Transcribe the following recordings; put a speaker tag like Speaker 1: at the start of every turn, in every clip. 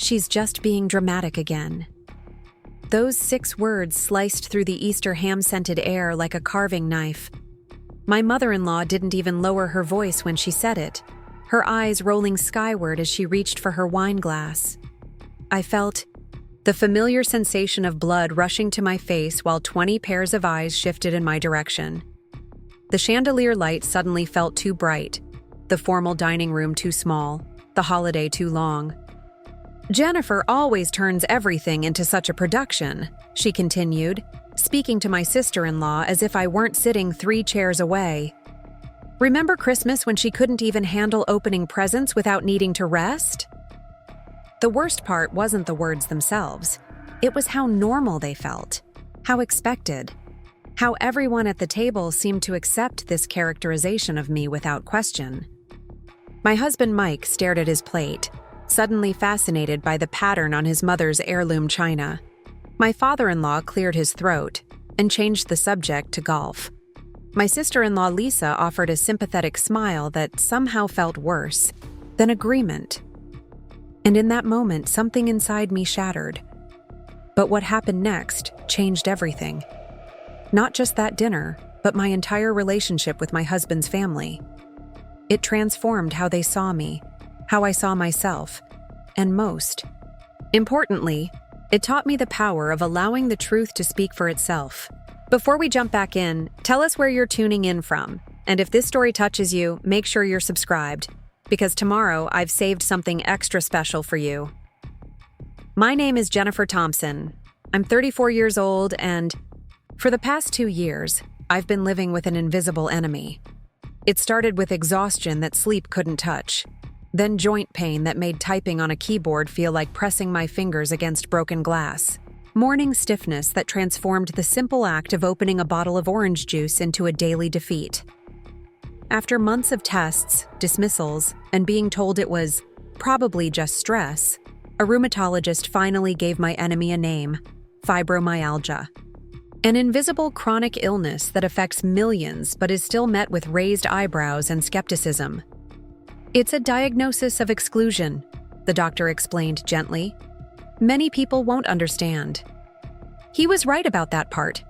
Speaker 1: She's just being dramatic again. Those 6 words sliced through the Easter ham-scented air like a carving knife. My mother-in-law didn't even lower her voice when she said it, her eyes rolling skyward as she reached for her wine glass. I felt the familiar sensation of blood rushing to my face while 20 pairs of eyes shifted in my direction. The chandelier light suddenly felt too bright, the formal dining room too small, the holiday too long. "Jennifer always turns everything into such a production," she continued, speaking to my sister-in-law as if I weren't sitting 3 chairs away. "Remember Christmas when she couldn't even handle opening presents without needing to rest?" The worst part wasn't the words themselves. It was how normal they felt, how expected, how everyone at the table seemed to accept this characterization of me without question. My husband Mike stared at his plate, suddenly fascinated by the pattern on his mother's heirloom china. My father-in-law cleared his throat and changed the subject to golf. My sister-in-law Lisa offered a sympathetic smile that somehow felt worse than agreement. And in that moment, something inside me shattered. But what happened next changed everything. Not just that dinner, but my entire relationship with my husband's family. It transformed how they saw me, how I saw myself, and most importantly, it taught me the power of allowing the truth to speak for itself. Before we jump back in, tell us where you're tuning in from, and if this story touches you, make sure you're subscribed, because tomorrow I've saved something extra special for you. My name is Jennifer Thompson. I'm 34 years old, and for the past 2 years, I've been living with an invisible enemy. It started with exhaustion that sleep couldn't touch, then joint pain that made typing on a keyboard feel like pressing my fingers against broken glass, morning stiffness that transformed the simple act of opening a bottle of orange juice into a daily defeat. After months of tests, dismissals, and being told it was probably just stress, a rheumatologist finally gave my enemy a name: fibromyalgia. An invisible chronic illness that affects millions but is still met with raised eyebrows and skepticism. "It's a diagnosis of exclusion," the doctor explained gently. "Many people won't understand." He was right about that part.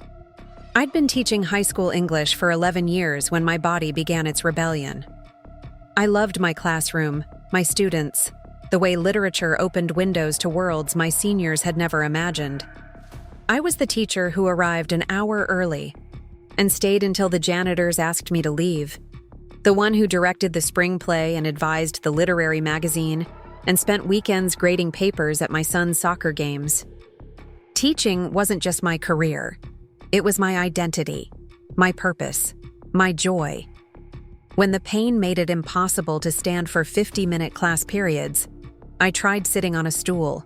Speaker 1: I'd been teaching high school English for 11 years when my body began its rebellion. I loved my classroom, my students, the way literature opened windows to worlds my seniors had never imagined. I was the teacher who arrived an hour early and stayed until the janitors asked me to leave, the one who directed the spring play and advised the literary magazine and spent weekends grading papers at my son's soccer games. Teaching wasn't just my career. It was my identity, my purpose, my joy. When the pain made it impossible to stand for 50-minute class periods, I tried sitting on a stool.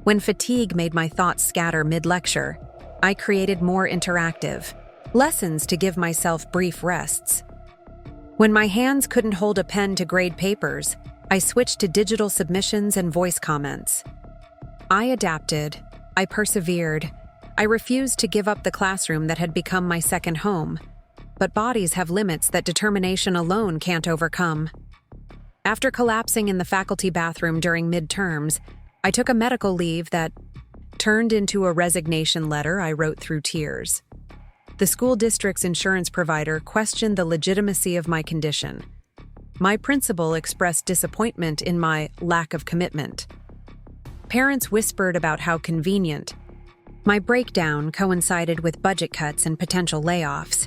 Speaker 1: When fatigue made my thoughts scatter mid-lecture, I created more interactive lessons to give myself brief rests. When my hands couldn't hold a pen to grade papers, I switched to digital submissions and voice comments. I adapted. I persevered. I refused to give up the classroom that had become my second home. But bodies have limits that determination alone can't overcome. After collapsing in the faculty bathroom during midterms, I took a medical leave that turned into a resignation letter I wrote through tears. The school district's insurance provider questioned the legitimacy of my condition. My principal expressed disappointment in my lack of commitment. Parents whispered about how convenient. My breakdown coincided with budget cuts and potential layoffs.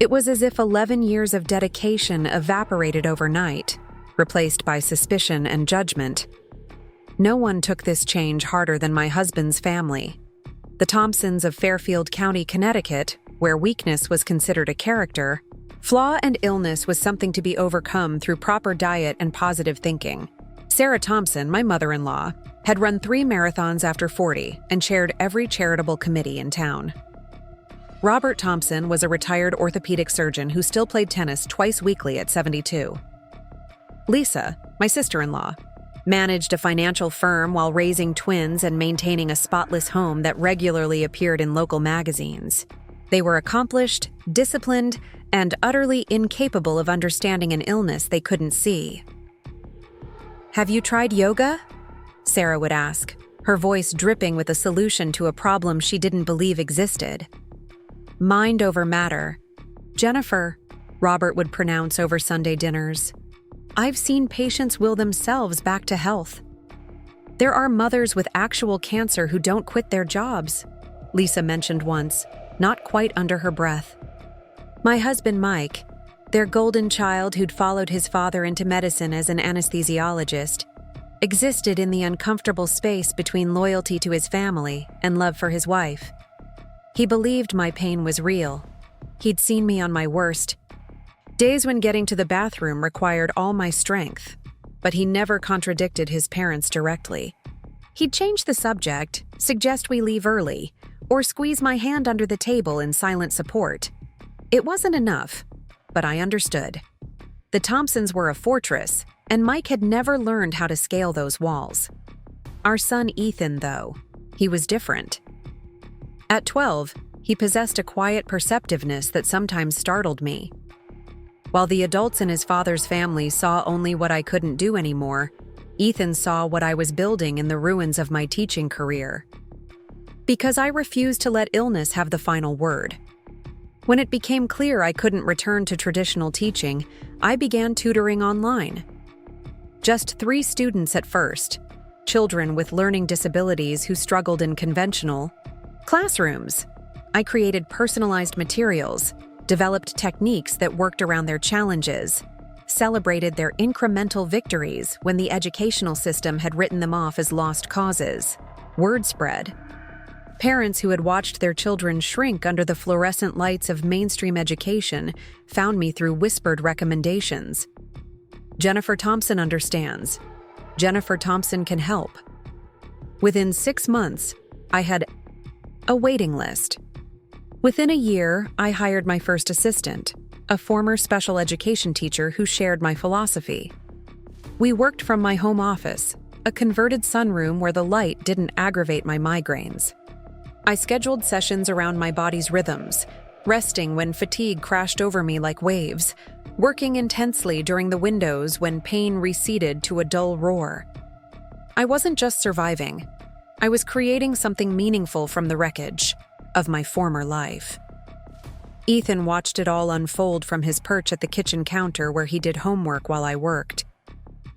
Speaker 1: It was as if 11 years of dedication evaporated overnight, replaced by suspicion and judgment. No one took this change harder than my husband's family. The Thompsons of Fairfield County, Connecticut, where weakness was considered a character, flaw and illness was something to be overcome through proper diet and positive thinking. Sarah Thompson, my mother-in-law, had run 3 marathons after 40 and chaired every charitable committee in town. Robert Thompson was a retired orthopedic surgeon who still played tennis twice weekly at 72. Lisa, my sister-in-law, managed a financial firm while raising twins and maintaining a spotless home that regularly appeared in local magazines. They were accomplished, disciplined, and utterly incapable of understanding an illness they couldn't see. "Have you tried yoga?" Sarah would ask, her voice dripping with a solution to a problem she didn't believe existed. Mind over matter. Jennifer, Robert would pronounce over Sunday dinners. I've seen patients will themselves back to health. There are mothers with actual cancer who don't quit their jobs, Lisa mentioned once, not quite under her breath. My husband Mike, their golden child who'd followed his father into medicine as an anesthesiologist, existed in the uncomfortable space between loyalty to his family and love for his wife. He believed my pain was real. He'd seen me on my worst, days when getting to the bathroom required all my strength, but he never contradicted his parents directly. He'd change the subject, suggest we leave early, or squeeze my hand under the table in silent support. It wasn't enough, but I understood. The Thompsons were a fortress, and Mike had never learned how to scale those walls. Our son Ethan, though, he was different. At 12, he possessed a quiet perceptiveness that sometimes startled me. While the adults in his father's family saw only what I couldn't do anymore, Ethan saw what I was building in the ruins of my teaching career. Because I refused to let illness have the final word. When it became clear I couldn't return to traditional teaching, I began tutoring online. Just 3 students at first, children with learning disabilities who struggled in conventional classrooms. I created personalized materials, developed techniques that worked around their challenges, celebrated their incremental victories when the educational system had written them off as lost causes. Word spread. Parents who had watched their children shrink under the fluorescent lights of mainstream education found me through whispered recommendations. Jennifer Thompson understands. Jennifer Thompson can help. Within 6 months, I had a waiting list. Within a year, I hired my first assistant, a former special education teacher who shared my philosophy. We worked from my home office, a converted sunroom where the light didn't aggravate my migraines. I scheduled sessions around my body's rhythms, resting when fatigue crashed over me like waves, working intensely during the windows when pain receded to a dull roar. I wasn't just surviving. I was creating something meaningful from the wreckage of my former life. Ethan watched it all unfold from his perch at the kitchen counter where he did homework while I worked.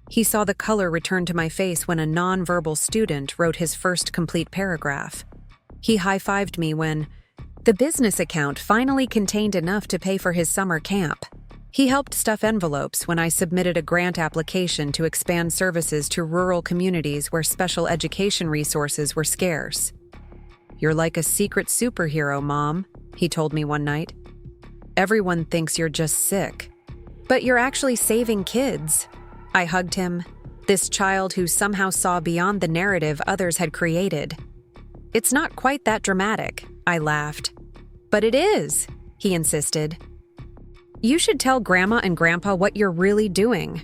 Speaker 1: He saw the color return to my face when a nonverbal student wrote his first complete paragraph. He high-fived me when the business account finally contained enough to pay for his summer camp. He helped stuff envelopes when I submitted a grant application to expand services to rural communities where special education resources were scarce. "You're like a secret superhero, Mom," he told me one night. "Everyone thinks you're just sick. But you're actually saving kids." I hugged him, this child who somehow saw beyond the narrative others had created. "It's not quite that dramatic," I laughed. "But it is," he insisted. "You should tell Grandma and Grandpa what you're really doing."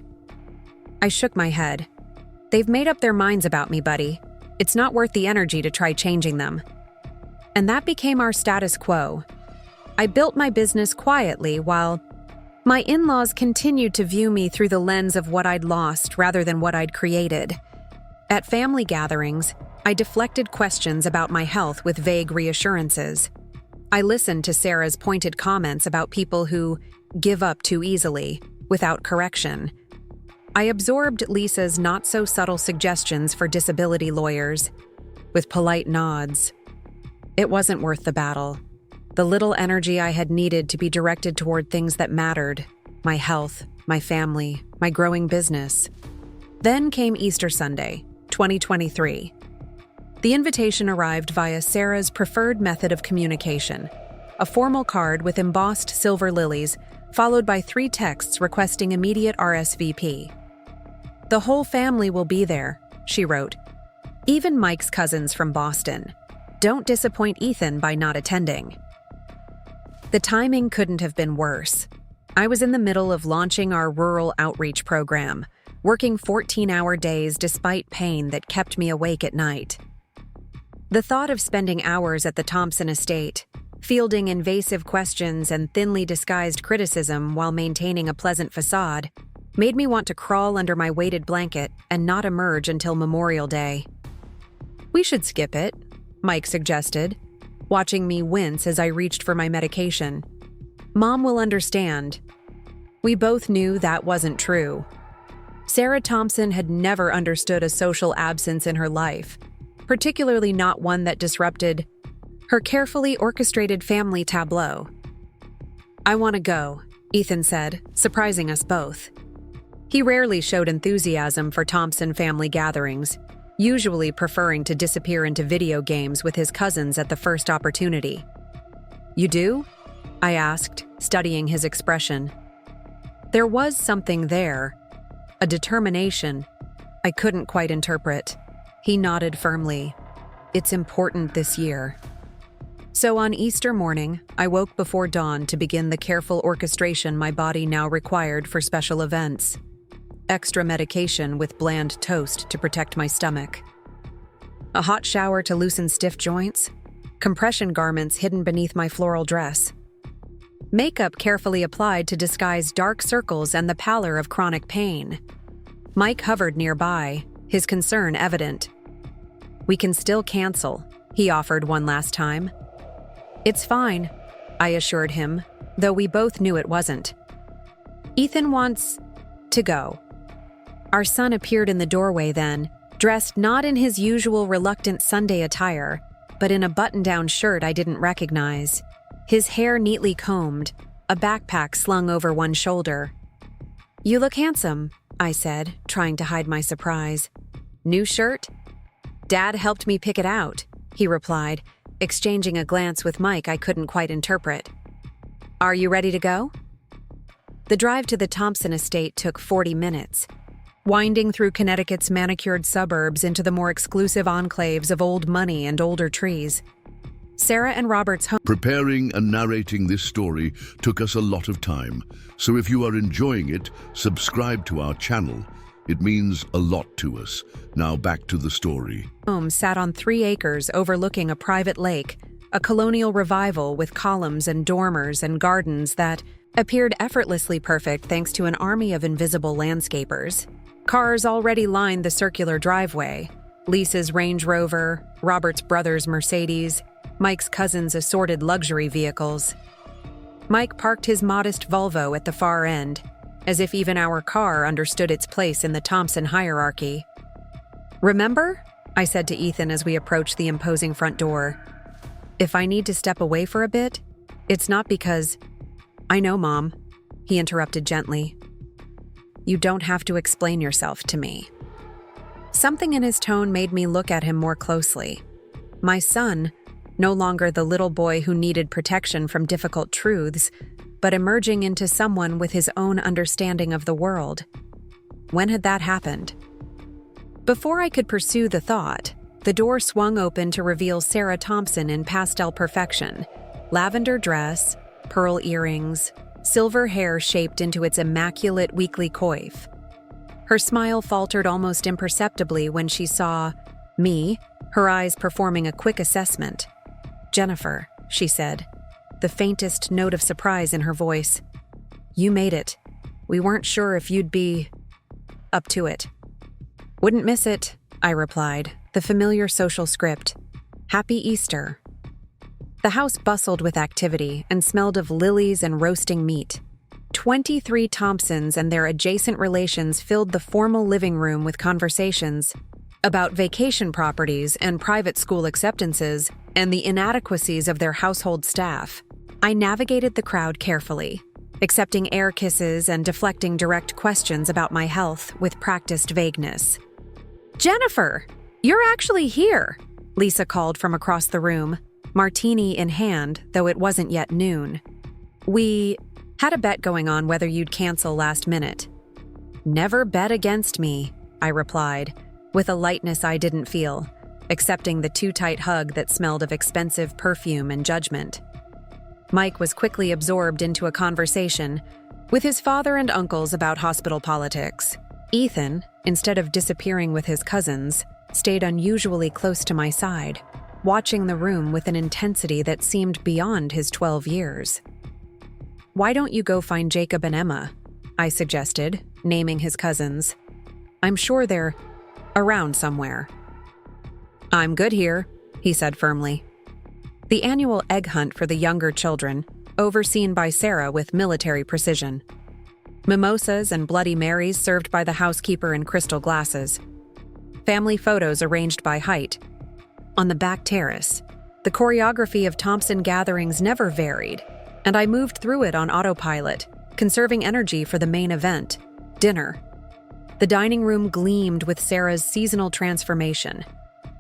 Speaker 1: I shook my head. "They've made up their minds about me, buddy. It's not worth the energy to try changing them." And that became our status quo. I built my business quietly while my in-laws continued to view me through the lens of what I'd lost rather than what I'd created. At family gatherings, I deflected questions about my health with vague reassurances. I listened to Sarah's pointed comments about people who give up too easily, without correction. I absorbed Lisa's not-so-subtle suggestions for disability lawyers, with polite nods. It wasn't worth the battle. The little energy I had needed to be directed toward things that mattered: my health, my family, my growing business. Then came Easter Sunday, 2023. The invitation arrived via Sarah's preferred method of communication, a formal card with embossed silver lilies, followed by 3 texts requesting immediate RSVP. "The whole family will be there," she wrote. "Even Mike's cousins from Boston. Don't disappoint Ethan by not attending." The timing couldn't have been worse. I was in the middle of launching our rural outreach program, working 14-hour days despite pain that kept me awake at night. The thought of spending hours at the Thompson estate, fielding invasive questions and thinly disguised criticism while maintaining a pleasant facade, made me want to crawl under my weighted blanket and not emerge until Memorial Day. "We should skip it," Mike suggested, watching me wince as I reached for my medication. "Mom will understand." We both knew that wasn't true. Sarah Thompson had never understood a social absence in her life, particularly not one that disrupted her carefully orchestrated family tableau. "I want to go," Ethan said, surprising us both. He rarely showed enthusiasm for Thompson family gatherings, usually preferring to disappear into video games with his cousins at the first opportunity. "You do?" I asked, studying his expression. There was something there, a determination I couldn't quite interpret. He nodded firmly. "It's important this year." So on Easter morning, I woke before dawn to begin the careful orchestration my body now required for special events. Extra medication with bland toast to protect my stomach. A hot shower to loosen stiff joints. Compression garments hidden beneath my floral dress. Makeup carefully applied to disguise dark circles and the pallor of chronic pain. Mike hovered nearby, his concern evident. "We can still cancel," he offered one last time. "It's fine," I assured him, though we both knew it wasn't. "Ethan wants to go." Our son appeared in the doorway then, dressed not in his usual reluctant Sunday attire, but in a button-down shirt I didn't recognize. His hair neatly combed, a backpack slung over one shoulder. "You look handsome," I said, trying to hide my surprise. "New shirt?" "Dad helped me pick it out," he replied, exchanging a glance with Mike I couldn't quite interpret. "Are you ready to go?" The drive to the Thompson estate took 40 minutes, winding through Connecticut's manicured suburbs into the more exclusive enclaves of old money and older trees. Sarah and Robert's home.
Speaker 2: Preparing and narrating this story took us a lot of time, so if you are enjoying it, subscribe to our channel. It means a lot to us. Now back to the story.
Speaker 1: Home sat on 3 acres overlooking a private lake, a colonial revival with columns and dormers and gardens that appeared effortlessly perfect thanks to an army of invisible landscapers. Cars already lined the circular driveway. Lisa's Range Rover, Robert's brother's Mercedes, Mike's cousin's assorted luxury vehicles. Mike parked his modest Volvo at the far end, as if even our car understood its place in the Thompson hierarchy. "Remember?" I said to Ethan as we approached the imposing front door. "If I need to step away for a bit, it's not because—" "I know, Mom," he interrupted gently. "You don't have to explain yourself to me." Something in his tone made me look at him more closely. My son, no longer the little boy who needed protection from difficult truths, but emerging into someone with his own understanding of the world. When had that happened? Before I could pursue the thought, the door swung open to reveal Sarah Thompson in pastel perfection. Lavender dress, pearl earrings, silver hair shaped into its immaculate weekly coif. Her smile faltered almost imperceptibly when she saw me, her eyes performing a quick assessment. "Jennifer," she said, the faintest note of surprise in her voice. "You made it. We weren't sure if you'd be up to it." "Wouldn't miss it," I replied, the familiar social script. "Happy Easter." The house bustled with activity and smelled of lilies and roasting meat. 23 Thompsons and their adjacent relations filled the formal living room with conversations about vacation properties and private school acceptances and the inadequacies of their household staff. I navigated the crowd carefully, accepting air kisses and deflecting direct questions about my health with practiced vagueness. "Jennifer, you're actually here," Lisa called from across the room, martini in hand, though it wasn't yet noon. "We had a bet going on whether you'd cancel last minute." "Never bet against me," I replied, with a lightness I didn't feel, accepting the too-tight hug that smelled of expensive perfume and judgment. Mike was quickly absorbed into a conversation with his father and uncles about hospital politics. Ethan, instead of disappearing with his cousins, stayed unusually close to my side, watching the room with an intensity that seemed beyond his 12 years. "Why don't you go find Jacob and Emma?" I suggested, naming his cousins. I'm sure they're around somewhere. I'm good here, he said firmly. The annual egg hunt for the younger children, overseen by Sarah with military precision. Mimosas and Bloody Marys served by the housekeeper in crystal glasses. Family photos arranged by height. On the back terrace, the choreography of Thompson gatherings never varied, and I moved through it on autopilot, conserving energy for the main event, dinner. The dining room gleamed with Sarah's seasonal transformation.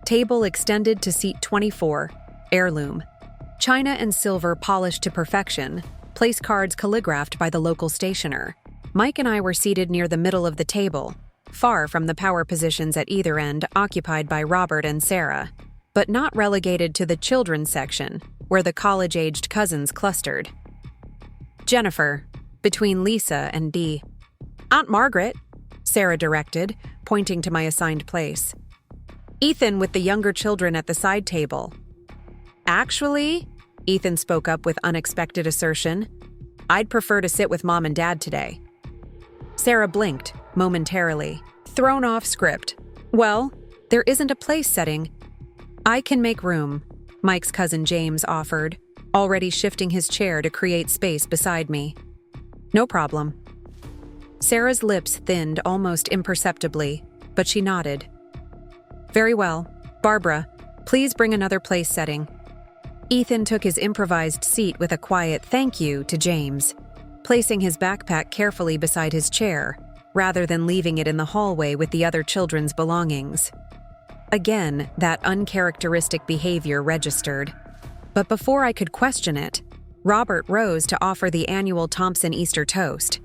Speaker 1: Table extended to seat 24, heirloom. China and silver polished to perfection, place cards calligraphed by the local stationer. Mike and I were seated near the middle of the table, far from the power positions at either end occupied by Robert and Sarah, but not relegated to the children's section, where the college-aged cousins clustered. Jennifer, between Lisa and Dee. Aunt Margaret, Sarah directed, pointing to my assigned place. Ethan with the younger children at the side table. Actually, Ethan spoke up with unexpected assertion, I'd prefer to sit with Mom and Dad today. Sarah blinked, momentarily, thrown off script. Well, there isn't a place setting. I can make room, Mike's cousin James offered, already shifting his chair to create space beside me. No problem. Sarah's lips thinned almost imperceptibly, but she nodded. Very well. Barbara, please bring another place setting. Ethan took his improvised seat with a quiet thank you to James, placing his backpack carefully beside his chair, rather than leaving it in the hallway with the other children's belongings. Again, that uncharacteristic behavior registered. But before I could question it, Robert rose to offer the annual Thompson Easter toast,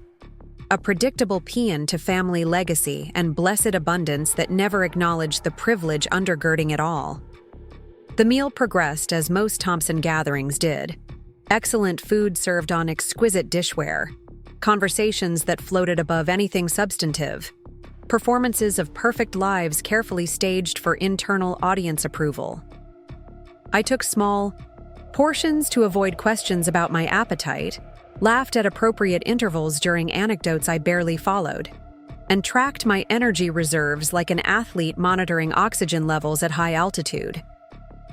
Speaker 1: a predictable paean to family legacy and blessed abundance that never acknowledged the privilege undergirding it all. The meal progressed as most Thompson gatherings did. Excellent food served on exquisite dishware, conversations that floated above anything substantive, performances of perfect lives carefully staged for internal audience approval. I took small portions to avoid questions about my appetite, laughed at appropriate intervals during anecdotes I barely followed, and tracked my energy reserves like an athlete monitoring oxygen levels at high altitude.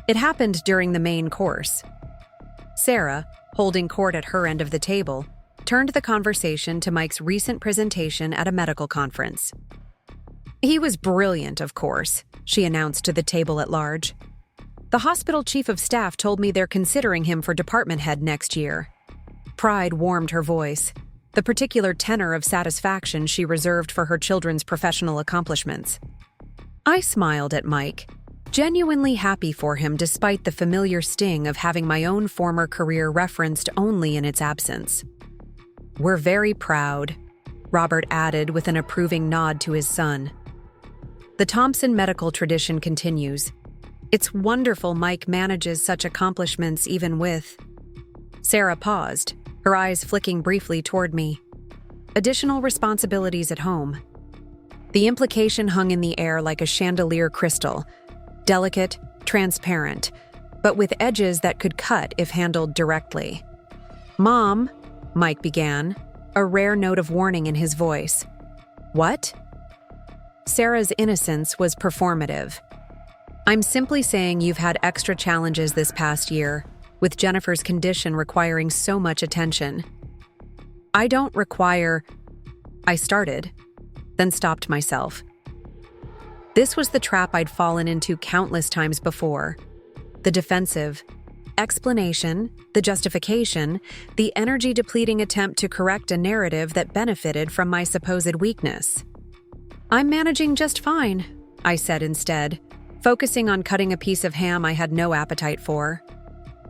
Speaker 1: It happened during the main course. Sarah, holding court at her end of the table, turned the conversation to Mike's recent presentation at a medical conference. He was brilliant, of course, she announced to the table at large. The hospital chief of staff told me they're considering him for department head next year. Pride warmed her voice, the particular tenor of satisfaction she reserved for her children's professional accomplishments. I smiled at Mike, genuinely happy for him despite the familiar sting of having my own former career referenced only in its absence. We're very proud, Robert added with an approving nod to his son. The Thompson medical tradition continues. It's wonderful Mike manages such accomplishments even with... Sarah paused, her eyes flicking briefly toward me. Additional responsibilities at home. The implication hung in the air like a chandelier crystal, delicate, transparent, but with edges that could cut if handled directly. Mom, Mike began, a rare note of warning in his voice. What? Sarah's innocence was performative. I'm simply saying you've had extra challenges this past year, with Jennifer's condition requiring so much attention. I don't require... I started, then stopped myself. This was the trap I'd fallen into countless times before. The defensive explanation, the justification, the energy-depleting attempt to correct a narrative that benefited from my supposed weakness. I'm managing just fine, I said instead, focusing on cutting a piece of ham I had no appetite for.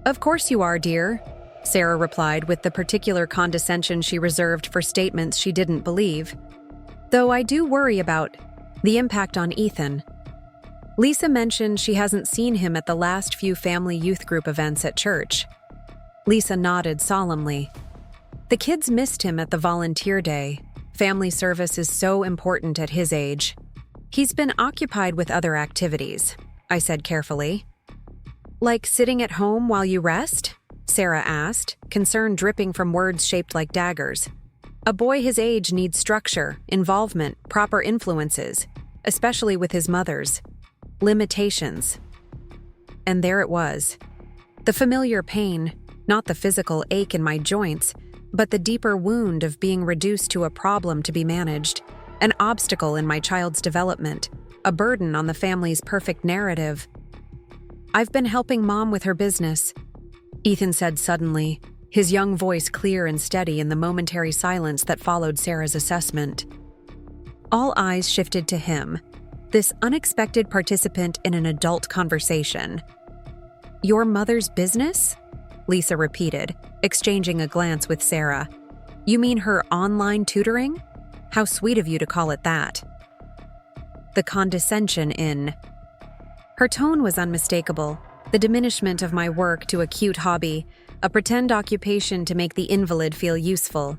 Speaker 1: Of course you are, dear, Sarah replied with the particular condescension she reserved for statements she didn't believe. Though I do worry about the impact on Ethan. Lisa mentioned she hasn't seen him at the last few family youth group events at church. Lisa nodded solemnly. The kids missed him at the volunteer day. Family service is so important at his age. He's been occupied with other activities, I said carefully. Like sitting at home while you rest? Sarah asked, concern dripping from words shaped like daggers. A boy his age needs structure, involvement, proper influences, especially with his mother's limitations. And there it was. The familiar pain, not the physical ache in my joints, but the deeper wound of being reduced to a problem to be managed, an obstacle in my child's development, a burden on the family's perfect narrative. "I've been helping Mom with her business," Ethan said suddenly, his young voice clear and steady in the momentary silence that followed Sarah's assessment. All eyes shifted to him, this unexpected participant in an adult conversation. "Your mother's business?" Lisa repeated, exchanging a glance with Sarah. "You mean her online tutoring? How sweet of you to call it that." The condescension in her tone was unmistakable, the diminishment of my work to a cute hobby, a pretend occupation to make the invalid feel useful.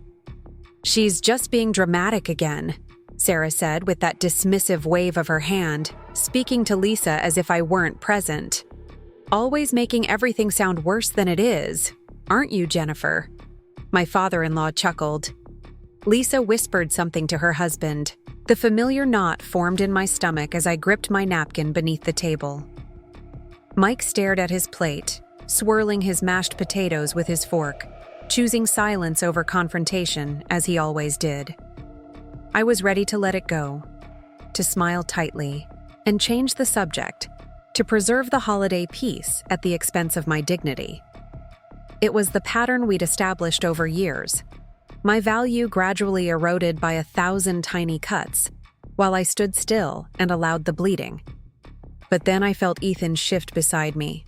Speaker 1: "She's just being dramatic again," Sarah said with that dismissive wave of her hand, speaking to Lisa as if I weren't present. "Always making everything sound worse than it is, aren't you, Jennifer?" My father-in-law chuckled. Lisa whispered something to her husband. The familiar knot formed in my stomach as I gripped my napkin beneath the table. Mike stared at his plate, swirling his mashed potatoes with his fork, choosing silence over confrontation, as he always did. I was ready to let it go, to smile tightly, and change the subject, to preserve the holiday peace at the expense of my dignity. It was the pattern we'd established over years. My value gradually eroded by 1,000 tiny cuts, while I stood still and allowed the bleeding. But then I felt Ethan shift beside me.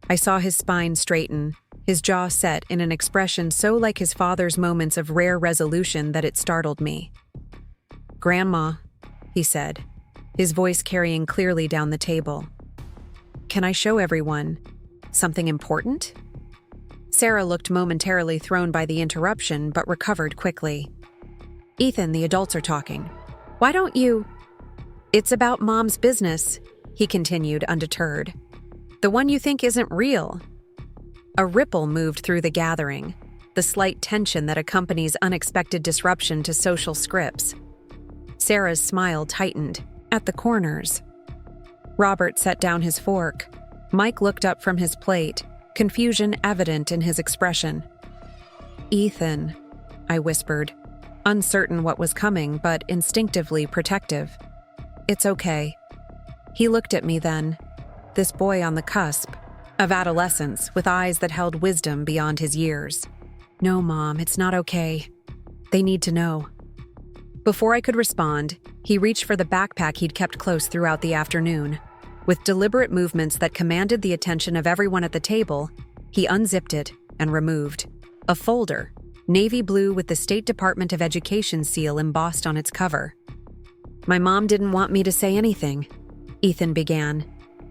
Speaker 1: I saw his spine straighten, his jaw set in an expression so like his father's moments of rare resolution that it startled me. "Grandma," he said, his voice carrying clearly down the table. "Can I show everyone something important?" Sarah looked momentarily thrown by the interruption, but recovered quickly. "Ethan, the adults are talking. Why don't you—" "It's about Mom's business," he continued, undeterred. "The one you think isn't real." A ripple moved through the gathering, the slight tension that accompanies unexpected disruption to social scripts. Sarah's smile tightened, at the corners. Robert set down his fork. Mike looked up from his plate, confusion evident in his expression. "Ethan," I whispered, uncertain what was coming, but instinctively protective. "It's okay." He looked at me then, this boy on the cusp of adolescence with eyes that held wisdom beyond his years. "No, Mom, it's not okay. They need to know." Before I could respond, he reached for the backpack he'd kept close throughout the afternoon. With deliberate movements that commanded the attention of everyone at the table, he unzipped it and removed a folder, navy blue with the State Department of Education seal embossed on its cover. "My mom didn't want me to say anything," Ethan began,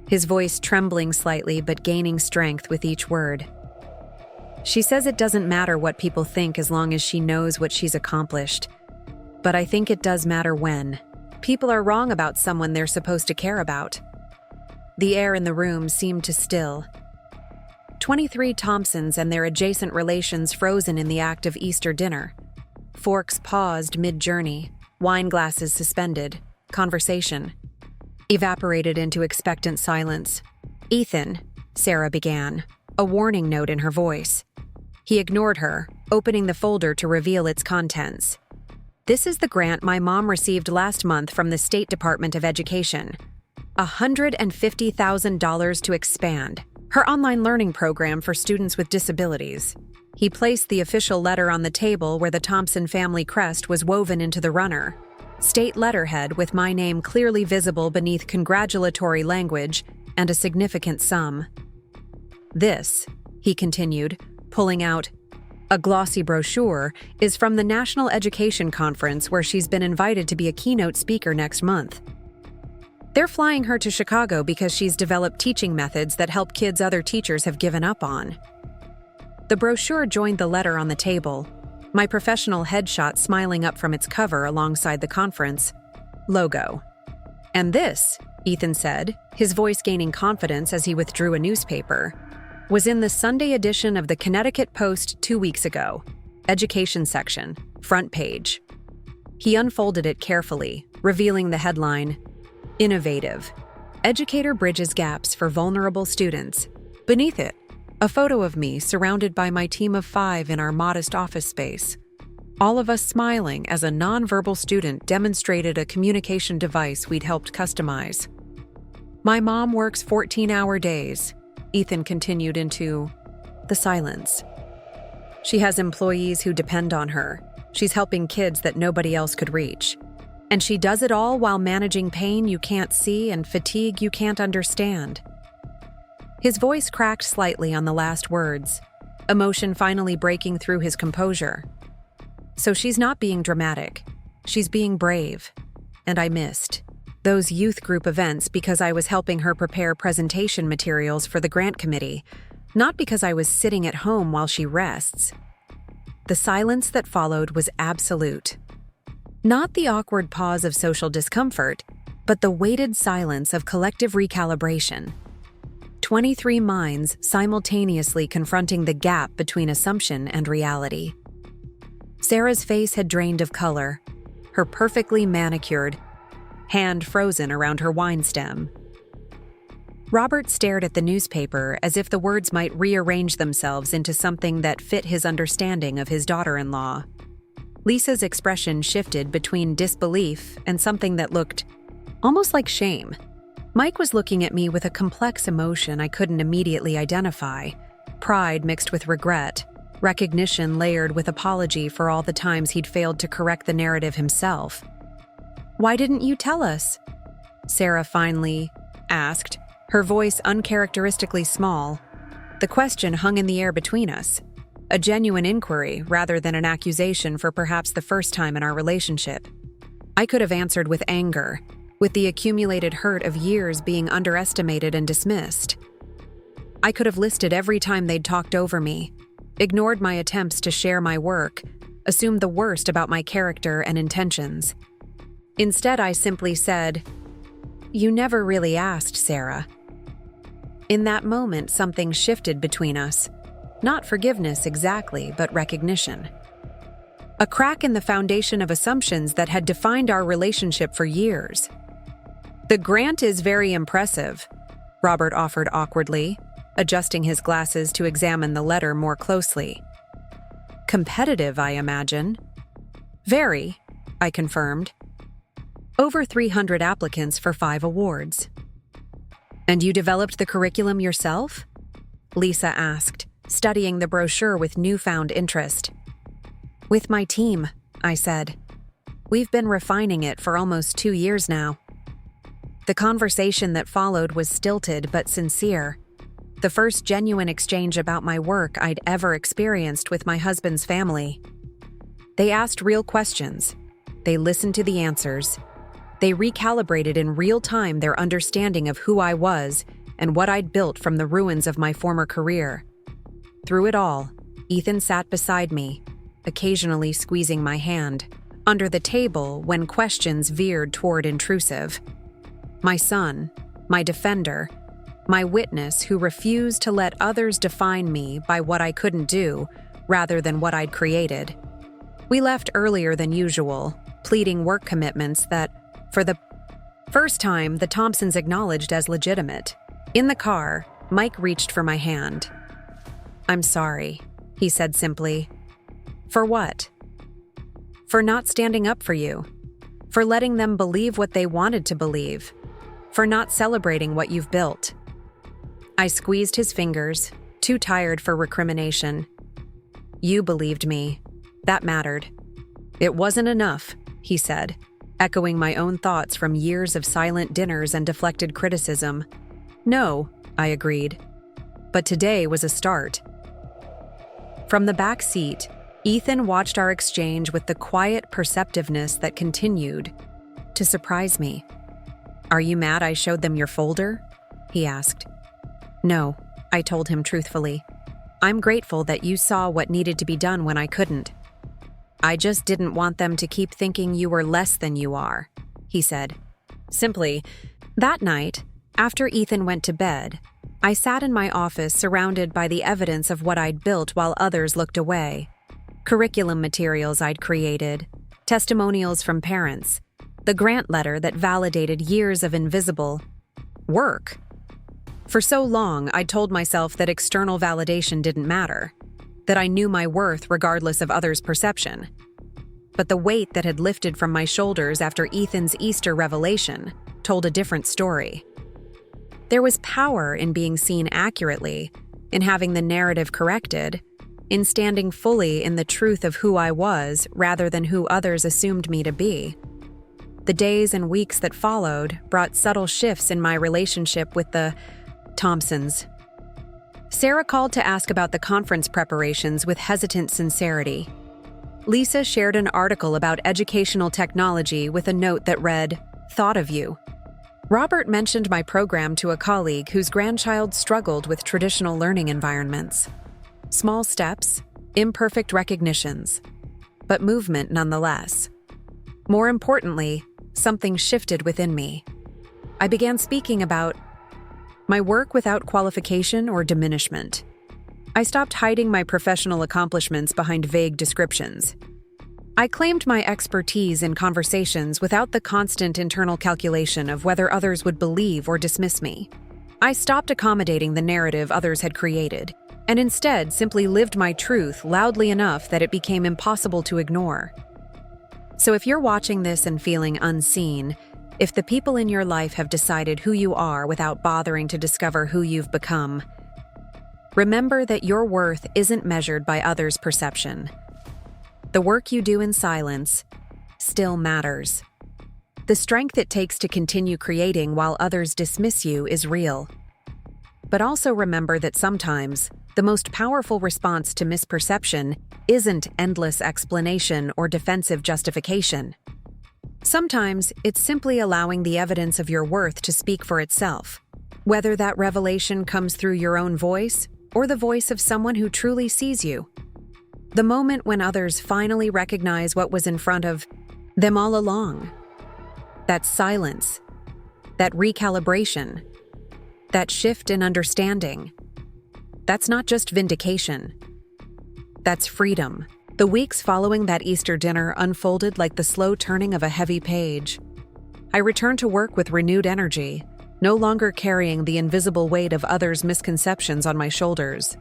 Speaker 1: his voice trembling slightly but gaining strength with each word. "She says it doesn't matter what people think as long as she knows what she's accomplished. But I think it does matter when people are wrong about someone they're supposed to care about." The air in the room seemed to still. 23 Thompsons and their adjacent relations frozen in the act of Easter dinner. Forks paused mid-journey, wine glasses suspended, conversation evaporated into expectant silence. "Ethan," Sarah began, a warning note in her voice. He ignored her, opening the folder to reveal its contents. "This is the grant my mom received last month from the State Department of Education. $150,000 to expand her online learning program for students with disabilities." He placed the official letter on the table where the Thompson family crest was woven into the runner. State letterhead with my name clearly visible beneath congratulatory language and a significant sum. "This," he continued, pulling out a glossy brochure, "is from the National Education Conference where she's been invited to be a keynote speaker next month. They're flying her to Chicago because she's developed teaching methods that help kids other teachers have given up on." The brochure joined the letter on the table, my professional headshot smiling up from its cover alongside the conference logo. "And this," Ethan said, his voice gaining confidence as he withdrew a newspaper, "was in the Sunday edition of the Connecticut Post 2 weeks ago. Education section, front page. He unfolded it carefully, revealing the headline, Innovative. Educator bridges gaps for vulnerable students. Beneath it, a photo of me surrounded by my team of 5 in our modest office space. All of us smiling as a nonverbal student demonstrated a communication device we'd helped customize. My mom works 14-hour days, Ethan continued into the silence. She has employees who depend on her. She's helping kids that nobody else could reach. And she does it all while managing pain you can't see and fatigue you can't understand. His voice cracked slightly on the last words, emotion finally breaking through his composure. So she's not being dramatic. She's being brave. And I missed those youth group events because I was helping her prepare presentation materials for the grant committee, not because I was sitting at home while she rests. The silence that followed was absolute. Not the awkward pause of social discomfort, but the weighted silence of collective recalibration. 23 minds simultaneously confronting the gap between assumption and reality. Sarah's face had drained of color, her perfectly manicured hand frozen around her wine stem. Robert stared at the newspaper as if the words might rearrange themselves into something that fit his understanding of his daughter-in-law. Lisa's expression shifted between disbelief and something that looked almost like shame. Mike was looking at me with a complex emotion I couldn't immediately identify, pride mixed with regret, recognition layered with apology for all the times he'd failed to correct the narrative himself. "Why didn't you tell us?" Sarah finally asked, her voice uncharacteristically small. The question hung in the air between us, a genuine inquiry rather than an accusation for perhaps the first time in our relationship. I could have answered with anger, with the accumulated hurt of years being underestimated and dismissed. I could have listed every time they'd talked over me, ignored my attempts to share my work, assumed the worst about my character and intentions. Instead, I simply said, "You never really asked, Sarah." In that moment, something shifted between us. Not forgiveness exactly, but recognition. A crack in the foundation of assumptions that had defined our relationship for years. "The grant is very impressive," Robert offered awkwardly, adjusting his glasses to examine the letter more closely. "Competitive, I imagine." "Very," I confirmed. "Over 300 applicants for 5 awards." "And you developed the curriculum yourself?" Lisa asked, studying the brochure with newfound interest. "With my team," I said. "We've been refining it for almost 2 years now." The conversation that followed was stilted but sincere. The first genuine exchange about my work I'd ever experienced with my husband's family. They asked real questions. They listened to the answers. They recalibrated in real time their understanding of who I was and what I'd built from the ruins of my former career. Through it all, Ethan sat beside me, occasionally squeezing my hand, under the table when questions veered toward intrusive. My son, my defender, my witness who refused to let others define me by what I couldn't do rather than what I'd created. We left earlier than usual, pleading work commitments that, for the first time, the Thompsons acknowledged as legitimate. In the car, Mike reached for my hand. "I'm sorry," he said simply. "For what?" "For not standing up for you. For letting them believe what they wanted to believe. For not celebrating what you've built." I squeezed his fingers, too tired for recrimination. "You believed me. That mattered." "It wasn't enough," he said, echoing my own thoughts from years of silent dinners and deflected criticism. "No," I agreed. "But today was a start." From the back seat, Ethan watched our exchange with the quiet perceptiveness that continued to surprise me. "Are you mad I showed them your folder?" he asked. "No," I told him truthfully. "I'm grateful that you saw what needed to be done when I couldn't. I just didn't want them to keep thinking you were less than you are," he said. Simply, that night, after Ethan went to bed, I sat in my office surrounded by the evidence of what I'd built while others looked away. curriculum materials I'd created, testimonials from parents, the grant letter that validated years of invisible work. For so long, I'd told myself that external validation didn't matter, that I knew my worth regardless of others' perception. But the weight that had lifted from my shoulders after Ethan's Easter revelation told a different story. There was power in being seen accurately, in having the narrative corrected, in standing fully in the truth of who I was rather than who others assumed me to be. The days and weeks that followed brought subtle shifts in my relationship with the Thompsons. Sarah called to ask about the conference preparations with hesitant sincerity. Lisa shared an article about educational technology with a note that read, "Thought of you." Robert mentioned my program to a colleague whose grandchild struggled with traditional learning environments. Small steps, imperfect recognitions, but movement nonetheless. More importantly, something shifted within me. I began speaking about my work without qualification or diminishment. I stopped hiding my professional accomplishments behind vague descriptions. I claimed my expertise in conversations without the constant internal calculation of whether others would believe or dismiss me. I stopped accommodating the narrative others had created, and instead simply lived my truth loudly enough that it became impossible to ignore. So if you're watching this and feeling unseen, if the people in your life have decided who you are without bothering to discover who you've become, remember that your worth isn't measured by others' perception. The work you do in silence still matters. The strength it takes to continue creating while others dismiss you is real. But also remember that sometimes the most powerful response to misperception isn't endless explanation or defensive justification. Sometimes it's simply allowing the evidence of your worth to speak for itself, whether that revelation comes through your own voice or the voice of someone who truly sees you. The moment when others finally recognize what was in front of them all along. That silence, that recalibration, that shift in understanding. That's not just vindication. That's freedom. The weeks following that Easter dinner unfolded like the slow turning of a heavy page. I returned to work with renewed energy, no longer carrying the invisible weight of others' misconceptions on my shoulders.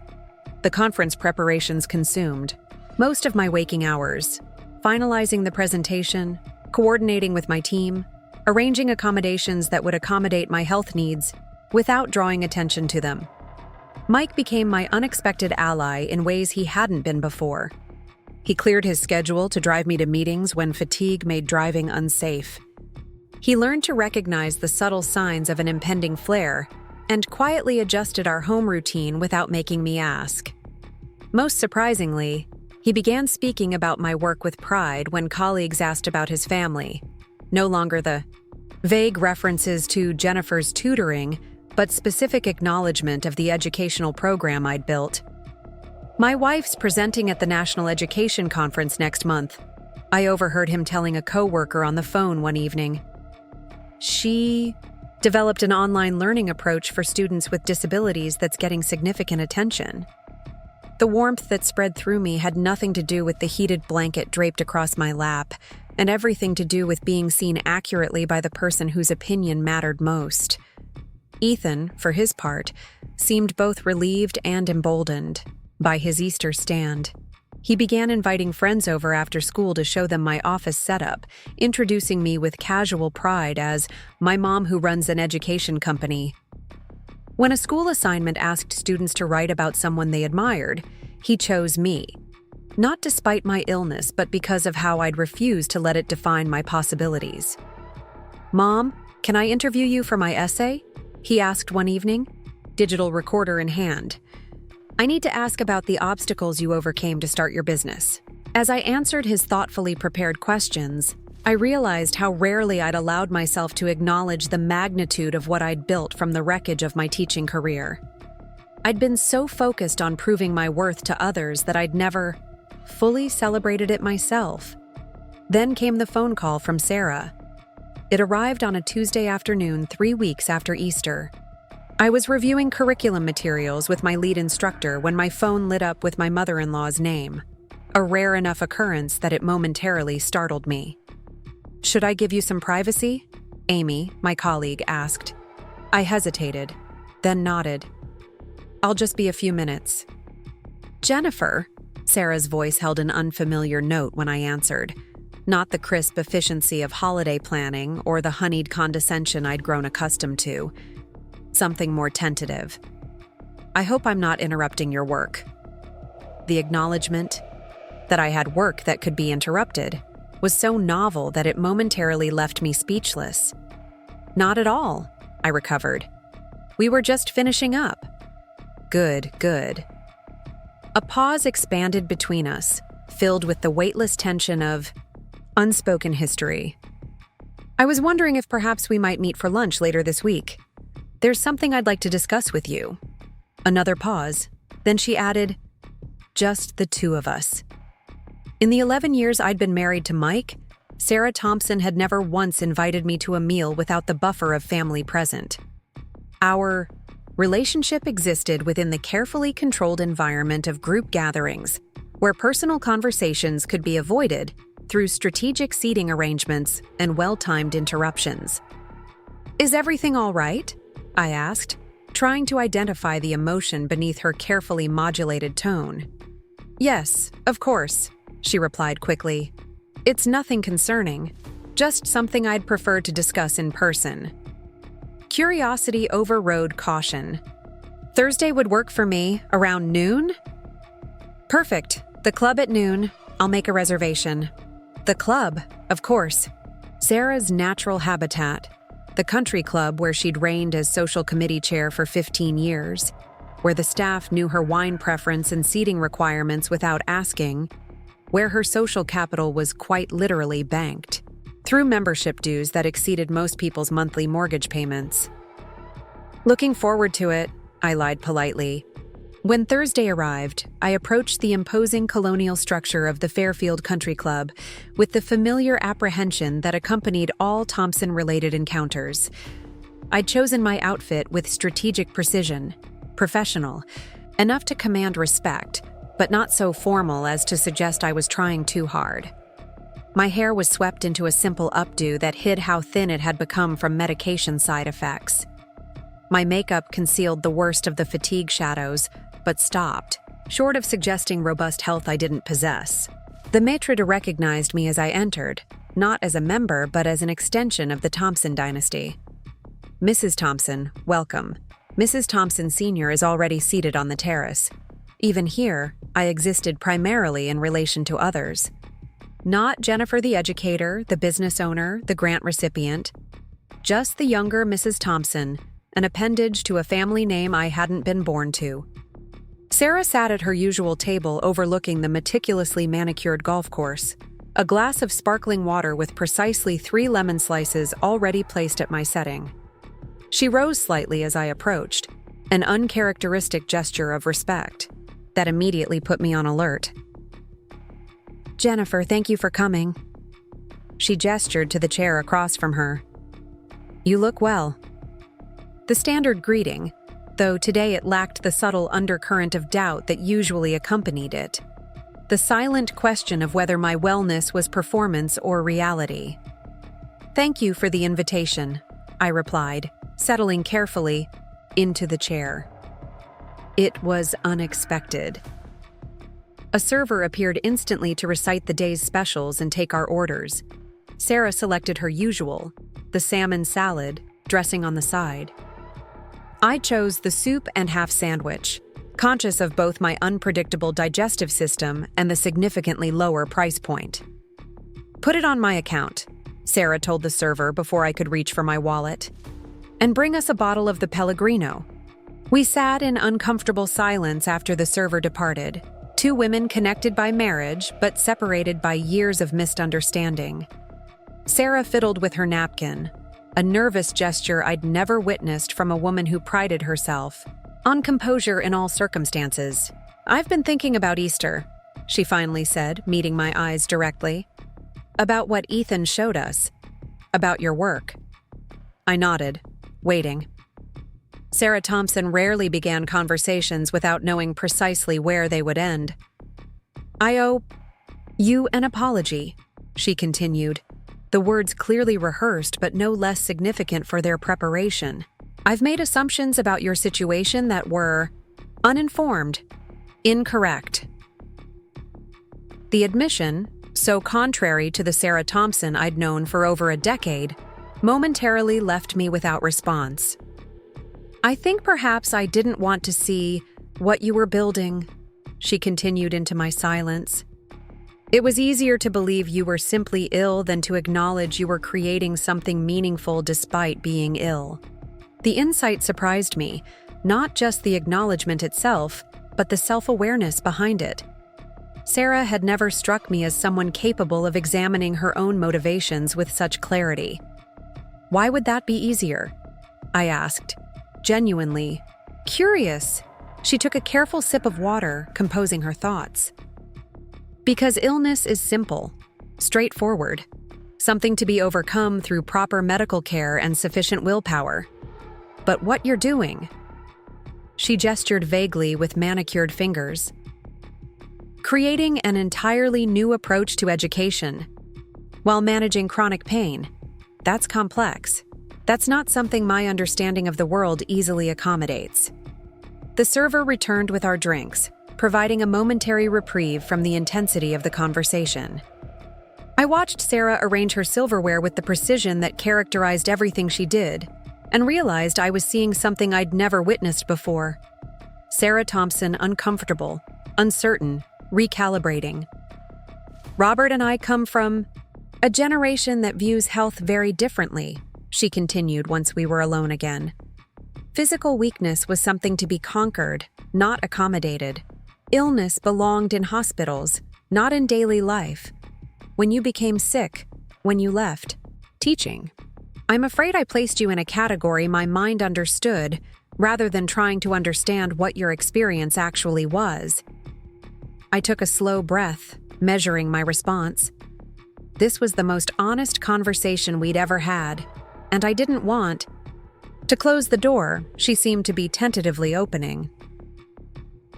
Speaker 1: The conference preparations consumed most of my waking hours, finalizing the presentation, coordinating with my team, arranging accommodations that would accommodate my health needs without drawing attention to them. Mike became my unexpected ally in ways he hadn't been before. He cleared his schedule to drive me to meetings when fatigue made driving unsafe. He learned to recognize the subtle signs of an impending flare and quietly adjusted our home routine without making me ask. Most surprisingly, he began speaking about my work with pride when colleagues asked about his family. No longer the vague references to Jennifer's tutoring, but specific acknowledgement of the educational program I'd built. My wife's presenting at the National Education Conference next month. I overheard him telling a coworker on the phone one evening. She developed an online learning approach for students with disabilities that's getting significant attention. The warmth that spread through me had nothing to do with the heated blanket draped across my lap, and everything to do with being seen accurately by the person whose opinion mattered most. Ethan, for his part, seemed both relieved and emboldened by his Easter stand. He began inviting friends over after school to show them my office setup, introducing me with casual pride as my mom who runs an education company. When a school assignment asked students to write about someone they admired, he chose me. Not despite my illness, but because of how I'd refused to let it define my possibilities. "Mom, can I interview you for my essay?" he asked one evening, digital recorder in hand. "I need to ask about the obstacles you overcame to start your business." As I answered his thoughtfully prepared questions, I realized how rarely I'd allowed myself to acknowledge the magnitude of what I'd built from the wreckage of my teaching career. I'd been so focused on proving my worth to others that I'd never fully celebrated it myself. Then came the phone call from Sarah. It arrived on a Tuesday afternoon 3 weeks after Easter. I was reviewing curriculum materials with my lead instructor when my phone lit up with my mother-in-law's name. a rare enough occurrence that it momentarily startled me. "Should I give you some privacy?" Amy, my colleague, asked. I hesitated, then nodded. "I'll just be a few minutes." "Jennifer," Sarah's voice held an unfamiliar note when I answered, not the crisp efficiency of holiday planning or the honeyed condescension I'd grown accustomed to. Something more tentative. "I hope I'm not interrupting your work." The acknowledgement that I had work that could be interrupted was so novel that it momentarily left me speechless. "Not at all," I recovered. "We were just finishing up." Good. A pause expanded between us, filled with the weightless tension of unspoken history. "I was wondering if perhaps we might meet for lunch later this week. There's something I'd like to discuss with you." Another pause. Then she added, "Just the two of us." In the 11 years I'd been married to Mike, Sarah Thompson had never once invited me to a meal without the buffer of family present. Our relationship existed within the carefully controlled environment of group gatherings, where personal conversations could be avoided through strategic seating arrangements and well-timed interruptions. "Is everything all right?" I asked, trying to identify the emotion beneath her carefully modulated tone. "Yes, of course," she replied quickly. "It's nothing concerning, just something I'd prefer to discuss in person." Curiosity overrode caution. "Thursday would work for me, around noon?" "Perfect. The club at noon. I'll make a reservation." The club, of course. Sarah's natural habitat. The country club where she'd reigned as social committee chair for 15 years, where the staff knew her wine preference and seating requirements without asking, where her social capital was quite literally banked, through membership dues that exceeded most people's monthly mortgage payments. "Looking forward to it," I lied politely. When Thursday arrived, I approached the imposing colonial structure of the Fairfield Country Club with the familiar apprehension that accompanied all Thompson-related encounters. I'd chosen my outfit with strategic precision, professional, enough to command respect, but not so formal as to suggest I was trying too hard. My hair was swept into a simple updo that hid how thin it had become from medication side effects. My makeup concealed the worst of the fatigue shadows, but stopped, short of suggesting robust health I didn't possess. The maitre d' recognized me as I entered, not as a member but as an extension of the Thompson dynasty. "Mrs. Thompson, welcome. Mrs. Thompson Sr. is already seated on the terrace. Even here, I existed primarily in relation to others. Not Jennifer the educator, the business owner, the grant recipient. Just the younger Mrs. Thompson, an appendage to a family name I hadn't been born to." Sarah sat at her usual table overlooking the meticulously manicured golf course, a glass of sparkling water with precisely 3 lemon slices already placed at my setting. She rose slightly as I approached, an uncharacteristic gesture of respect that immediately put me on alert. "Jennifer, thank you for coming." She gestured to the chair across from her. "You look well." The standard greeting, though today it lacked the subtle undercurrent of doubt that usually accompanied it. The silent question of whether my wellness was performance or reality. "Thank you for the invitation," I replied, settling carefully into the chair. It was unexpected. A server appeared instantly to recite the day's specials and take our orders. Sarah selected her usual, the salmon salad, dressing on the side. I chose the soup and half sandwich, conscious of both my unpredictable digestive system and the significantly lower price point. "Put it on my account," Sarah told the server before I could reach for my wallet. "And bring us a bottle of the Pellegrino." We sat in uncomfortable silence after the server departed, 2 women connected by marriage but separated by years of misunderstanding. Sarah fiddled with her napkin, a nervous gesture I'd never witnessed from a woman who prided herself on composure in all circumstances. "I've been thinking about Easter," she finally said, meeting my eyes directly. "About what Ethan showed us. About your work." I nodded, waiting. Sarah Thompson rarely began conversations without knowing precisely where they would end. You an apology, she continued, the words clearly rehearsed but no less significant for their preparation. I've made assumptions about your situation that were uninformed, incorrect. The admission, so contrary to the Sarah Thompson I'd known for over a decade, momentarily left me without response. I think perhaps I didn't want to see what you were building, she continued into my silence. It was easier to believe you were simply ill than to acknowledge you were creating something meaningful despite being ill. The insight surprised me, not just the acknowledgement itself, but the self-awareness behind it. Sarah had never struck me as someone capable of examining her own motivations with such clarity. Why would that be easier? I asked, genuinely curious. She took a careful sip of water, composing her thoughts. Because illness is simple, straightforward, something to be overcome through proper medical care and sufficient willpower. But what you're doing? She gestured vaguely with manicured fingers. Creating an entirely new approach to education, while managing chronic pain. That's complex. That's not something my understanding of the world easily accommodates. The server returned with our drinks, providing a momentary reprieve from the intensity of the conversation. I watched Sarah arrange her silverware with the precision that characterized everything she did, and realized I was seeing something I'd never witnessed before. Sarah Thompson uncomfortable, uncertain, recalibrating. Robert and I come from a generation that views health very differently, she continued once we were alone again. Physical weakness was something to be conquered, not accommodated. Illness belonged in hospitals, not in daily life. When you became sick, when you left, teaching. I'm afraid I placed you in a category my mind understood, rather than trying to understand what your experience actually was. I took a slow breath, measuring my response. This was the most honest conversation we'd ever had, and I didn't want to close the door she seemed to be tentatively opening.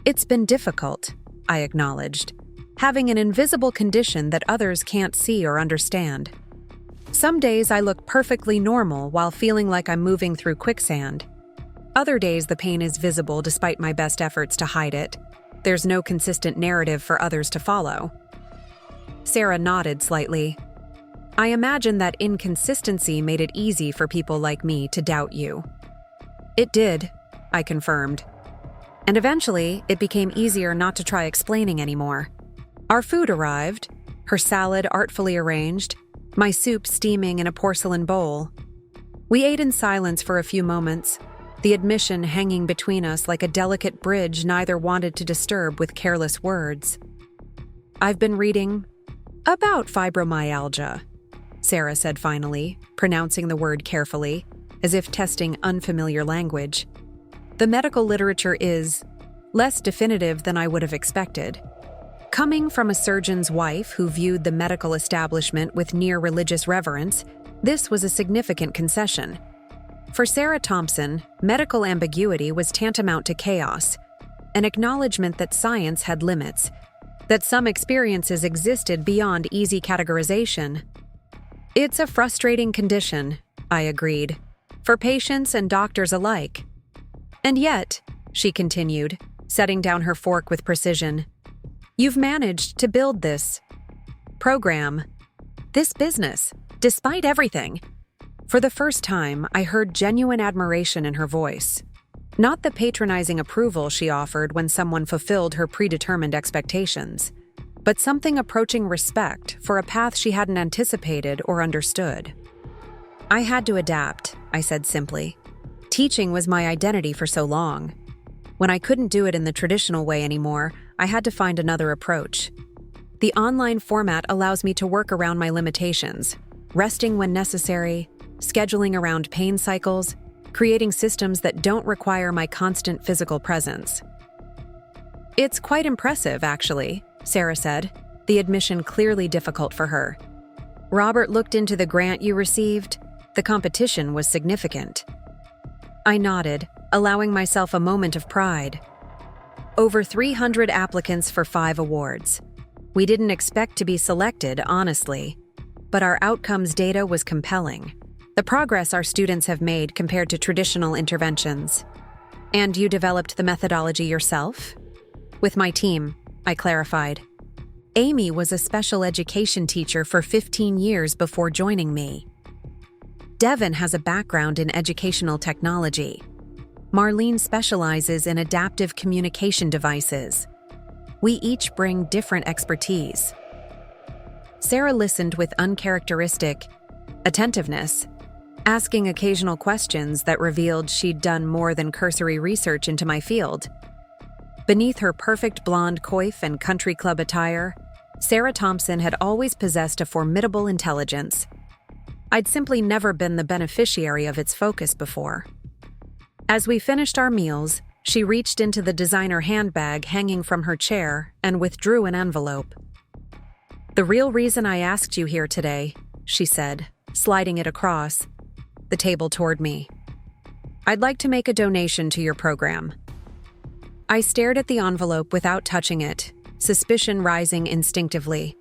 Speaker 1: It's been difficult, I acknowledged, having an invisible condition that others can't see or understand. Some days I look perfectly normal while feeling like I'm moving through quicksand. Other days the pain is visible despite my best efforts to hide it. There's no consistent narrative for others to follow. Sarah nodded slightly. I imagine that inconsistency made it easy for people like me to doubt you. It did, I confirmed. And eventually, it became easier not to try explaining anymore. Our food arrived, her salad artfully arranged, my soup steaming in a porcelain bowl. We ate in silence for a few moments, the admission hanging between us like a delicate bridge neither wanted to disturb with careless words. I've been reading about fibromyalgia, Sarah said finally, pronouncing the word carefully, as if testing unfamiliar language. The medical literature is less definitive than I would have expected. Coming from a surgeon's wife who viewed the medical establishment with near religious reverence, this was a significant concession. For Sarah Thompson, medical ambiguity was tantamount to chaos, an acknowledgement that science had limits, that some experiences existed beyond easy categorization. It's a frustrating condition, I agreed, for patients and doctors alike. And yet, she continued, setting down her fork with precision, you've managed to build this program, this business, despite everything. For the first time, I heard genuine admiration in her voice. Not the patronizing approval she offered when someone fulfilled her predetermined expectations, but something approaching respect for a path she hadn't anticipated or understood. I had to adapt, I said simply. Teaching was my identity for so long. When I couldn't do it in the traditional way anymore, I had to find another approach. The online format allows me to work around my limitations, resting when necessary, scheduling around pain cycles, creating systems that don't require my constant physical presence. It's quite impressive, actually, Sarah said, the admission clearly difficult for her. Robert looked into the grant you received. The competition was significant. I nodded, allowing myself a moment of pride. Over 300 applicants for 5 awards. We didn't expect to be selected, honestly, but our outcomes data was compelling. The progress our students have made compared to traditional interventions. And you developed the methodology yourself? With my team, I clarified. Amy was a special education teacher for 15 years before joining me. Devin has a background in educational technology. Marlene specializes in adaptive communication devices. We each bring different expertise. Sarah listened with uncharacteristic attentiveness, asking occasional questions that revealed she'd done more than cursory research into my field. Beneath her perfect blonde coif and country club attire, Sarah Thompson had always possessed a formidable intelligence. I'd simply never been the beneficiary of its focus before. As we finished our meals, she reached into the designer handbag hanging from her chair and withdrew an envelope. "The real reason I asked you here today," she said, sliding it across the table toward me. "I'd like to make a donation to your program." I stared at the envelope without touching it, suspicion rising instinctively.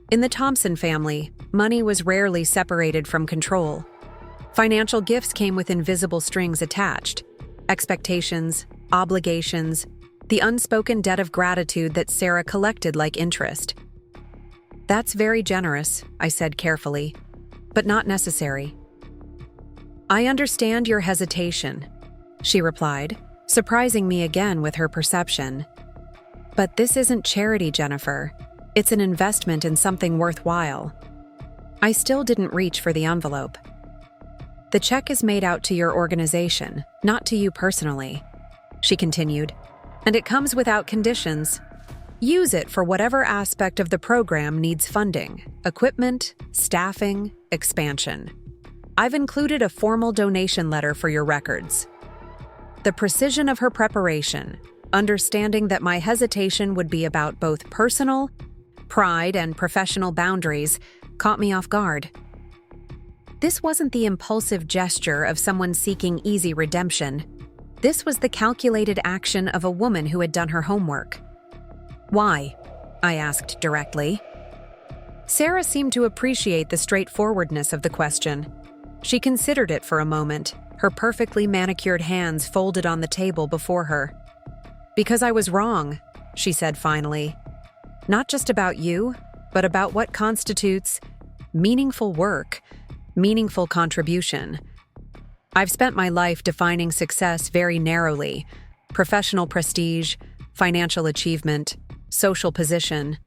Speaker 1: In the Thompson family, money was rarely separated from control. Financial gifts came with invisible strings attached: expectations, obligations, the unspoken debt of gratitude that Sarah collected like interest. "That's very generous," I said carefully, "but not necessary." "I understand your hesitation," she replied, surprising me again with her perception. "But this isn't charity, Jennifer. It's an investment in something worthwhile." I still didn't reach for the envelope. "The check is made out to your organization, not to you personally," she continued, "and it comes without conditions. Use it for whatever aspect of the program needs funding: equipment, staffing, expansion. I've included a formal donation letter for your records." The precision of her preparation, understanding that my hesitation would be about both personal pride and professional boundaries, caught me off guard. This wasn't the impulsive gesture of someone seeking easy redemption. This was the calculated action of a woman who had done her homework. "Why?" I asked directly. Sarah seemed to appreciate the straightforwardness of the question. She considered it for a moment, her perfectly manicured hands folded on the table before her. "Because I was wrong," she said finally. "Not just about you, but about what constitutes meaningful work, meaningful contribution. I've spent my life defining success very narrowly: professional prestige, financial achievement, social position.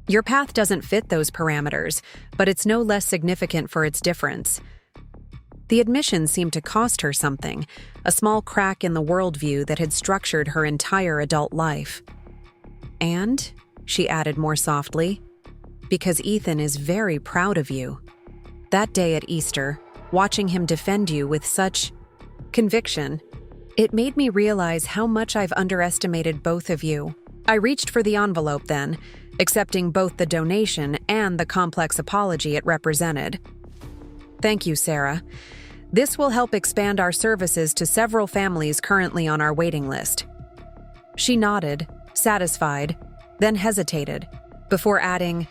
Speaker 1: Your path doesn't fit those parameters, but it's no less significant for its difference." The admission seemed to cost her something, a small crack in the worldview that had structured her entire adult life. "And," she added more softly, "because Ethan is very proud of you." That day at Easter, watching him defend you with such conviction, it made me realize how much I've underestimated both of you. I reached for the envelope then, accepting both the donation and the complex apology it represented. "Thank you, Sarah. This will help expand our services to several families currently on our waiting list." She nodded, satisfied, then hesitated, before adding,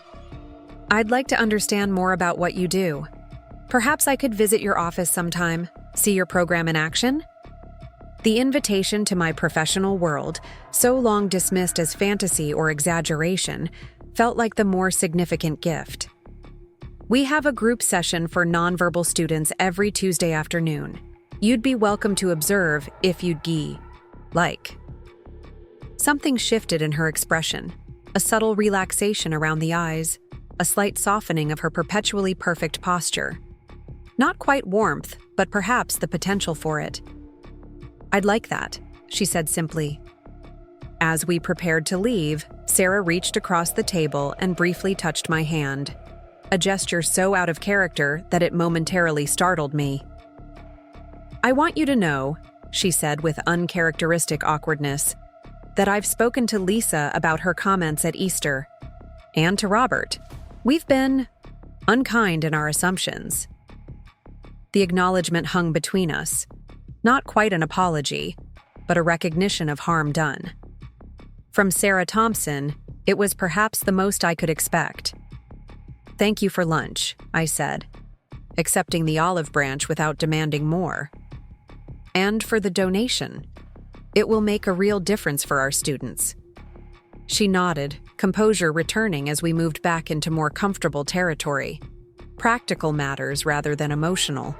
Speaker 1: "I'd like to understand more about what you do. Perhaps I could visit your office sometime, see your program in action?" The invitation to my professional world, so long dismissed as fantasy or exaggeration, felt like the more significant gift. "We have a group session for nonverbal students every Tuesday afternoon. You'd be welcome to observe if you'd like." Something shifted in her expression, a subtle relaxation around the eyes, a slight softening of her perpetually perfect posture. Not quite warmth, but perhaps the potential for it. "I'd like that," she said simply. As we prepared to leave, Sarah reached across the table and briefly touched my hand, a gesture so out of character that it momentarily startled me. "I want you to know," she said with uncharacteristic awkwardness, "that I've spoken to Lisa about her comments at Easter, and to Robert. We've been unkind in our assumptions." The acknowledgement hung between us, not quite an apology, but a recognition of harm done. From Sarah Thompson, It was perhaps the most I could expect. "Thank you for lunch," I said, accepting the olive branch without demanding more. "And for the donation. It will make a real difference for our students." She nodded, composure returning as we moved back into more comfortable territory. Practical matters rather than emotional.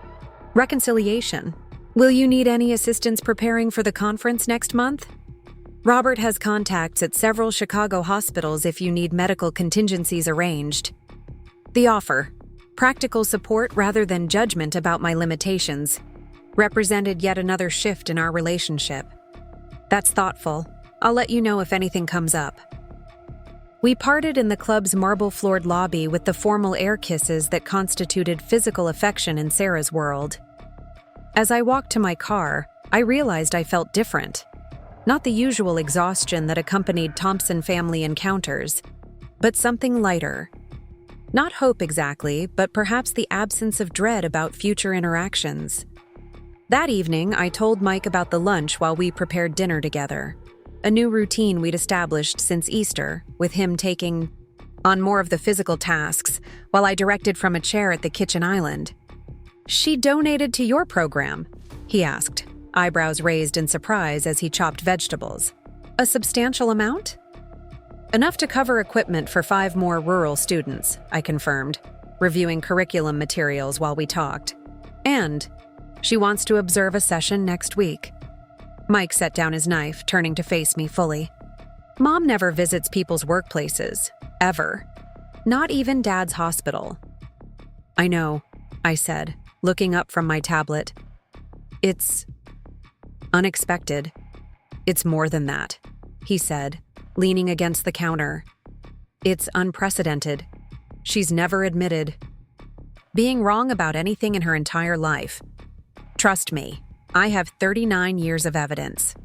Speaker 1: "Reconciliation. Will you need any assistance preparing for the conference next month? Robert has contacts at several Chicago hospitals if you need medical contingencies arranged." The offer, practical support rather than judgment about my limitations, represented yet another shift in our relationship. "That's thoughtful. I'll let you know if anything comes up." We parted in the club's marble-floored lobby with the formal air kisses that constituted physical affection in Sarah's world. As I walked to my car, I realized I felt different. Not the usual exhaustion that accompanied Thompson family encounters, but something lighter. Not hope exactly, but perhaps the absence of dread about future interactions. That evening, I told Mike about the lunch while we prepared dinner together. A new routine we'd established since Easter, with him taking on more of the physical tasks while I directed from a chair at the kitchen island. "She donated to your program?" he asked, eyebrows raised in surprise as he chopped vegetables. "A substantial amount?" "Enough to cover equipment for 5 more rural students," I confirmed, reviewing curriculum materials while we talked. "And she wants to observe a session next week." Mike set down his knife, turning to face me fully. "Mom never visits people's workplaces, ever. Not even Dad's hospital." "I know," I said, looking up from my tablet. "It's unexpected. It's more than that," he said, leaning against the counter. "It's unprecedented. She's never admitted being wrong about anything in her entire life. Trust me, I have 39 years of evidence."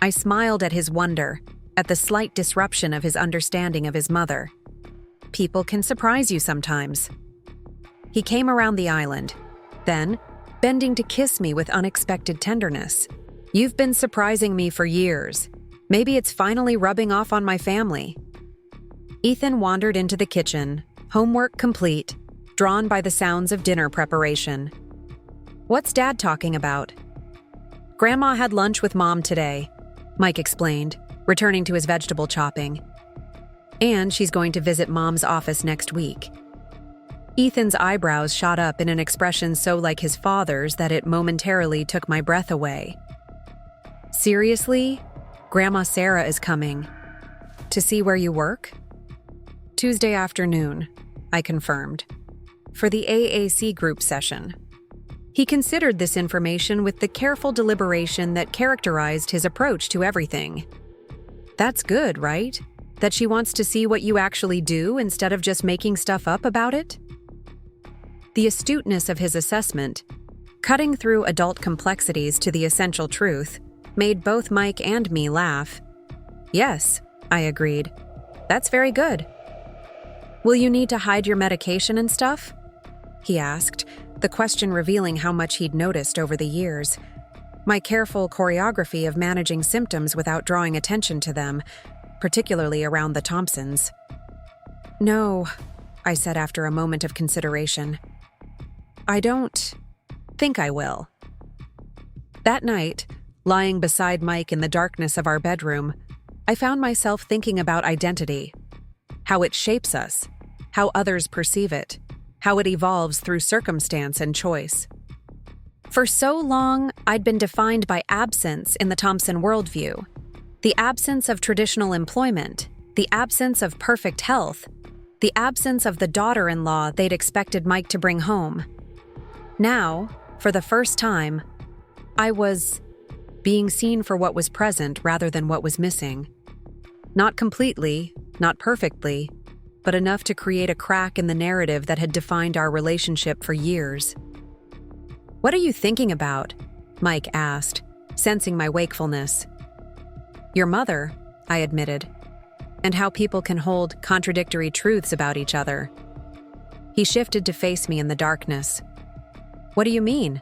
Speaker 1: I smiled at his wonder, at the slight disruption of his understanding of his mother. People can surprise you sometimes. He came around the island, then, bending to kiss me with unexpected tenderness. "You've been surprising me for years. Maybe it's finally rubbing off on my family." Ethan wandered into the kitchen, homework complete, drawn by the sounds of dinner preparation. "What's Dad talking about?" "Grandma had lunch with Mom today," Mike explained, returning to his vegetable chopping. "And she's going to visit Mom's office next week." Ethan's eyebrows shot up in an expression so like his father's that it momentarily took my breath away. "Seriously? Grandma Sarah is coming. To see where you work?" "Tuesday afternoon," I confirmed, "for the AAC group session." He considered this information with the careful deliberation that characterized his approach to everything. "That's good, right? That she wants to see what you actually do instead of just making stuff up about it?" The astuteness of his assessment, cutting through adult complexities to the essential truth, made both Mike and me laugh. "Yes," I agreed. "That's very good." "Will you need to hide your medication and stuff?" he asked, the question revealing how much he'd noticed over the years. My careful choreography of managing symptoms without drawing attention to them, particularly around the Thompsons. "No," I said after a moment of consideration. "I don't think I will." That night, lying beside Mike in the darkness of our bedroom, I found myself thinking about identity, how it shapes us, how others perceive it, how it evolves through circumstance and choice. For so long, I'd been defined by absence in the Thompson worldview. The absence of traditional employment, the absence of perfect health, the absence of the daughter-in-law they'd expected Mike to bring home. Now, for the first time, I was being seen for what was present rather than what was missing. Not completely, not perfectly, but enough to create a crack in the narrative that had defined our relationship for years. "What are you thinking about?" Mike asked, sensing my wakefulness. "Your mother," I admitted, "and how people can hold contradictory truths about each other." He shifted to face me in the darkness. "What do you mean?"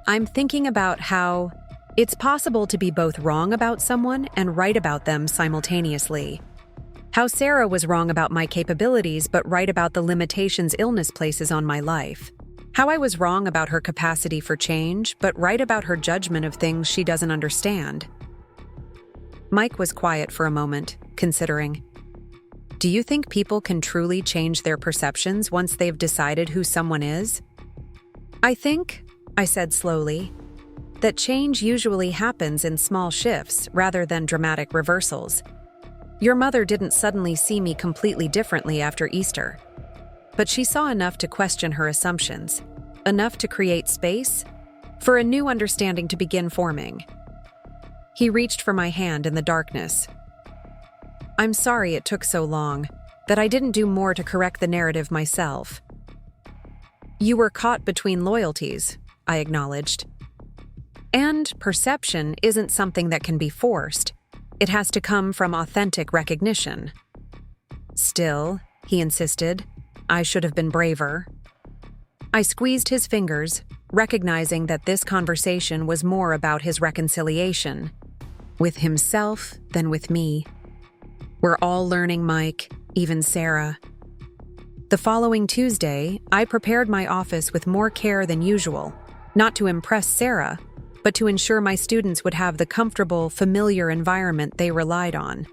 Speaker 1: "I'm thinking about how it's possible to be both wrong about someone and right about them simultaneously. How Sarah was wrong about my capabilities but right about the limitations illness places on my life. How I was wrong about her capacity for change but right about her judgment of things she doesn't understand. Mike was quiet for a moment, considering. Do you think people can truly change their perceptions once they've decided who someone is? I think, I said slowly, that change usually happens in small shifts rather than dramatic reversals. Your mother didn't suddenly see me completely differently after Easter, but she saw enough to question her assumptions, enough to create space for a new understanding to begin forming. He reached for my hand in the darkness. I'm sorry it took so long, that I didn't do more to correct the narrative myself. You were caught between loyalties, I acknowledged. And perception isn't something that can be forced. It has to come from authentic recognition. Still, he insisted, I should have been braver. I squeezed his fingers, recognizing that this conversation was more about his reconciliation, with himself than with me. We're all learning, Mike, even Sarah. The following Tuesday, I prepared my office with more care than usual, not to impress Sarah, but to ensure my students would have the comfortable, familiar environment they relied on.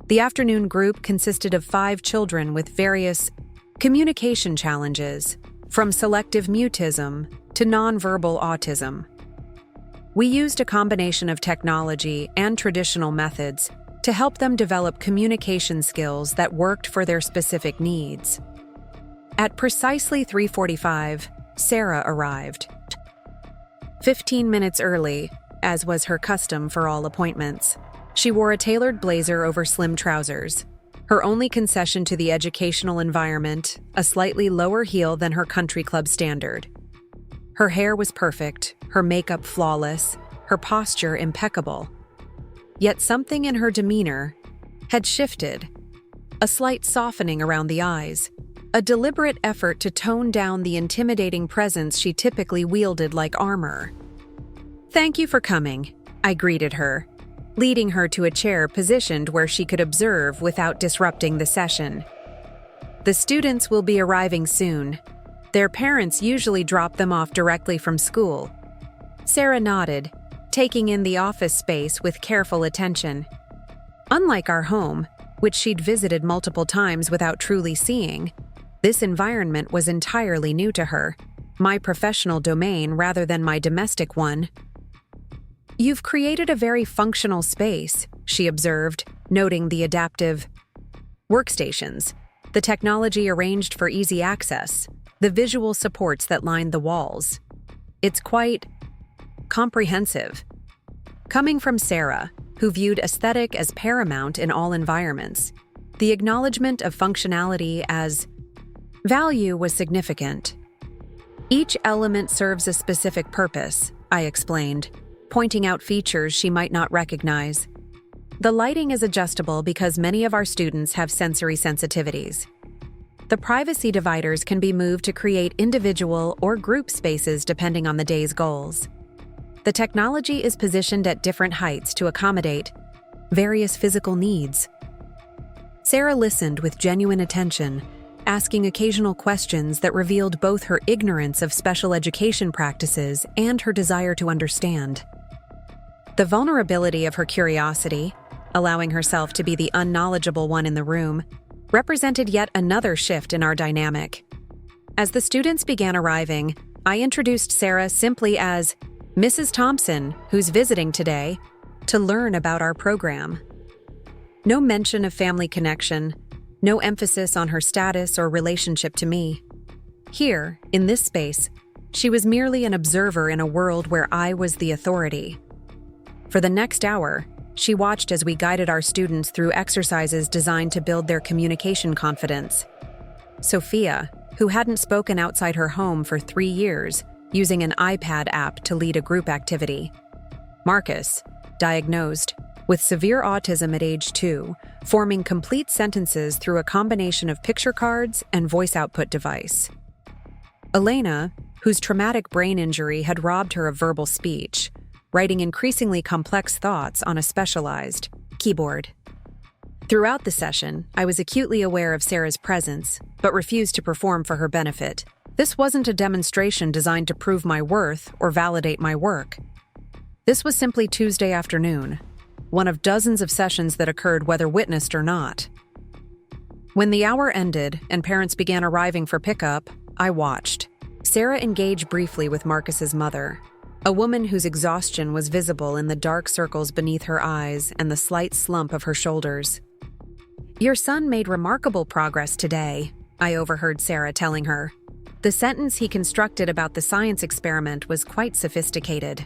Speaker 1: The afternoon group consisted of 5 children with various communication challenges, from selective mutism to nonverbal autism. We used a combination of technology and traditional methods to help them develop communication skills that worked for their specific needs. At precisely 3:45, Sarah arrived. 15 minutes early, as was her custom for all appointments. She wore a tailored blazer over slim trousers. Her only concession to the educational environment, a slightly lower heel than her country club standard. Her hair was perfect, her makeup flawless, her posture impeccable. Yet something in her demeanor had shifted, a slight softening around the eyes, a deliberate effort to tone down the intimidating presence she typically wielded like armor. Thank you for coming, I greeted her, leading her to a chair positioned where she could observe without disrupting the session. The students will be arriving soon. Their parents usually drop them off directly from school. Sarah nodded, taking in the office space with careful attention. Unlike our home, which she'd visited multiple times without truly seeing, this environment was entirely new to her, my professional domain rather than my domestic one. You've created a very functional space, she observed, noting the adaptive workstations, the technology arranged for easy access, the visual supports that line the walls. It's quite comprehensive. Coming from Sarah, who viewed aesthetic as paramount in all environments, the acknowledgement of functionality as value was significant. Each element serves a specific purpose, I explained, pointing out features she might not recognize. The lighting is adjustable because many of our students have sensory sensitivities. The privacy dividers can be moved to create individual or group spaces depending on the day's goals. The technology is positioned at different heights to accommodate various physical needs. Sarah listened with genuine attention, asking occasional questions that revealed both her ignorance of special education practices and her desire to understand. The vulnerability of her curiosity, allowing herself to be the unknowledgeable one in the room, represented yet another shift in our dynamic. As the students began arriving, I introduced Sarah simply as Mrs. Thompson, who's visiting today, to learn about our program. No mention of family connection, no emphasis on her status or relationship to me. Here, in this space, she was merely an observer in a world where I was the authority. For the next hour, she watched as we guided our students through exercises designed to build their communication confidence. Sophia, who hadn't spoken outside her home for 3 years, using an iPad app to lead a group activity. Marcus, diagnosed with severe autism at age 2, forming complete sentences through a combination of picture cards and voice output device. Elena, whose traumatic brain injury had robbed her of verbal speech, writing increasingly complex thoughts on a specialized keyboard. Throughout the session, I was acutely aware of Sarah's presence, but refused to perform for her benefit. This wasn't a demonstration designed to prove my worth or validate my work. This was simply Tuesday afternoon, one of dozens of sessions that occurred whether witnessed or not. When the hour ended and parents began arriving for pickup, I watched. Sarah engaged briefly with Marcus's mother, a woman whose exhaustion was visible in the dark circles beneath her eyes and the slight slump of her shoulders. "Your son made remarkable progress today," I overheard Sarah telling her. The sentence he constructed about the science experiment was quite sophisticated.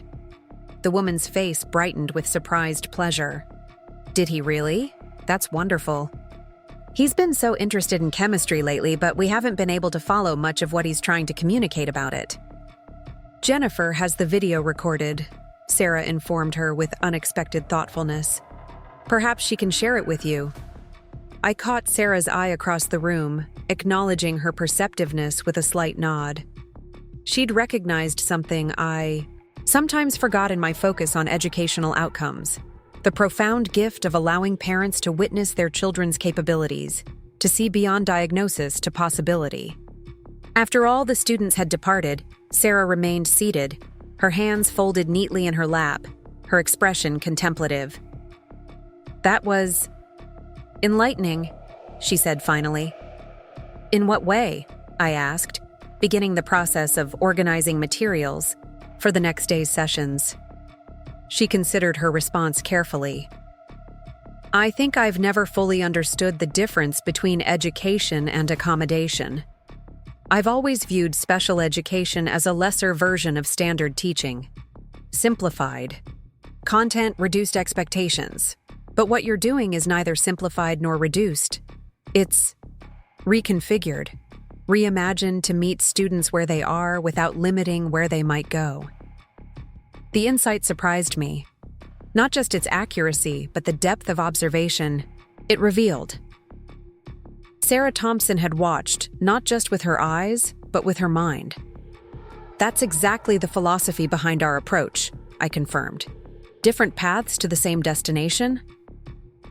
Speaker 1: The woman's face brightened with surprised pleasure. "Did he really? That's wonderful. He's been so interested in chemistry lately, but we haven't been able to follow much of what he's trying to communicate about it." "Jennifer has the video recorded," Sarah informed her with unexpected thoughtfulness. "Perhaps she can share it with you." I caught Sarah's eye across the room, acknowledging her perceptiveness with a slight nod. She'd recognized something I sometimes forgot in my focus on educational outcomes: the profound gift of allowing parents to witness their children's capabilities, to see beyond diagnosis to possibility. After all the students had departed, Sarah remained seated, her hands folded neatly in her lap, her expression contemplative. "That was enlightening," she said finally. "In what way?" I asked, beginning the process of organizing materials for the next day's sessions. She considered her response carefully. "I think I've never fully understood the difference between education and accommodation. I've always viewed special education as a lesser version of standard teaching. Simplified. Content, reduced expectations. But what you're doing is neither simplified nor reduced. It's reconfigured, reimagined to meet students where they are without limiting where they might go." The insight surprised me. Not just its accuracy, but the depth of observation it revealed. Sarah Thompson had watched, not just with her eyes, but with her mind. "That's exactly the philosophy behind our approach," I confirmed. "Different paths to the same destination?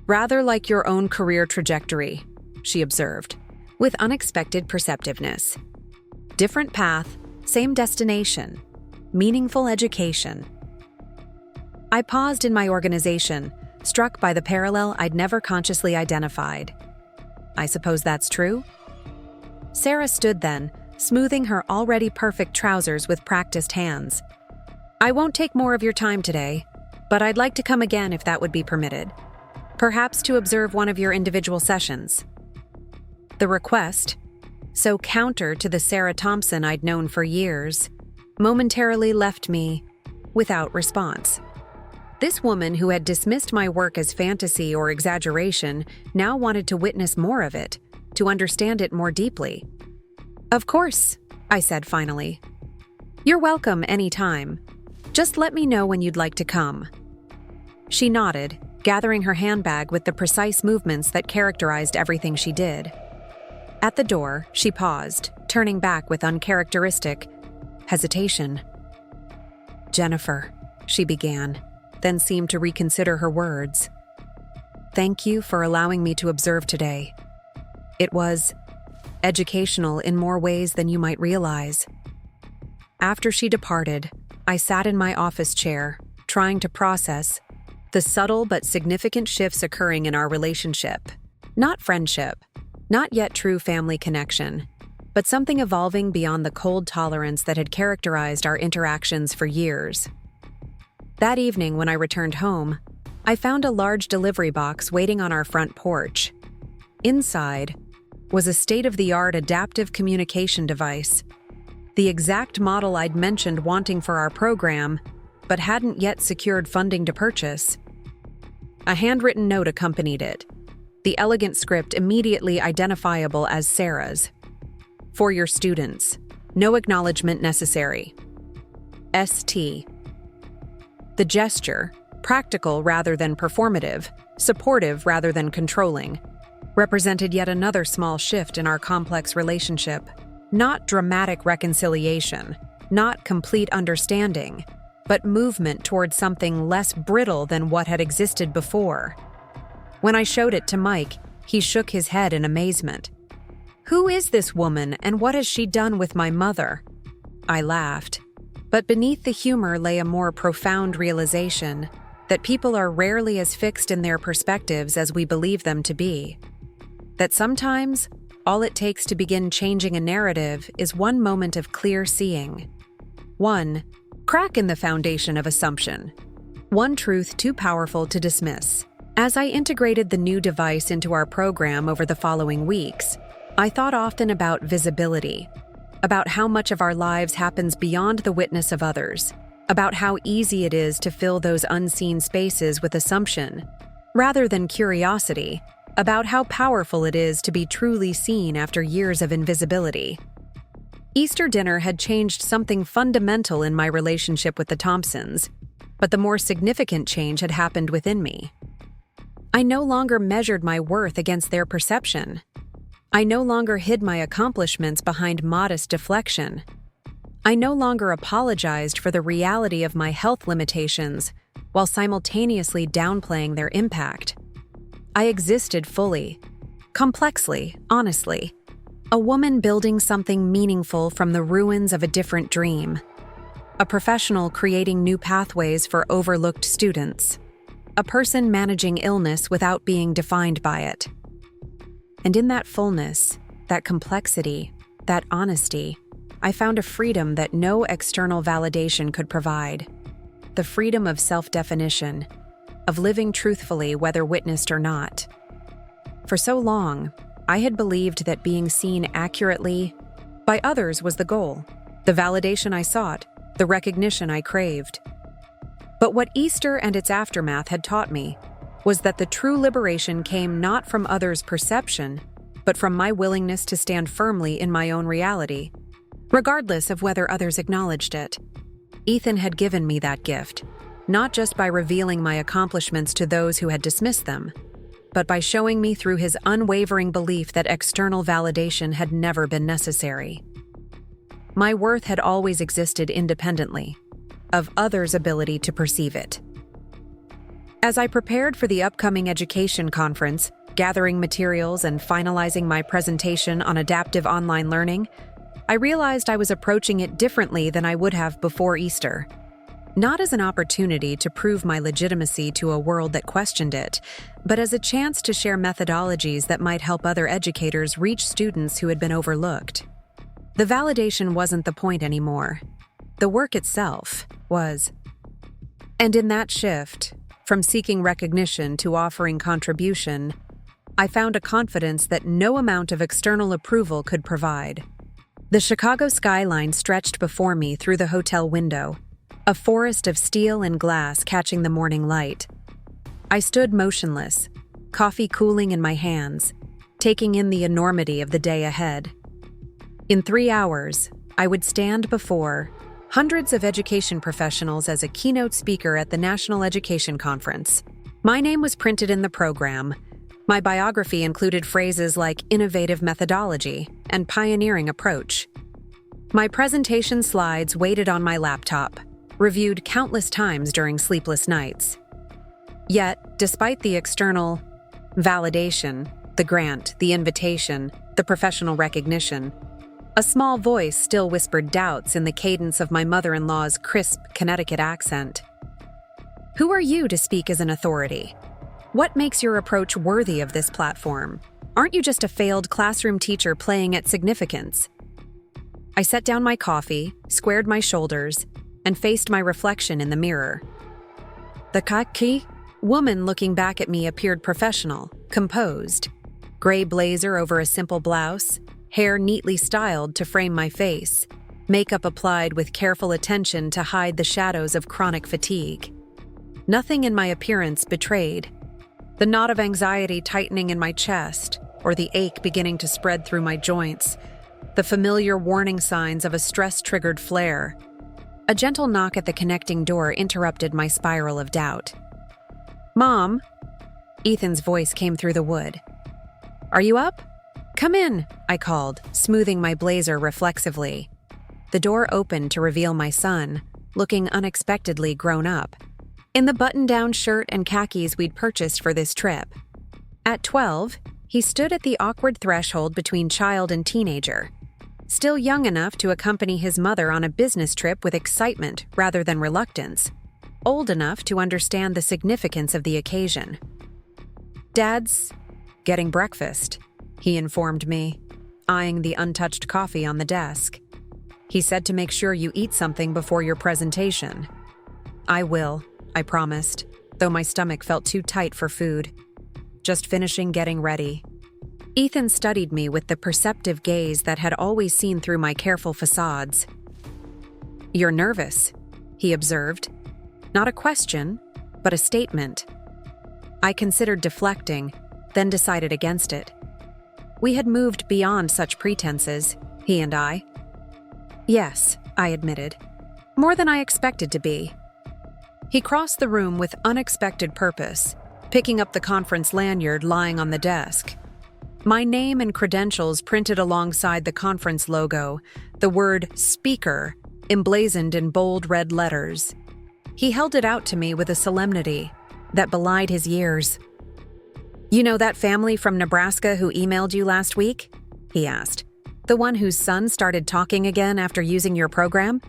Speaker 1: Rather like your own career trajectory," she observed, with unexpected perceptiveness. "Different path, same destination. Meaningful education." I paused in my organization, struck by the parallel I'd never consciously identified. "I suppose that's true?" Sarah stood then, smoothing her already perfect trousers with practiced hands. "I won't take more of your time today, but I'd like to come again if that would be permitted. Perhaps to observe one of your individual sessions." The request, so counter to the Sarah Thompson I'd known for years, momentarily left me without response. This woman who had dismissed my work as fantasy or exaggeration now wanted to witness more of it, to understand it more deeply. "Of course," I said finally. "You're welcome any time. Just let me know when you'd like to come." She nodded, gathering her handbag with the precise movements that characterized everything she did. At the door, she paused, turning back with uncharacteristic hesitation. "Jennifer," she began, then seemed to reconsider her words. "Thank you for allowing me to observe today. It was educational in more ways than you might realize." After she departed, I sat in my office chair, trying to process the subtle but significant shifts occurring in our relationship. Not friendship, not yet true family connection, but something evolving beyond the cold tolerance that had characterized our interactions for years. That evening, when I returned home, I found a large delivery box waiting on our front porch. Inside was a state-of-the-art adaptive communication device, the exact model I'd mentioned wanting for our program, but hadn't yet secured funding to purchase. A handwritten note accompanied it, the elegant script immediately identifiable as Sarah's. "For your students. No acknowledgement necessary. ST." The gesture, practical rather than performative, supportive rather than controlling, represented yet another small shift in our complex relationship. Not dramatic reconciliation, not complete understanding, but movement towards something less brittle than what had existed before. When I showed it to Mike, he shook his head in amazement. "Who is this woman, and what has she done with my mother?" I laughed. But beneath the humor lay a more profound realization that people are rarely as fixed in their perspectives as we believe them to be. That sometimes, all it takes to begin changing a narrative is one moment of clear seeing. One crack in the foundation of assumption. One truth too powerful to dismiss. As I integrated the new device into our program over the following weeks, I thought often about visibility, about how much of our lives happens beyond the witness of others, about how easy it is to fill those unseen spaces with assumption, rather than curiosity, about how powerful it is to be truly seen after years of invisibility. Easter dinner had changed something fundamental in my relationship with the Thompsons, but the more significant change had happened within me. I no longer measured my worth against their perception. I no longer hid my accomplishments behind modest deflection. I no longer apologized for the reality of my health limitations while simultaneously downplaying their impact. I existed fully, complexly, honestly, a woman building something meaningful from the ruins of a different dream, a professional creating new pathways for overlooked students, a person managing illness without being defined by it. And in that fullness, that complexity, that honesty, I found a freedom that no external validation could provide. The freedom of self-definition, of living truthfully whether witnessed or not. For so long, I had believed that being seen accurately by others was the goal, the validation I sought, the recognition I craved. But what Easter and its aftermath had taught me was that the true liberation came not from others' perception, but from my willingness to stand firmly in my own reality, regardless of whether others acknowledged it. Ethan had given me that gift, not just by revealing my accomplishments to those who had dismissed them, but by showing me through his unwavering belief that external validation had never been necessary. My worth had always existed independently of others' ability to perceive it. As I prepared for the upcoming education conference, gathering materials and finalizing my presentation on adaptive online learning, I realized I was approaching it differently than I would have before Easter. Not as an opportunity to prove my legitimacy to a world that questioned it, but as a chance to share methodologies that might help other educators reach students who had been overlooked. The validation wasn't the point anymore. The work itself was. And in that shift, from seeking recognition to offering contribution, I found a confidence that no amount of external approval could provide. The Chicago skyline stretched before me through the hotel window, a forest of steel and glass catching the morning light. I stood motionless, coffee cooling in my hands, taking in the enormity of the day ahead. In 3 hours, I would stand before hundreds of education professionals as a keynote speaker at the National Education Conference. My name was printed in the program. My biography included phrases like innovative methodology and pioneering approach. My presentation slides waited on my laptop, reviewed countless times during sleepless nights. Yet, despite the external validation, the grant, the invitation, the professional recognition, a small voice still whispered doubts in the cadence of my mother-in-law's crisp Connecticut accent. Who are you to speak as an authority? What makes your approach worthy of this platform? Aren't you just a failed classroom teacher playing at significance? I set down my coffee, squared my shoulders, and faced my reflection in the mirror. The kaki woman looking back at me appeared professional, composed. Gray blazer over a simple blouse, hair neatly styled to frame my face, makeup applied with careful attention to hide the shadows of chronic fatigue. Nothing in my appearance betrayed the knot of anxiety tightening in my chest, or the ache beginning to spread through my joints, the familiar warning signs of a stress-triggered flare. A gentle knock at the connecting door interrupted my spiral of doubt. "Mom," Ethan's voice came through the wood. "Are you up? Come in," I called, smoothing my blazer reflexively. The door opened to reveal my son, looking unexpectedly grown up, in the button-down shirt and khakis we'd purchased for this trip. At 12, he stood at the awkward threshold between child and teenager, still young enough to accompany his mother on a business trip with excitement rather than reluctance, old enough to understand the significance of the occasion. "Dad's getting breakfast," he informed me, eyeing the untouched coffee on the desk. "He said to make sure you eat something before your presentation." "I will," I promised, though my stomach felt too tight for food. Just finishing getting ready. Ethan studied me with the perceptive gaze that had always seen through my careful facades. "You're nervous," he observed. Not a question, but a statement. I considered deflecting, then decided against it. We had moved beyond such pretenses, he and I. "Yes," I admitted. "More than I expected to be." He crossed the room with unexpected purpose, picking up the conference lanyard lying on the desk. My name and credentials printed alongside the conference logo, the word "Speaker" emblazoned in bold red letters. He held it out to me with a solemnity that belied his years. "You know that family from Nebraska who emailed you last week?" he asked. "The one whose son started talking again after using your program?"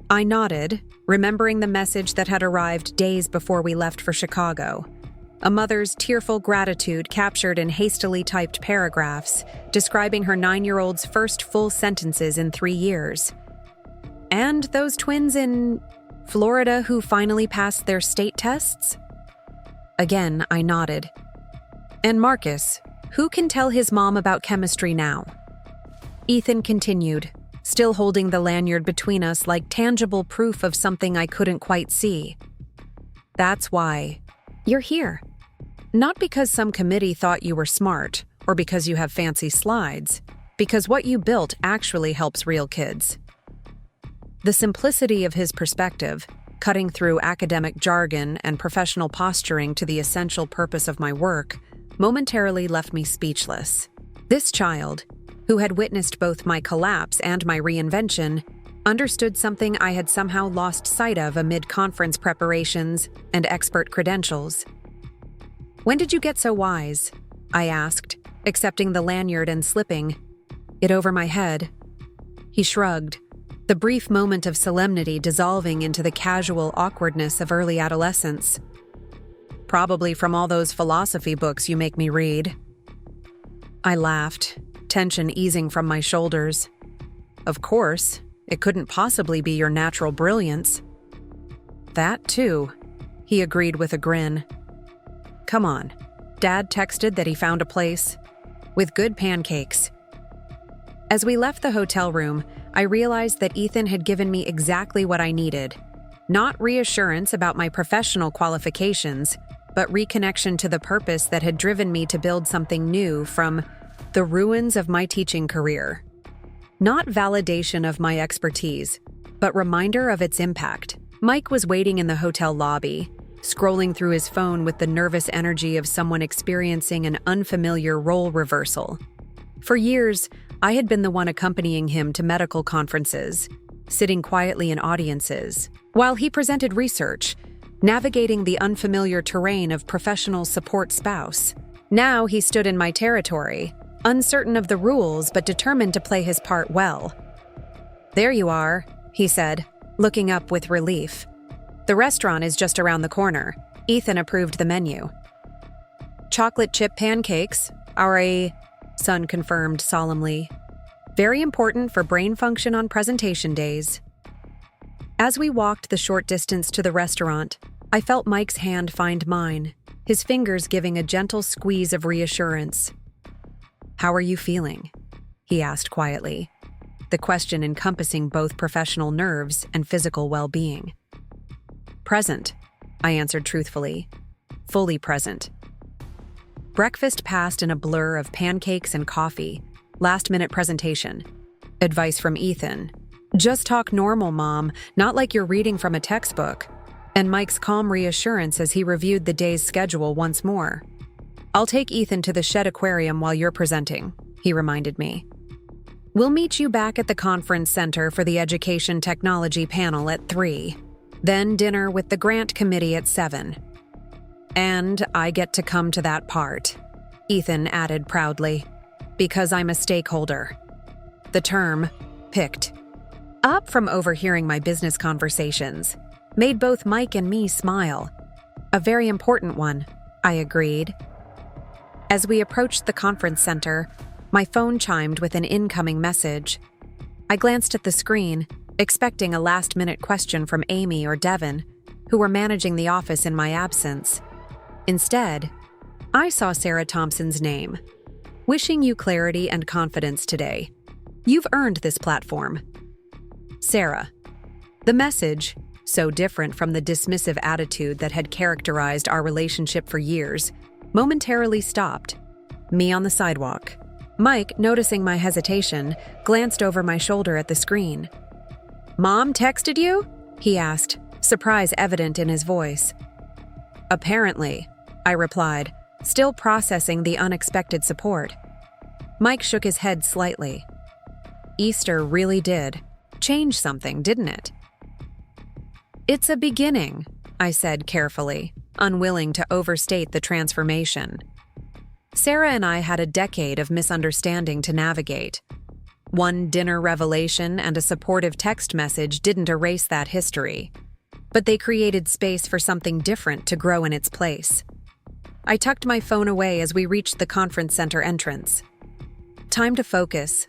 Speaker 1: I nodded, remembering the message that had arrived days before we left for Chicago. A mother's tearful gratitude captured in hastily typed paragraphs, describing her 9-year-old's first full sentences in 3 years. "And those twins in Florida who finally passed their state tests?" Again, I nodded. "And Marcus, who can tell his mom about chemistry now?" Ethan continued, still holding the lanyard between us like tangible proof of something I couldn't quite see. "That's why you're here. Not because some committee thought you were smart, or because you have fancy slides, because what you built actually helps real kids." The simplicity of his perspective, cutting through academic jargon and professional posturing to the essential purpose of my work, momentarily left me speechless. This child, who had witnessed both my collapse and my reinvention, understood something I had somehow lost sight of amid conference preparations and expert credentials. "When did you get so wise?" I asked, accepting the lanyard and slipping it over my head. He shrugged, the brief moment of solemnity dissolving into the casual awkwardness of early adolescence. "Probably from all those philosophy books you make me read." I laughed, tension easing from my shoulders. "Of course, it couldn't possibly be your natural brilliance." "That too," he agreed with a grin. "Come on, Dad texted that he found a place with good pancakes." As we left the hotel room, I realized that Ethan had given me exactly what I needed. Not reassurance about my professional qualifications, but reconnection to the purpose that had driven me to build something new from the ruins of my teaching career. Not validation of my expertise, but reminder of its impact. Mike was waiting in the hotel lobby, scrolling through his phone with the nervous energy of someone experiencing an unfamiliar role reversal. For years, I had been the one accompanying him to medical conferences, sitting quietly in audiences, while he presented research, navigating the unfamiliar terrain of professional support spouse. Now he stood in my territory, uncertain of the rules but determined to play his part well. "There you are," he said, looking up with relief. "The restaurant is just around the corner." Ethan approved the menu. "Chocolate chip pancakes are a," Son confirmed solemnly. "Very important for brain function on presentation days." As we walked the short distance to the restaurant, I felt Mike's hand find mine, his fingers giving a gentle squeeze of reassurance. "How are you feeling?" he asked quietly, the question encompassing both professional nerves and physical well-being. "Present," I answered truthfully. "Fully present." Breakfast passed in a blur of pancakes and coffee, last-minute presentation. Advice from Ethan. "Just talk normal, Mom, not like you're reading from a textbook." And Mike's calm reassurance as he reviewed the day's schedule once more. "I'll take Ethan to the Shed Aquarium while you're presenting," he reminded me. "We'll meet you back at the conference center for the Education Technology panel at 3. Then dinner with the grant committee at 7. And I get to come to that part." Ethan added proudly. Because I'm a stakeholder. The term, picked up from overhearing my business conversations, made both Mike and me smile. A very important one, I agreed. As we approached the conference center, my phone chimed with an incoming message. I glanced at the screen, expecting a last-minute question from Amy or Devin, who were managing the office in my absence. Instead, I saw Sarah Thompson's name. Wishing you clarity and confidence today. You've earned this platform. Sarah. The message, so different from the dismissive attitude that had characterized our relationship for years, momentarily stopped. Me on the sidewalk. Mike, noticing my hesitation, glanced over my shoulder at the screen. "Mom texted you?" he asked, surprise evident in his voice. "Apparently," I replied, still processing the unexpected support. Mike shook his head slightly. Easter really did change something, didn't it? "It's a beginning," I said carefully, unwilling to overstate the transformation. Sarah and I had a decade of misunderstanding to navigate. One dinner revelation and a supportive text message didn't erase that history, but they created space for something different to grow in its place. I tucked my phone away as we reached the conference center entrance. Time to focus.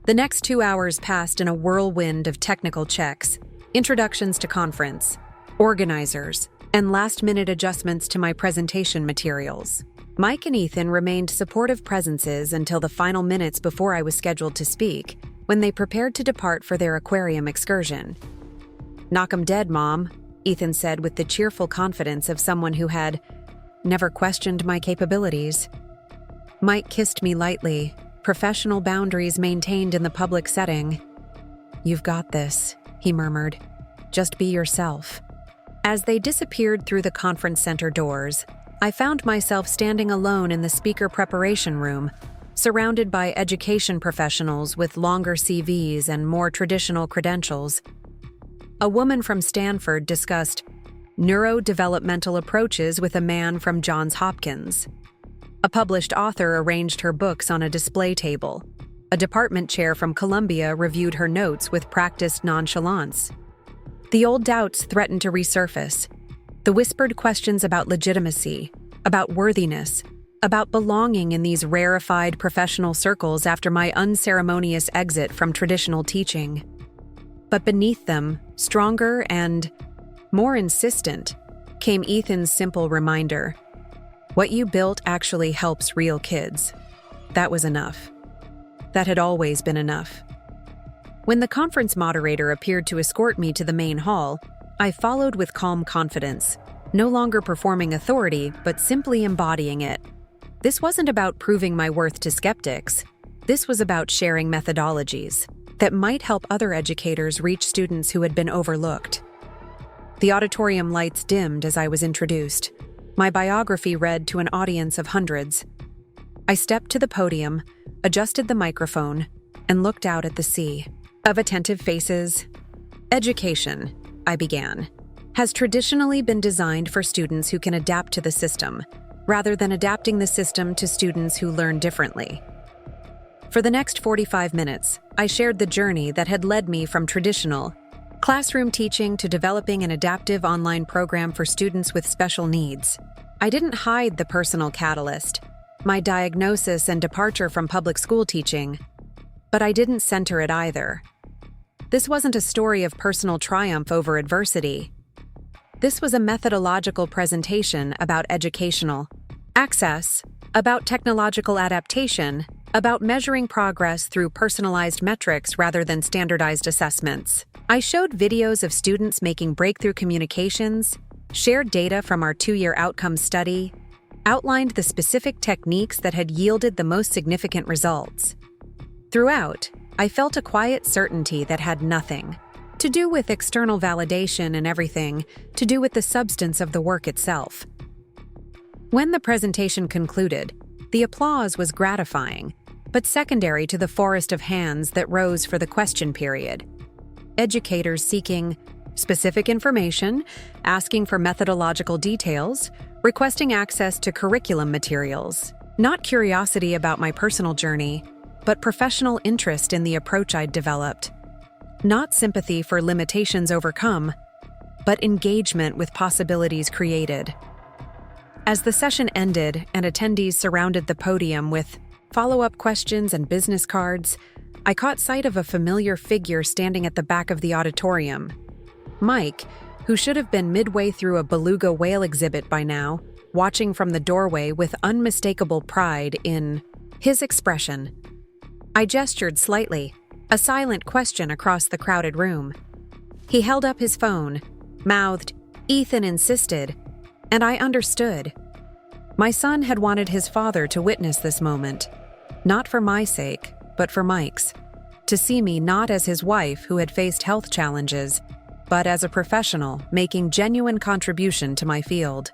Speaker 1: The next 2 hours passed in a whirlwind of technical checks, introductions to conference, organizers, and last-minute adjustments to my presentation materials. Mike and Ethan remained supportive presences until the final minutes before I was scheduled to speak, when they prepared to depart for their aquarium excursion. "Knock 'em dead, Mom," Ethan said with the cheerful confidence of someone who had never questioned my capabilities. Mike kissed me lightly, professional boundaries maintained in the public setting. "You've got this," he murmured. "Just be yourself." As they disappeared through the conference center doors, I found myself standing alone in the speaker preparation room, surrounded by education professionals with longer CVs and more traditional credentials. A woman from Stanford discussed neurodevelopmental approaches with a man from Johns Hopkins. A published author arranged her books on a display table. A department chair from Columbia reviewed her notes with practiced nonchalance. The old doubts threatened to resurface. The whispered questions about legitimacy, about worthiness, about belonging in these rarefied professional circles after my unceremonious exit from traditional teaching. But beneath them, stronger and more insistent, came Ethan's simple reminder. What you built actually helps real kids. That was enough. That had always been enough. When the conference moderator appeared to escort me to the main hall, I followed with calm confidence, no longer performing authority, but simply embodying it. This wasn't about proving my worth to skeptics. This was about sharing methodologies that might help other educators reach students who had been overlooked. The auditorium lights dimmed as I was introduced. My biography read to an audience of hundreds. I stepped to the podium, adjusted the microphone, and looked out at the sea of attentive faces. Education, I began, has traditionally been designed for students who can adapt to the system, rather than adapting the system to students who learn differently. For the next 45 minutes, I shared the journey that had led me from traditional classroom teaching to developing an adaptive online program for students with special needs. I didn't hide the personal catalyst, my diagnosis and departure from public school teaching, but I didn't center it either. This wasn't a story of personal triumph over adversity. This was a methodological presentation about educational access, about technological adaptation, about measuring progress through personalized metrics rather than standardized assessments. I showed videos of students making breakthrough communications, shared data from our 2-year outcomes study, outlined the specific techniques that had yielded the most significant results. Throughout, I felt a quiet certainty that had nothing to do with external validation and everything to do with the substance of the work itself. When the presentation concluded, the applause was gratifying, but secondary to the forest of hands that rose for the question period. Educators seeking specific information, asking for methodological details, requesting access to curriculum materials, not curiosity about my personal journey, but professional interest in the approach I'd developed. Not sympathy for limitations overcome, but engagement with possibilities created. As the session ended and attendees surrounded the podium with follow-up questions and business cards, I caught sight of a familiar figure standing at the back of the auditorium. Mike, who should have been midway through a beluga whale exhibit by now, watching from the doorway with unmistakable pride in his expression. I gestured slightly, a silent question across the crowded room. He held up his phone, mouthed, "Ethan insisted," and I understood. My son had wanted his father to witness this moment, not for my sake, but for Mike's, to see me not as his wife who had faced health challenges, but as a professional making genuine contribution to my field.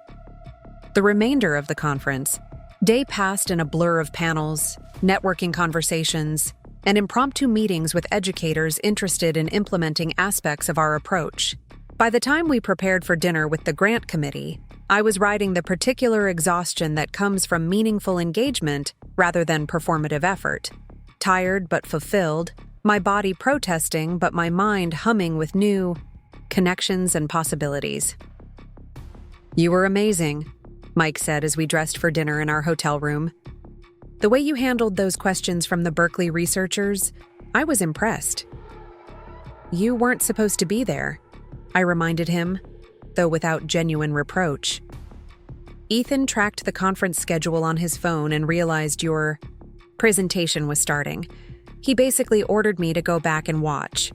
Speaker 1: The remainder of the conference day passed in a blur of panels, networking conversations, and impromptu meetings with educators interested in implementing aspects of our approach. By the time we prepared for dinner with the grant committee, I was riding the particular exhaustion that comes from meaningful engagement rather than performative effort. Tired but fulfilled, my body protesting but my mind humming with new connections and possibilities. "You were amazing," Mike said as we dressed for dinner in our hotel room. "The way you handled those questions from the Berkeley researchers, I was impressed." "You weren't supposed to be there," I reminded him, though without genuine reproach. "Ethan tracked the conference schedule on his phone and realized your presentation was starting. He basically ordered me to go back and watch."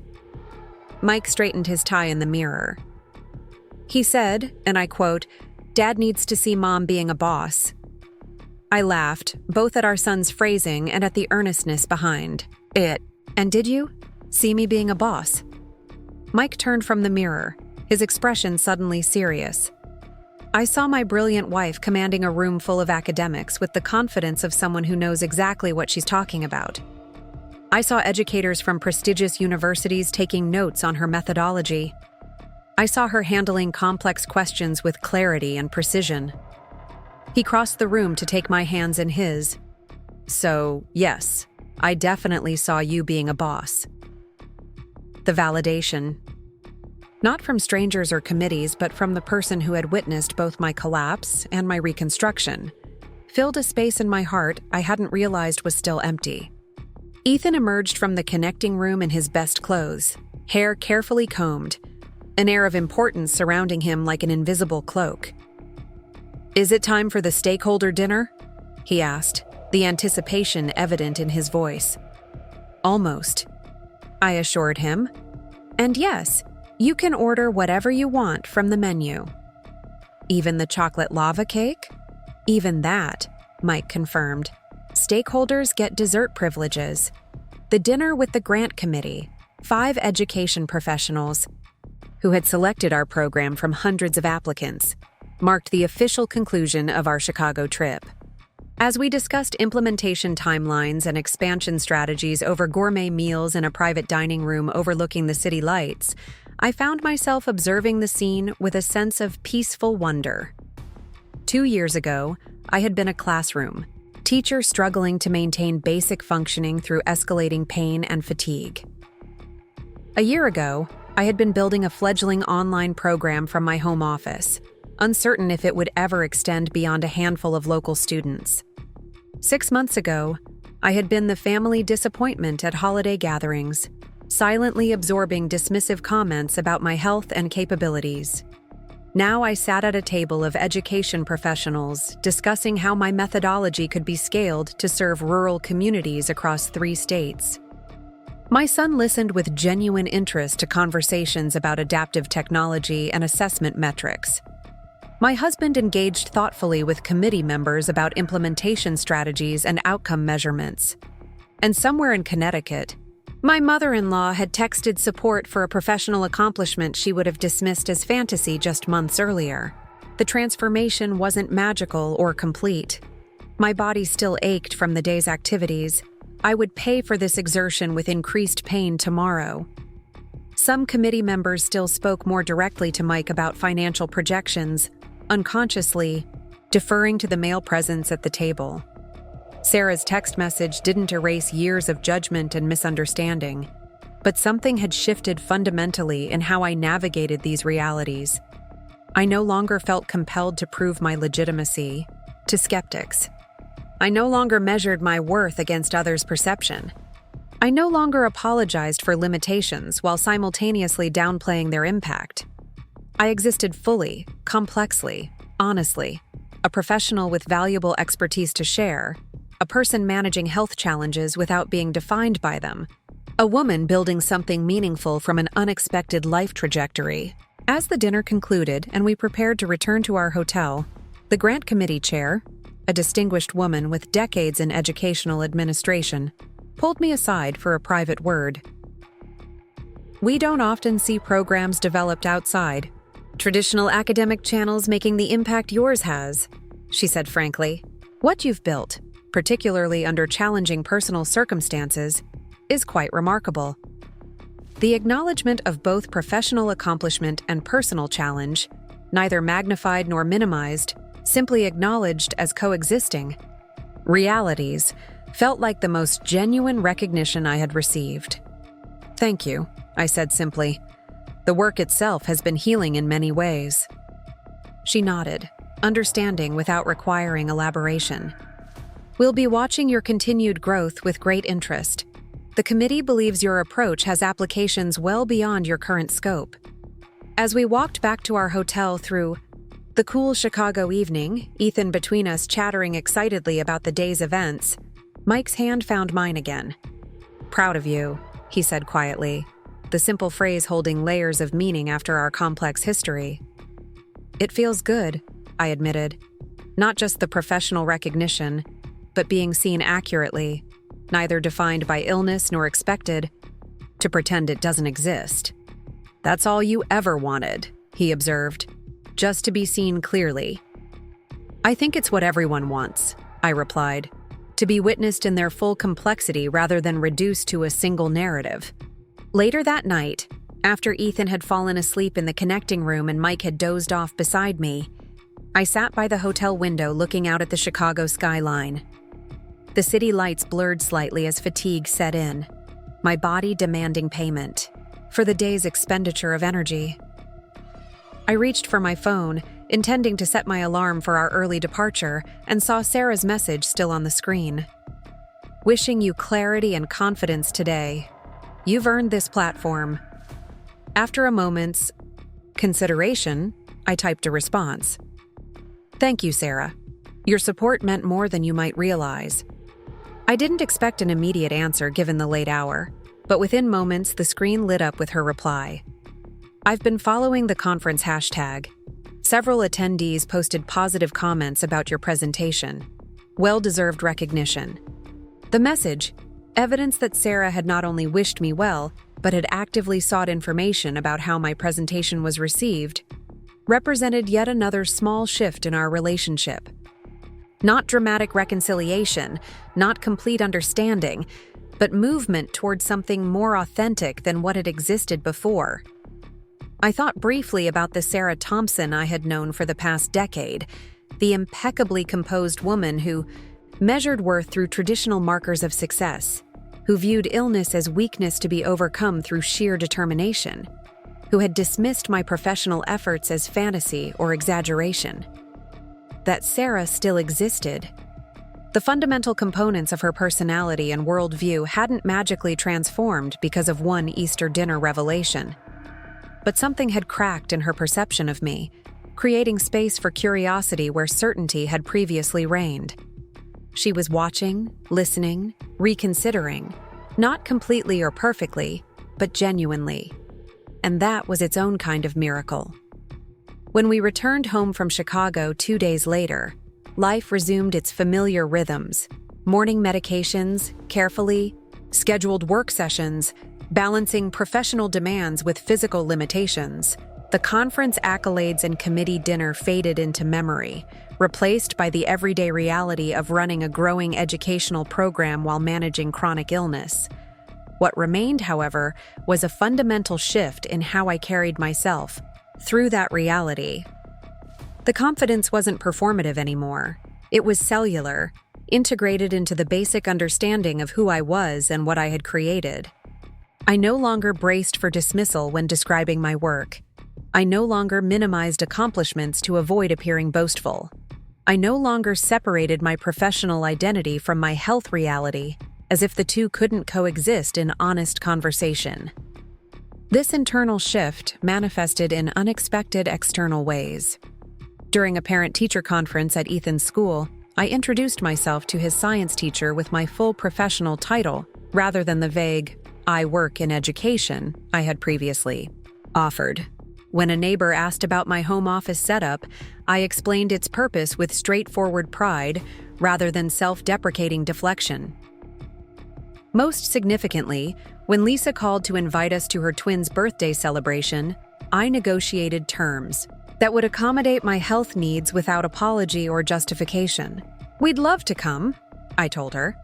Speaker 1: Mike straightened his tie in the mirror. He said, and I quote, "Dad needs to see Mom being a boss." I laughed, both at our son's phrasing and at the earnestness behind it. "And did you see me being a boss?" Mike turned from the mirror, his expression suddenly serious. "I saw my brilliant wife commanding a room full of academics with the confidence of someone who knows exactly what she's talking about. I saw educators from prestigious universities taking notes on her methodology. I saw her handling complex questions with clarity and precision." He crossed the room to take my hands in his. "So, yes, I definitely saw you being a boss." The validation. Not from strangers or committees, but from the person who had witnessed both my collapse and my reconstruction, filled a space in my heart I hadn't realized was still empty. Ethan emerged from the connecting room in his best clothes, hair carefully combed, an air of importance surrounding him like an invisible cloak. "Is it time for the stakeholder dinner?" he asked, the anticipation evident in his voice. "Almost," I assured him. "And yes, you can order whatever you want from the menu." "Even the chocolate lava cake?" "Even that," Mike confirmed. "Stakeholders get dessert privileges." The dinner with the grant committee, 5 education professionals, who had selected our program from hundreds of applicants, marked the official conclusion of our Chicago trip. As we discussed implementation timelines and expansion strategies over gourmet meals in a private dining room overlooking the city lights, I found myself observing the scene with a sense of peaceful wonder. 2 years ago, I had been a classroom, teacher struggling to maintain basic functioning through escalating pain and fatigue. A year ago, I had been building a fledgling online program from my home office, uncertain if it would ever extend beyond a handful of local students. 6 months ago, I had been the family disappointment at holiday gatherings, silently absorbing dismissive comments about my health and capabilities. Now I sat at a table of education professionals discussing how my methodology could be scaled to serve rural communities across 3 states. My son listened with genuine interest to conversations about adaptive technology and assessment metrics. My husband engaged thoughtfully with committee members about implementation strategies and outcome measurements. And somewhere in Connecticut, my mother-in-law had texted support for a professional accomplishment she would have dismissed as fantasy just months earlier. The transformation wasn't magical or complete. My body still ached from the day's activities. I would pay for this exertion with increased pain tomorrow. Some committee members still spoke more directly to Mike about financial projections, unconsciously deferring to the male presence at the table. Sarah's text message didn't erase years of judgment and misunderstanding, but something had shifted fundamentally in how I navigated these realities. I no longer felt compelled to prove my legitimacy to skeptics. I no longer measured my worth against others' perception. I no longer apologized for limitations while simultaneously downplaying their impact. I existed fully, complexly, honestly, a professional with valuable expertise to share, a person managing health challenges without being defined by them, a woman building something meaningful from an unexpected life trajectory. As the dinner concluded and we prepared to return to our hotel, the grant committee chair, a distinguished woman with decades in educational administration, pulled me aside for a private word. "We don't often see programs developed outside traditional academic channels making the impact yours has," she said frankly. "What you've built, particularly under challenging personal circumstances, is quite remarkable." The acknowledgement of both professional accomplishment and personal challenge, neither magnified nor minimized, simply acknowledged as coexisting realities, felt like the most genuine recognition I had received. "Thank you," I said simply. "The work itself has been healing in many ways." She nodded, understanding without requiring elaboration. "We'll be watching your continued growth with great interest. The committee believes your approach has applications well beyond your current scope." As we walked back to our hotel through the cool Chicago evening, Ethan between us chattering excitedly about the day's events, Mike's hand found mine again. "Proud of you," he said quietly, the simple phrase holding layers of meaning after our complex history. "It feels good," I admitted. "Not just the professional recognition, but being seen accurately, neither defined by illness nor expected to pretend it doesn't exist." "That's all you ever wanted," he observed, "just to be seen clearly." "I think it's what everyone wants," I replied, "to be witnessed in their full complexity rather than reduced to a single narrative." Later that night, after Ethan had fallen asleep in the connecting room and Mike had dozed off beside me, I sat by the hotel window looking out at the Chicago skyline. The city lights blurred slightly as fatigue set in, my body demanding payment for the day's expenditure of energy. I reached for my phone, intending to set my alarm for our early departure, and saw Sarah's message still on the screen. "Wishing you clarity and confidence today. You've earned this platform." After a moment's consideration, I typed a response. "Thank you, Sarah. Your support meant more than you might realize." I didn't expect an immediate answer given the late hour, but within moments the screen lit up with her reply. "I've been following the conference hashtag. Several attendees posted positive comments about your presentation. Well-deserved recognition." The message, evidence that Sarah had not only wished me well, but had actively sought information about how my presentation was received, represented yet another small shift in our relationship. Not dramatic reconciliation, not complete understanding, but movement towards something more authentic than what had existed before. I thought briefly about the Sarah Thompson I had known for the past decade, the impeccably composed woman who measured worth through traditional markers of success, who viewed illness as weakness to be overcome through sheer determination, who had dismissed my professional efforts as fantasy or exaggeration. That Sarah still existed. The fundamental components of her personality and worldview hadn't magically transformed because of one Easter dinner revelation. But something had cracked in her perception of me, creating space for curiosity where certainty had previously reigned. She was watching, listening, reconsidering, not completely or perfectly, but genuinely. And that was its own kind of miracle. When we returned home from Chicago 2 days later, life resumed its familiar rhythms: morning medications, carefully, scheduled work sessions, balancing professional demands with physical limitations. The conference accolades and committee dinner faded into memory, replaced by the everyday reality of running a growing educational program while managing chronic illness. What remained, however, was a fundamental shift in how I carried myself through that reality. The confidence wasn't performative anymore. It was cellular, integrated into the basic understanding of who I was and what I had created. I no longer braced for dismissal when describing my work. I no longer minimized accomplishments to avoid appearing boastful. I no longer separated my professional identity from my health reality, as if the two couldn't coexist in honest conversation. This internal shift manifested in unexpected external ways. During a parent-teacher conference at Ethan's school, I introduced myself to his science teacher with my full professional title, rather than the vague, "I work in education," I had previously offered. When a neighbor asked about my home office setup, I explained its purpose with straightforward pride rather than self-deprecating deflection. Most significantly, when Lisa called to invite us to her twins' birthday celebration, I negotiated terms that would accommodate my health needs without apology or justification. "We'd love to come," I told her,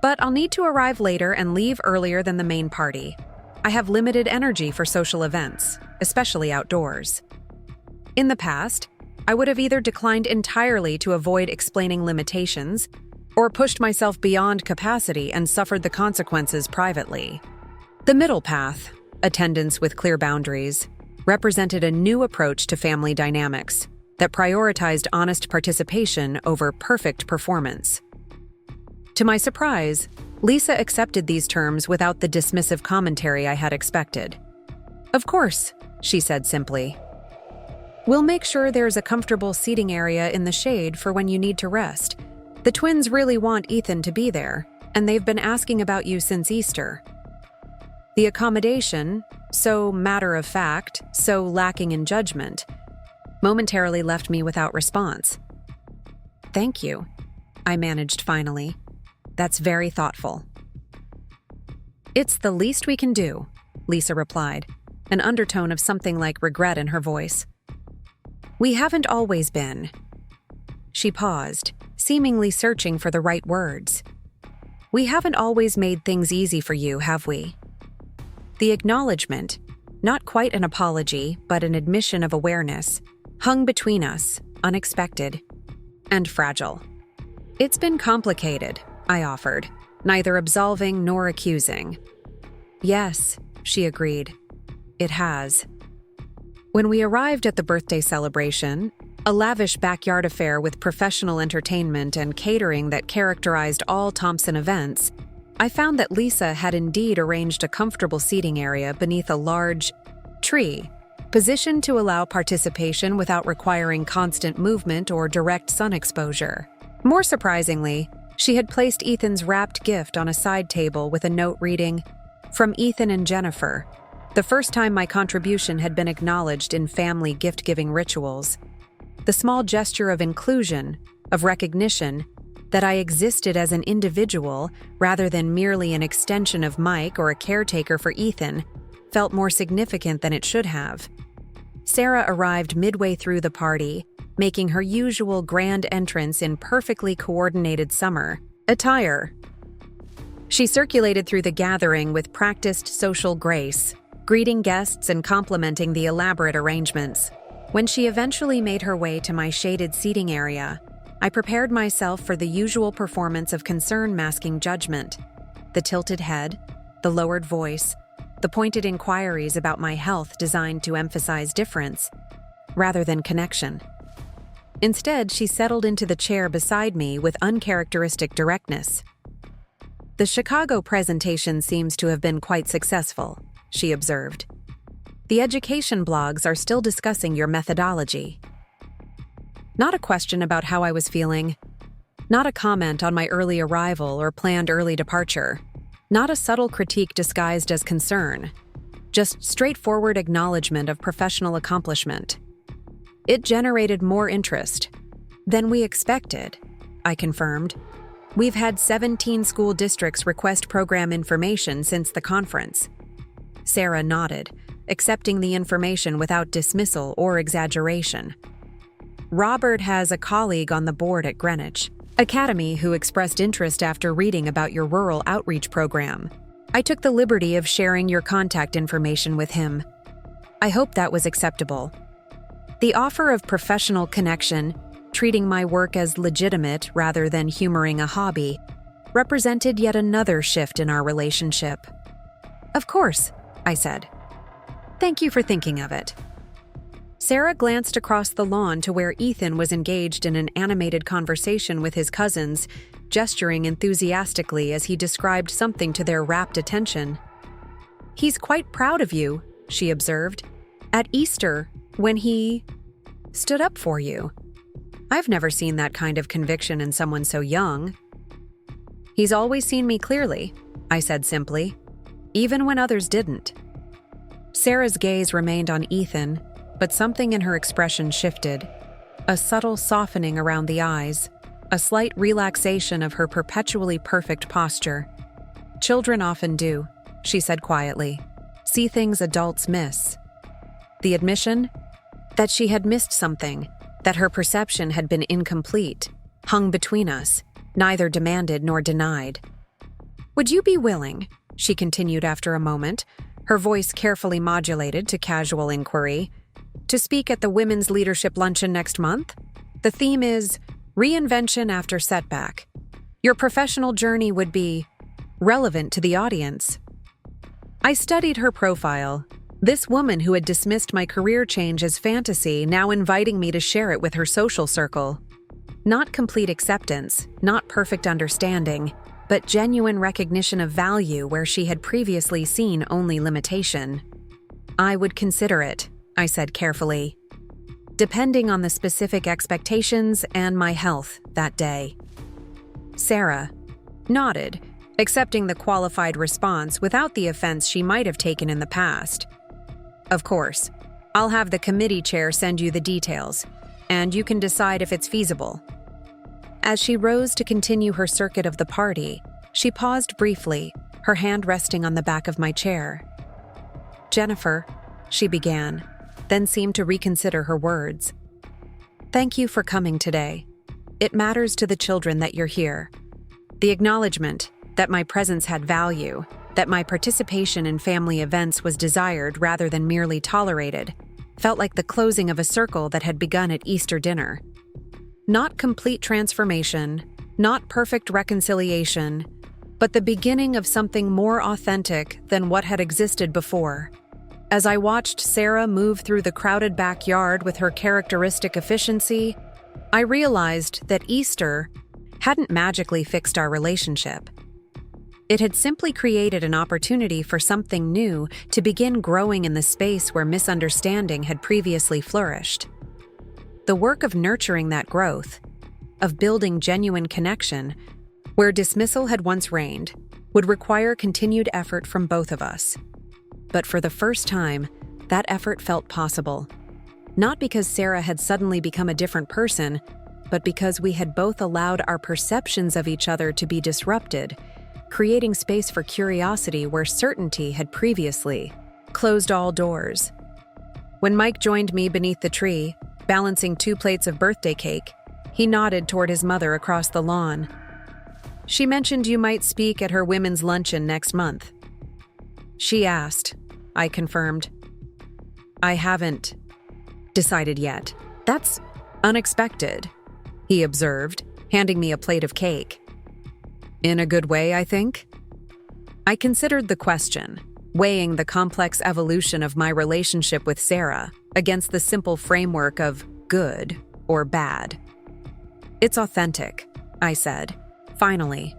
Speaker 1: "but I'll need to arrive later and leave earlier than the main party. I have limited energy for social events, especially outdoors." In the past, I would have either declined entirely to avoid explaining limitations or pushed myself beyond capacity and suffered the consequences privately. The middle path, attendance with clear boundaries, represented a new approach to family dynamics that prioritized honest participation over perfect performance. To my surprise, Lisa accepted these terms without the dismissive commentary I had expected. "Of course," she said simply. "We'll make sure there's a comfortable seating area in the shade for when you need to rest. The twins really want Ethan to be there, and they've been asking about you since Easter." The accommodation, so matter-of-fact, so lacking in judgment, momentarily left me without response. "Thank you," I managed finally. "That's very thoughtful." "It's the least we can do," Lisa replied, an undertone of something like regret in her voice. "We haven't always been." She paused, seemingly searching for the right words. "We haven't always made things easy for you, have we?" The acknowledgement, not quite an apology, but an admission of awareness, hung between us, unexpected and fragile. "It's been complicated," I offered, neither absolving nor accusing. "Yes," she agreed. "It has." When we arrived at the birthday celebration, a lavish backyard affair with professional entertainment and catering that characterized all Thompson events, I found that Lisa had indeed arranged a comfortable seating area beneath a large tree, positioned to allow participation without requiring constant movement or direct sun exposure. More surprisingly, she had placed Ethan's wrapped gift on a side table with a note reading, "From Ethan and Jennifer," the first time my contribution had been acknowledged in family gift-giving rituals. The small gesture of inclusion, of recognition, that I existed as an individual rather than merely an extension of Mike or a caretaker for Ethan, felt more significant than it should have. Sarah arrived midway through the party, making her usual grand entrance in perfectly coordinated summer attire. She circulated through the gathering with practiced social grace, greeting guests and complimenting the elaborate arrangements. When she eventually made her way to my shaded seating area, I prepared myself for the usual performance of concern masking judgment. The tilted head, the lowered voice, the pointed inquiries about my health designed to emphasize difference, rather than connection. Instead, she settled into the chair beside me with uncharacteristic directness. "The Chicago presentation seems to have been quite successful," she observed. "The education blogs are still discussing your methodology." Not a question about how I was feeling. Not a comment on my early arrival or planned early departure. Not a subtle critique disguised as concern. Just straightforward acknowledgement of professional accomplishment. It generated more interest than we expected, I confirmed. "We've had 17 school districts request program information since the conference." Sarah nodded, accepting the information without dismissal or exaggeration. "Robert has a colleague on the board at Greenwich Academy who expressed interest after reading about your rural outreach program. I took the liberty of sharing your contact information with him. I hope that was acceptable." The offer of professional connection, treating my work as legitimate rather than humoring a hobby, represented yet another shift in our relationship. "Of course," I said. "Thank you for thinking of it." Sarah glanced across the lawn to where Ethan was engaged in an animated conversation with his cousins, gesturing enthusiastically as he described something to their rapt attention. "He's quite proud of you," she observed, "at Easter, when he stood up for you. I've never seen that kind of conviction in someone so young." "He's always seen me clearly," I said simply, "even when others didn't." Sarah's gaze remained on Ethan, but something in her expression shifted. A subtle softening around the eyes, a slight relaxation of her perpetually perfect posture. "Children often do," she said quietly, "see things adults miss." The admission that she had missed something, that her perception had been incomplete, hung between us, neither demanded nor denied. "Would you be willing," she continued after a moment, her voice carefully modulated to casual inquiry, "to speak at the Women's Leadership Luncheon next month? The theme is Reinvention After Setback. Your professional journey would be relevant to the audience." I studied her profile. This woman who had dismissed my career change as fantasy, now inviting me to share it with her social circle. Not complete acceptance, not perfect understanding, but genuine recognition of value where she had previously seen only limitation. "I would consider it," I said carefully, "depending on the specific expectations and my health that day." Sarah nodded, accepting the qualified response without the offense she might have taken in the past. "Of course, I'll have the committee chair send you the details, and you can decide if it's feasible." As she rose to continue her circuit of the party, she paused briefly, her hand resting on the back of my chair. "Jennifer," she began, then seemed to reconsider her words. "Thank you for coming today. It matters to the children that you're here. The acknowledgement that my presence had value, that my participation in family events was desired rather than merely tolerated, felt like the closing of a circle that had begun at Easter dinner. Not complete transformation, not perfect reconciliation, but the beginning of something more authentic than what had existed before. As I watched Sarah move through the crowded backyard with her characteristic efficiency, I realized that Easter hadn't magically fixed our relationship. It had simply created an opportunity for something new to begin growing in the space where misunderstanding had previously flourished. The work of nurturing that growth, of building genuine connection, where dismissal had once reigned, would require continued effort from both of us. But for the first time, that effort felt possible. Not because Sarah had suddenly become a different person, but because we had both allowed our perceptions of each other to be disrupted, creating space for curiosity where certainty had previously closed all doors. When Mike joined me beneath the tree, balancing 2 plates of birthday cake, he nodded toward his mother across the lawn. "She mentioned you might speak at her women's luncheon next month." "She asked," I confirmed. "I haven't decided yet." "That's unexpected," he observed, handing me a plate of cake. "In a good way, I think?" I considered the question, weighing the complex evolution of my relationship with Sarah against the simple framework of good or bad. "It's authentic," I said, finally.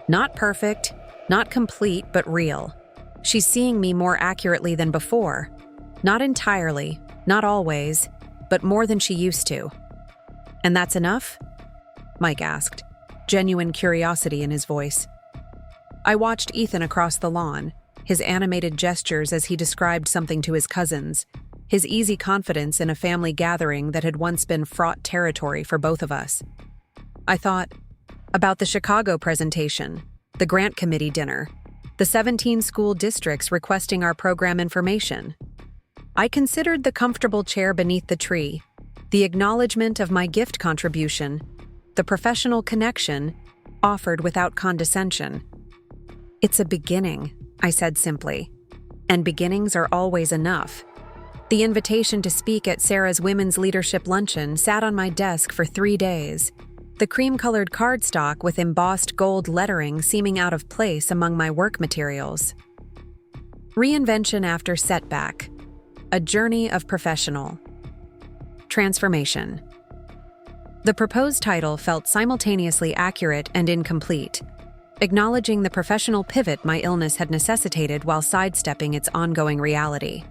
Speaker 1: "Not perfect, not complete, but real. She's seeing me more accurately than before. Not entirely, not always, but more than she used to." "And that's enough?" Mike asked, genuine curiosity in his voice. I watched Ethan across the lawn, his animated gestures as he described something to his cousins, his easy confidence in a family gathering that had once been fraught territory for both of us. I thought about the Chicago presentation, the grant committee dinner, the 17 school districts requesting our program information. I considered the comfortable chair beneath the tree, the acknowledgement of my gift contribution, the professional connection offered without condescension. "It's a beginning," I said simply, "and beginnings are always enough." The invitation to speak at Sarah's Women's Leadership Luncheon sat on my desk for 3 days, the cream-colored cardstock with embossed gold lettering seeming out of place among my work materials. Reinvention after setback. A journey of professional transformation. The proposed title felt simultaneously accurate and incomplete, acknowledging the professional pivot my illness had necessitated while sidestepping its ongoing reality.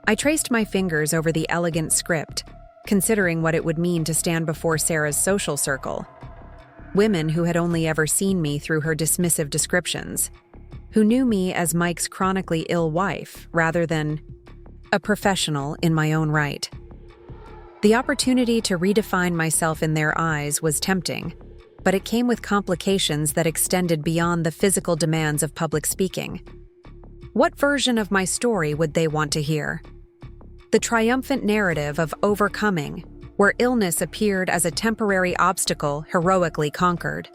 Speaker 1: I traced my fingers over the elegant script, considering what it would mean to stand before Sarah's social circle. Women who had only ever seen me through her dismissive descriptions, who knew me as Mike's chronically ill wife rather than a professional in my own right. The opportunity to redefine myself in their eyes was tempting, but it came with complications that extended beyond the physical demands of public speaking. What version of my story would they want to hear? The triumphant narrative of overcoming, where illness appeared as a temporary obstacle heroically conquered.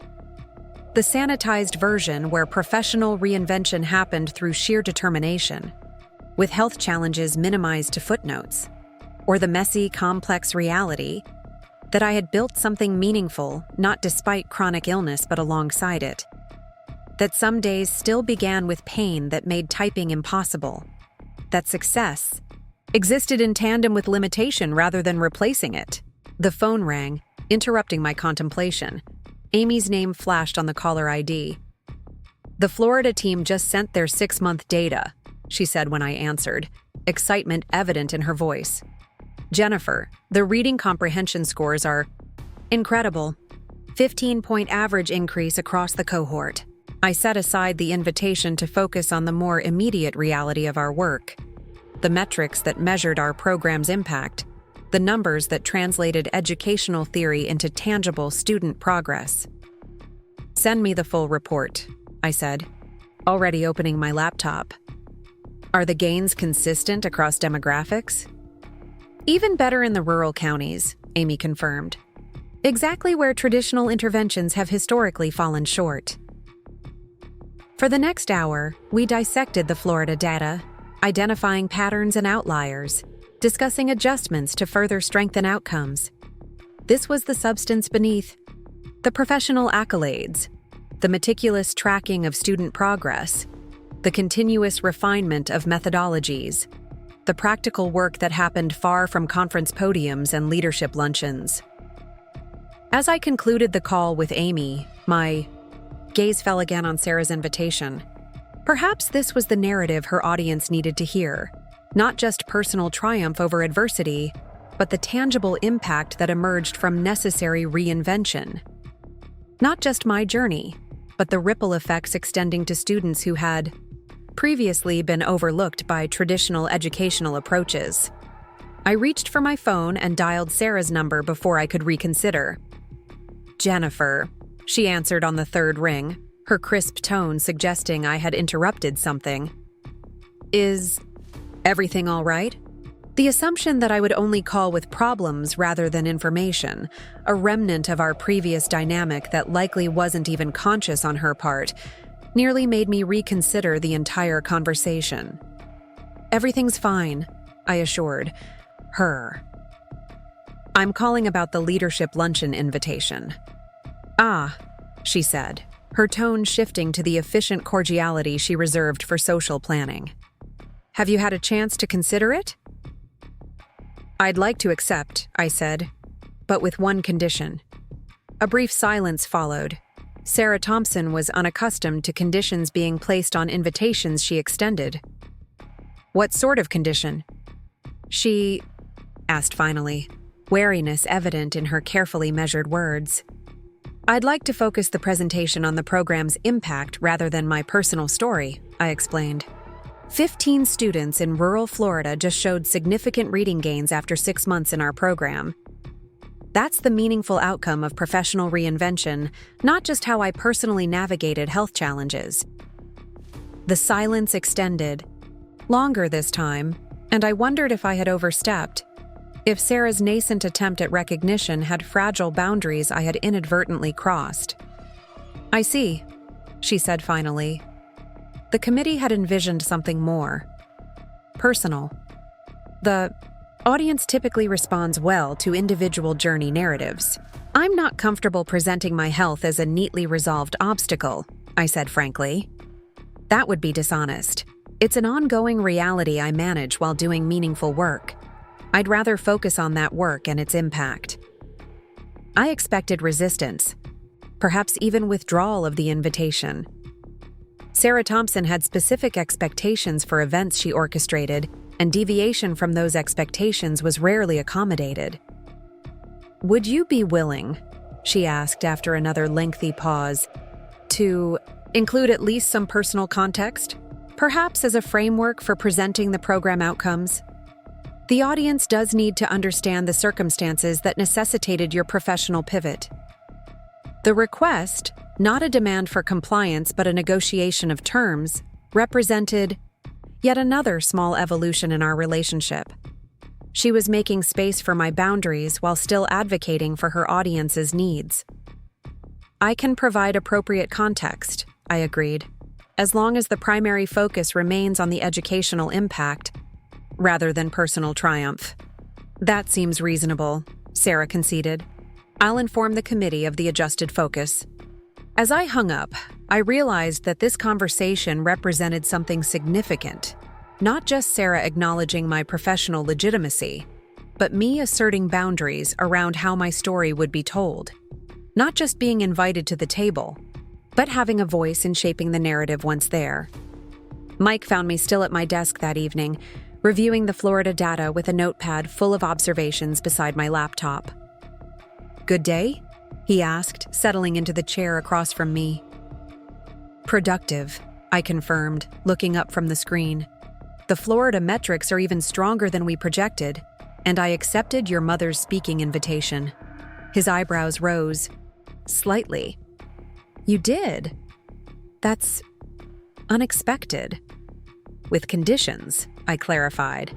Speaker 1: The sanitized version where professional reinvention happened through sheer determination, with health challenges minimized to footnotes. Or the messy, complex reality that I had built something meaningful, not despite chronic illness but alongside it. That some days still began with pain that made typing impossible. That success existed in tandem with limitation rather than replacing it. The phone rang, interrupting my contemplation. Amy's name flashed on the caller ID. "The Florida team just sent their 6-month data," she said when I answered, excitement evident in her voice. "Jennifer, the reading comprehension scores are incredible. 15-point average increase across the cohort." I set aside the invitation to focus on the more immediate reality of our work. The metrics that measured our program's impact, the numbers that translated educational theory into tangible student progress. "Send me the full report," I said, already opening my laptop. "Are the gains consistent across demographics?" "Even better in the rural counties," Amy confirmed. "Exactly where traditional interventions have historically fallen short." For the next hour, we dissected the Florida data, identifying patterns and outliers, discussing adjustments to further strengthen outcomes. This was the substance beneath the professional accolades, the meticulous tracking of student progress, the continuous refinement of methodologies, the practical work that happened far from conference podiums and leadership luncheons. As I concluded the call with Amy, my gaze fell again on Sarah's invitation. Perhaps this was the narrative her audience needed to hear, not just personal triumph over adversity, but the tangible impact that emerged from necessary reinvention. Not just my journey, but the ripple effects extending to students who had previously been overlooked by traditional educational approaches. I reached for my phone and dialed Sarah's number before I could reconsider. "Jennifer," she answered on the third ring, her crisp tone suggesting I had interrupted something. "Is everything all right?" The assumption that I would only call with problems rather than information, a remnant of our previous dynamic that likely wasn't even conscious on her part, nearly made me reconsider the entire conversation. "Everything's fine," I assured her. "I'm calling about the leadership luncheon invitation." "Ah," she said, her tone shifting to the efficient cordiality she reserved for social planning. "Have you had a chance to consider it?" "I'd like to accept," I said, "but with one condition." A brief silence followed. Sarah Thompson was unaccustomed to conditions being placed on invitations she extended. "What sort of condition?" she asked finally, wariness evident in her carefully measured words. "I'd like to focus the presentation on the program's impact rather than my personal story," I explained. 15 students in rural Florida just showed significant reading gains after 6 months in our program. That's the meaningful outcome of professional reinvention, not just how I personally navigated health challenges. The silence extended, longer this time, and I wondered if I had overstepped, if Sarah's nascent attempt at recognition had fragile boundaries I had inadvertently crossed. "I see," she said finally. The committee had envisioned something more personal. The audience typically responds well to individual journey narratives. I'm not comfortable presenting my health as a neatly resolved obstacle, I said frankly. That would be dishonest. It's an ongoing reality I manage while doing meaningful work. I'd rather focus on that work and its impact. I expected resistance, perhaps even withdrawal of the invitation. Sarah Thompson had specific expectations for events she orchestrated, and deviation from those expectations was rarely accommodated. "Would you be willing," she asked after another lengthy pause, "to include at least some personal context, perhaps as a framework for presenting the program outcomes? The audience does need to understand the circumstances that necessitated your professional pivot." The request, not a demand for compliance but a negotiation of terms, represented yet another small evolution in our relationship. She was making space for my boundaries while still advocating for her audience's needs. "I can provide appropriate context," I agreed, "as long as the primary focus remains on the educational impact rather than personal triumph." "That seems reasonable," Sarah conceded. "I'll inform the committee of the adjusted focus." As I hung up, I realized that this conversation represented something significant. Not just Sarah acknowledging my professional legitimacy, but me asserting boundaries around how my story would be told. Not just being invited to the table, but having a voice in shaping the narrative once there. Mike found me still at my desk that evening, reviewing the Florida data with a notepad full of observations beside my laptop. "Good day?" he asked, settling into the chair across from me. "Productive," I confirmed, looking up from the screen. "The Florida metrics are even stronger than we projected, and I accepted your mother's speaking invitation." His eyebrows rose slightly. "You did? That's unexpected." "With conditions," I clarified.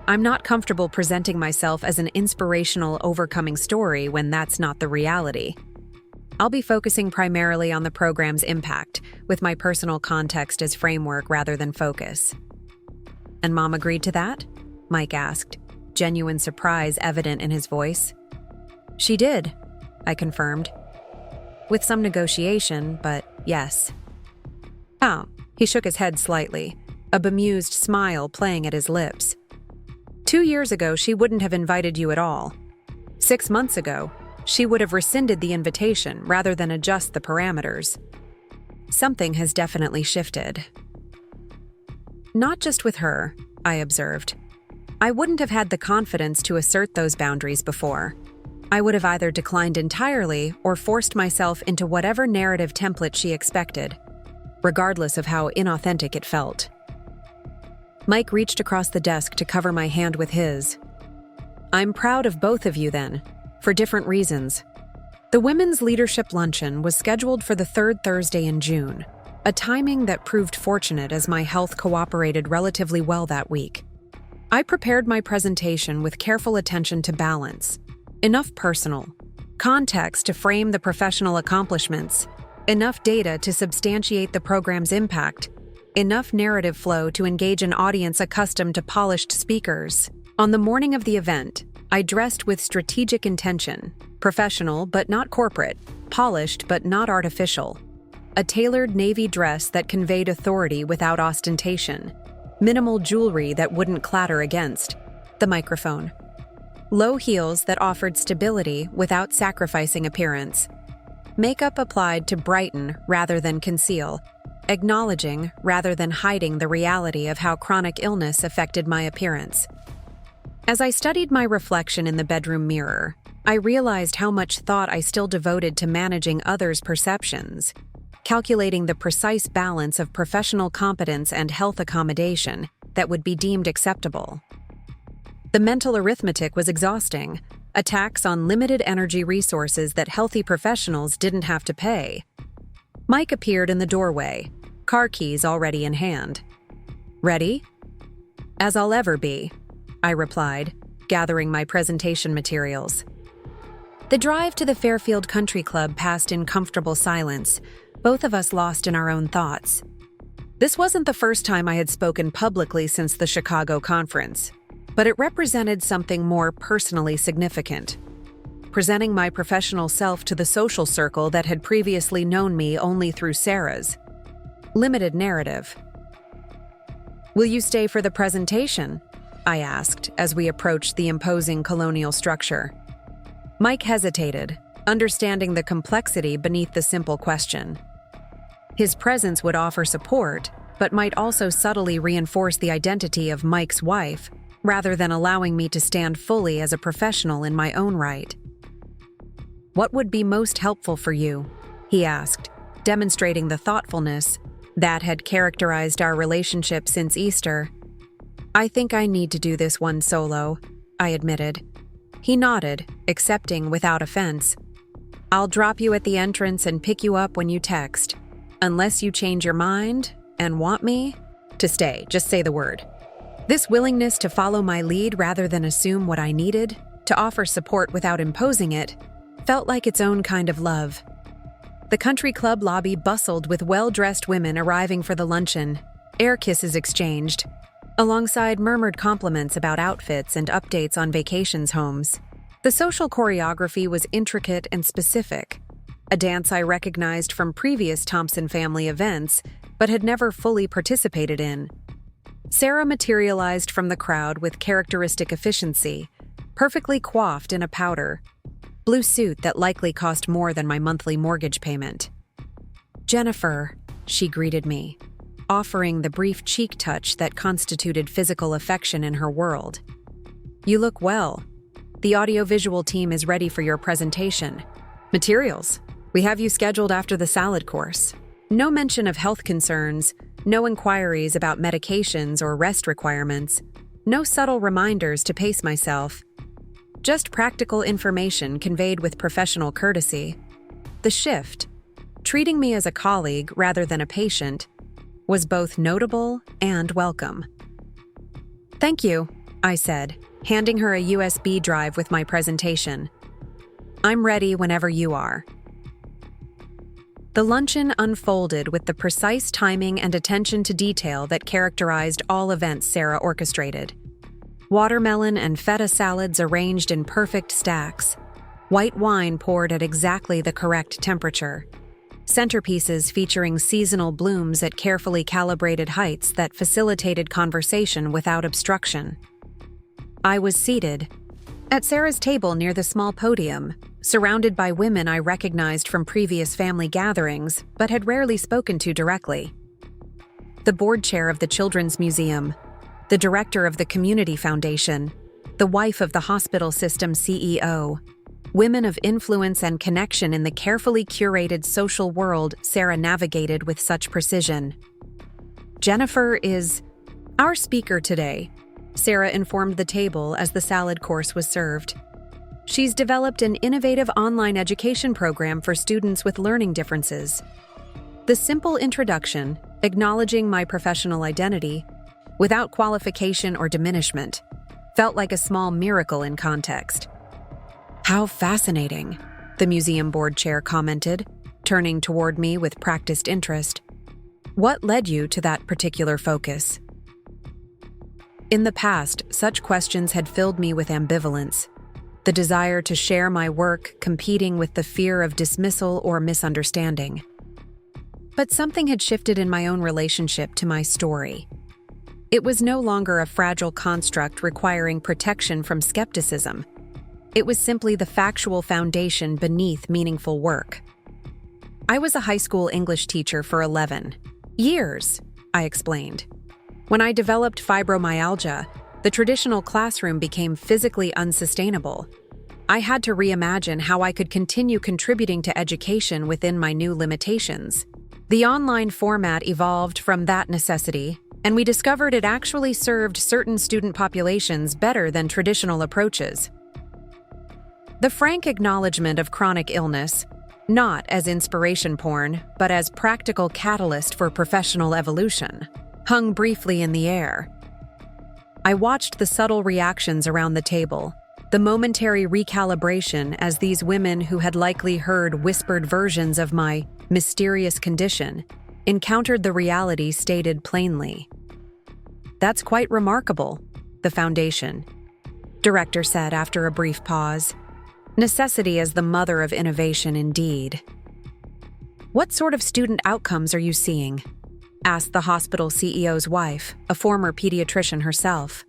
Speaker 1: "I'm not comfortable presenting myself as an inspirational, overcoming story when that's not the reality. I'll be focusing primarily on the program's impact, with my personal context as framework rather than focus." "And Mom agreed to that?" Mike asked, genuine surprise evident in his voice. "She did," I confirmed. "With some negotiation, but yes." "Oh," he shook his head slightly, a bemused smile playing at his lips. 2 years ago, she wouldn't have invited you at all. 6 months ago, she would have rescinded the invitation rather than adjust the parameters. Something has definitely shifted." "Not just with her," I observed. "I wouldn't have had the confidence to assert those boundaries before. I would have either declined entirely or forced myself into whatever narrative template she expected, regardless of how inauthentic it felt." Mike reached across the desk to cover my hand with his. "I'm proud of both of you then, for different reasons." The Women's Leadership Luncheon was scheduled for the third Thursday in June, a timing that proved fortunate as my health cooperated relatively well that week. I prepared my presentation with careful attention to balance, enough personal context to frame the professional accomplishments, enough data to substantiate the program's impact, enough narrative flow to engage an audience accustomed to polished speakers. On the morning of the event, I dressed with strategic intention, professional but not corporate, polished but not artificial. A tailored navy dress that conveyed authority without ostentation, minimal jewelry that wouldn't clatter against the microphone, low heels that offered stability without sacrificing appearance, makeup applied to brighten rather than conceal, acknowledging rather than hiding the reality of how chronic illness affected my appearance. As I studied my reflection in the bedroom mirror, I realized how much thought I still devoted to managing others' perceptions, calculating the precise balance of professional competence and health accommodation that would be deemed acceptable. The mental arithmetic was exhausting, a tax on limited energy resources that healthy professionals didn't have to pay. Mike appeared in the doorway, car keys already in hand. "Ready?" "As I'll ever be," I replied, gathering my presentation materials. The drive to the Fairfield Country Club passed in comfortable silence, both of us lost in our own thoughts. This wasn't the first time I had spoken publicly since the Chicago conference. But it represented something more personally significant, presenting my professional self to the social circle that had previously known me only through Sarah's limited narrative. "Will you stay for the presentation?" I asked as we approached the imposing colonial structure. Mike hesitated, understanding the complexity beneath the simple question. His presence would offer support, but might also subtly reinforce the identity of Mike's wife, rather than allowing me to stand fully as a professional in my own right. "What would be most helpful for you?" he asked, demonstrating the thoughtfulness that had characterized our relationship since Easter. "I think I need to do this one solo," I admitted. He nodded, accepting without offense. "I'll drop you at the entrance and pick you up when you text. Unless you change your mind and want me to stay, just say the word." This willingness to follow my lead rather than assume what I needed, to offer support without imposing it, felt like its own kind of love. The country club lobby bustled with well-dressed women arriving for the luncheon, air kisses exchanged, alongside murmured compliments about outfits and updates on vacations homes. The social choreography was intricate and specific, a dance I recognized from previous Thompson family events but had never fully participated in. Sarah materialized from the crowd with characteristic efficiency, perfectly coiffed in a powder blue suit that likely cost more than my monthly mortgage payment. "Jennifer," she greeted me, offering the brief cheek touch that constituted physical affection in her world. "You look well. The audiovisual team is ready for your presentation. Materials. We have you scheduled after the salad course." No mention of health concerns, no inquiries about medications or rest requirements, no subtle reminders to pace myself. Just practical information conveyed with professional courtesy. The shift, treating me as a colleague rather than a patient, was both notable and welcome. "Thank you," I said, handing her a USB drive with my presentation. "I'm ready whenever you are." The luncheon unfolded with the precise timing and attention to detail that characterized all events Sarah orchestrated. Watermelon and feta salads arranged in perfect stacks, white wine poured at exactly the correct temperature, centerpieces featuring seasonal blooms at carefully calibrated heights that facilitated conversation without obstruction. I was seated at Sarah's table near the small podium, surrounded by women I recognized from previous family gatherings but had rarely spoken to directly. The board chair of the Children's Museum, the director of the Community Foundation, the wife of the hospital system CEO, women of influence and connection in the carefully curated social world Sarah navigated with such precision. "Jennifer is our speaker today," Sarah informed the table as the salad course was served. "She's developed an innovative online education program for students with learning differences." The simple introduction, acknowledging my professional identity, without qualification or diminishment, felt like a small miracle in context. "How fascinating," the museum board chair commented, turning toward me with practiced interest. "What led you to that particular focus?" In the past, such questions had filled me with ambivalence, the desire to share my work competing with the fear of dismissal or misunderstanding. But something had shifted in my own relationship to my story. It was no longer a fragile construct requiring protection from skepticism. It was simply the factual foundation beneath meaningful work. I was a high school English teacher for 11 years, I explained. When I developed fibromyalgia, the traditional classroom became physically unsustainable. I had to reimagine how I could continue contributing to education within my new limitations. The online format evolved from that necessity, and we discovered it actually served certain student populations better than traditional approaches. The frank acknowledgement of chronic illness, not as inspiration porn, but as practical catalyst for professional evolution, hung briefly in the air. I watched the subtle reactions around the table, the momentary recalibration as these women who had likely heard whispered versions of my mysterious condition encountered the reality stated plainly. "That's quite remarkable," the foundation," Director said after a brief pause. "Necessity is the mother of innovation indeed." "What sort of student outcomes are you seeing?" asked the hospital CEO's wife, a former pediatrician herself.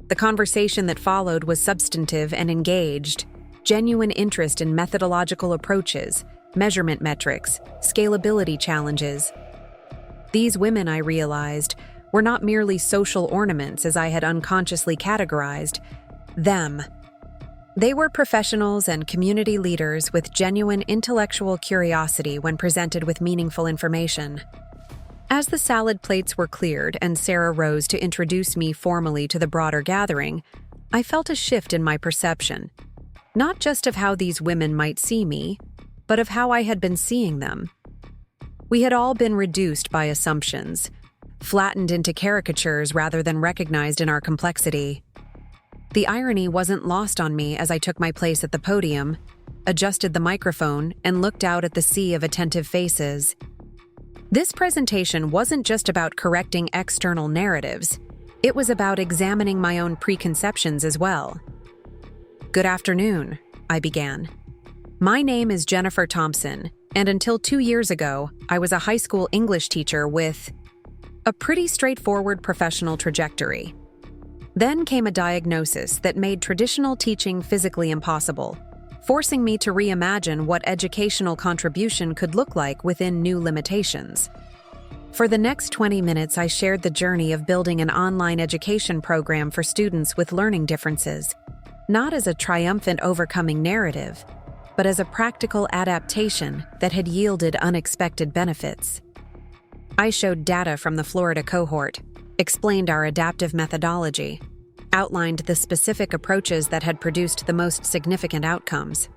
Speaker 1: The conversation that followed was substantive and engaged, genuine interest in methodological approaches, measurement metrics, scalability challenges. These women, I realized, were not merely social ornaments as I had unconsciously categorized them. They were professionals and community leaders with genuine intellectual curiosity when presented with meaningful information. As the salad plates were cleared and Sarah rose to introduce me formally to the broader gathering, I felt a shift in my perception, not just of how these women might see me, but of how I had been seeing them. We had all been reduced by assumptions, flattened into caricatures rather than recognized in our complexity. The irony wasn't lost on me as I took my place at the podium, adjusted the microphone, and looked out at the sea of attentive faces. This presentation wasn't just about correcting external narratives. It was about examining my own preconceptions as well. "Good afternoon," I began. "My name is Jennifer Thompson, and until 2 years ago, I was a high school English teacher with a pretty straightforward professional trajectory. Then came a diagnosis that made traditional teaching physically impossible, forcing me to reimagine what educational contribution could look like within new limitations. For the next 20 minutes, I shared the journey of building an online education program for students with learning differences, not as a triumphant overcoming narrative, but as a practical adaptation that had yielded unexpected benefits. I showed data from the Florida cohort, explained our adaptive methodology, outlined the specific approaches that had produced the most significant outcomes.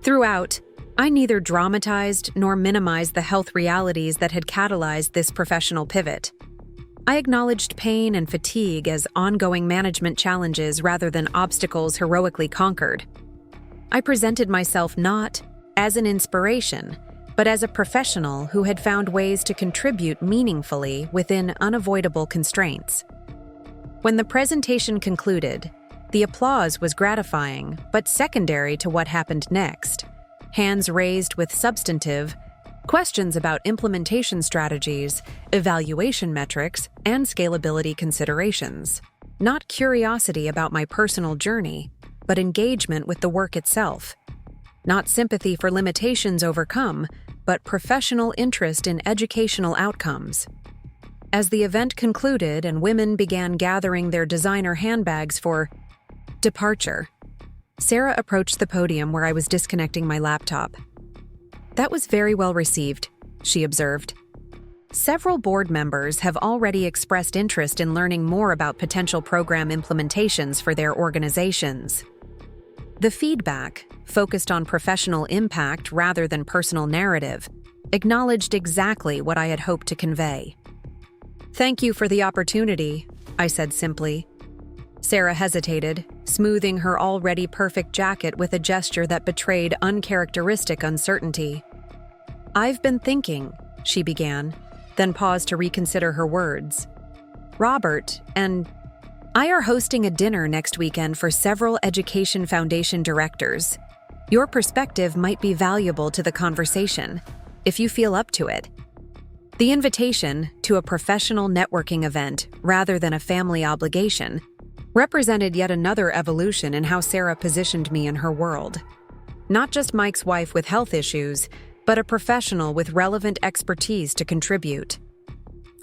Speaker 1: Throughout, I neither dramatized nor minimized the health realities that had catalyzed this professional pivot. I acknowledged pain and fatigue as ongoing management challenges rather than obstacles heroically conquered. I presented myself not as an inspiration, but as a professional who had found ways to contribute meaningfully within unavoidable constraints. When the presentation concluded, the applause was gratifying, but secondary to what happened next. Hands raised with substantive questions about implementation strategies, evaluation metrics, and scalability considerations. Not curiosity about my personal journey, but engagement with the work itself. Not sympathy for limitations overcome, but professional interest in educational outcomes. As the event concluded and women began gathering their designer handbags for departure, Sarah approached the podium where I was disconnecting my laptop. "That was very well received," she observed. "Several board members have already expressed interest in learning more about potential program implementations for their organizations." The feedback, focused on professional impact rather than personal narrative, acknowledged exactly what I had hoped to convey. "Thank you for the opportunity," I said simply. Sarah hesitated, smoothing her already perfect jacket with a gesture that betrayed uncharacteristic uncertainty. "I've been thinking," she began, then paused to reconsider her words. "Robert and I are hosting a dinner next weekend for several Education Foundation directors. Your perspective might be valuable to the conversation, if you feel up to it." The invitation to a professional networking event rather than a family obligation represented yet another evolution in how Sarah positioned me in her world. Not just Mike's wife with health issues, but a professional with relevant expertise to contribute.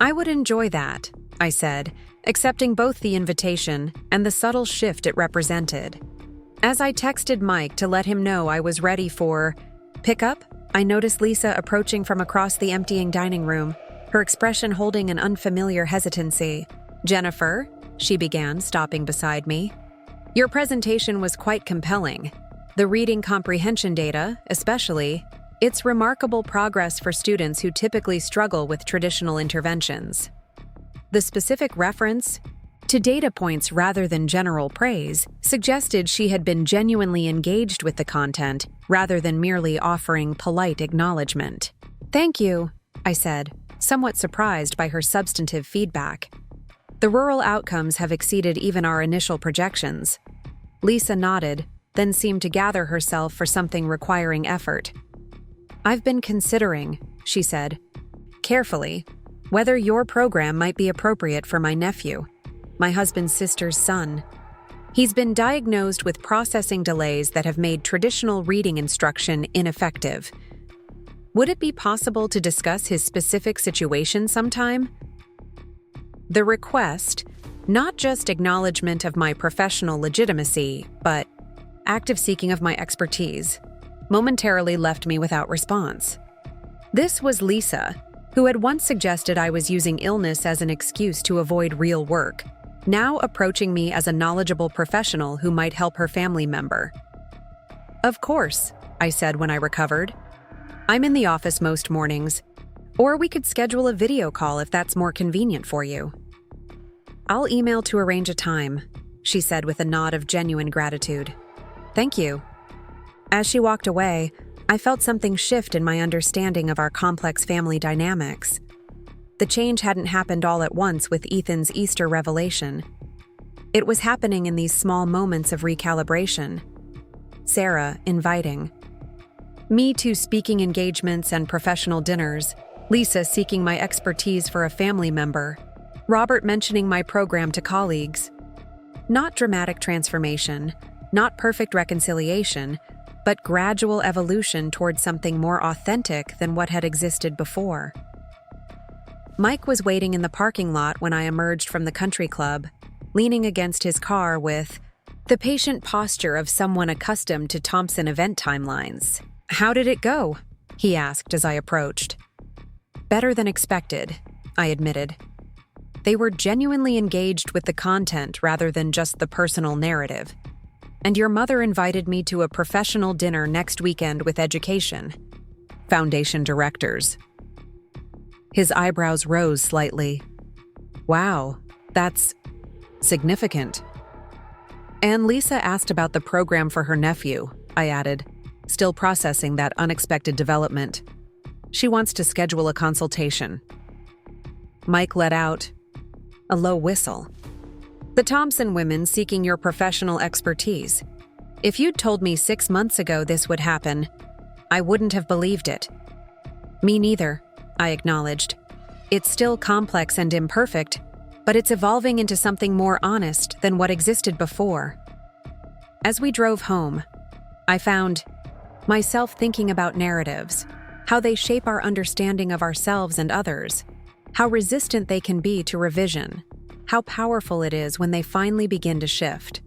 Speaker 1: "I would enjoy that," I said, accepting both the invitation and the subtle shift it represented. As I texted Mike to let him know I was ready for pickup, I noticed Lisa approaching from across the emptying dining room, her expression holding an unfamiliar hesitancy. "Jennifer," she began, stopping beside me, "your presentation was quite compelling. The reading comprehension data, especially, it's remarkable progress for students who typically struggle with traditional interventions." The specific reference to data points rather than general praise suggested she had been genuinely engaged with the content rather than merely offering polite acknowledgement. "Thank you," I said, somewhat surprised by her substantive feedback. The rural outcomes have exceeded even our initial projections. Lisa nodded, then seemed to gather herself for something requiring effort. I've been considering, she said, carefully, whether your program might be appropriate for my nephew, my husband's sister's son. He's been diagnosed with processing delays that have made traditional reading instruction ineffective. Would it be possible to discuss his specific situation sometime? The request, not just acknowledgement of my professional legitimacy, but active seeking of my expertise, momentarily left me without response. This was Lisa, who had once suggested I was using illness as an excuse to avoid real work, now approaching me as a knowledgeable professional who might help her family member. Of course, I said when I recovered. I'm in the office most mornings, or we could schedule a video call if that's more convenient for you. I'll email to arrange a time, she said with a nod of genuine gratitude. Thank you. As she walked away, I felt something shift in my understanding of our complex family dynamics. The change hadn't happened all at once with Ethan's Easter revelation. It was happening in these small moments of recalibration. Sarah inviting. Me to speaking engagements and professional dinners, Lisa seeking my expertise for a family member, Robert mentioning my program to colleagues. Not dramatic transformation, not perfect reconciliation, but gradual evolution towards something more authentic than what had existed before. Mike was waiting in the parking lot when I emerged from the country club, leaning against his car with the patient posture of someone accustomed to Thompson event timelines. How did it go? He asked as I approached. Better than expected, I admitted. They were genuinely engaged with the content rather than just the personal narrative. And your mother invited me to a professional dinner next weekend with education. Foundation directors. His eyebrows rose slightly. Wow, that's significant. And Lisa asked about the program for her nephew, I added, still processing that unexpected development. She wants to schedule a consultation. Mike let out a low whistle. The Thompson women seeking your professional expertise. If you'd told me 6 months ago this would happen, I wouldn't have believed it. Me neither, I acknowledged. It's still complex and imperfect, but it's evolving into something more honest than what existed before. As we drove home, I found myself thinking about narratives, how they shape our understanding of ourselves and others, how resistant they can be to revision, how powerful it is when they finally begin to shift.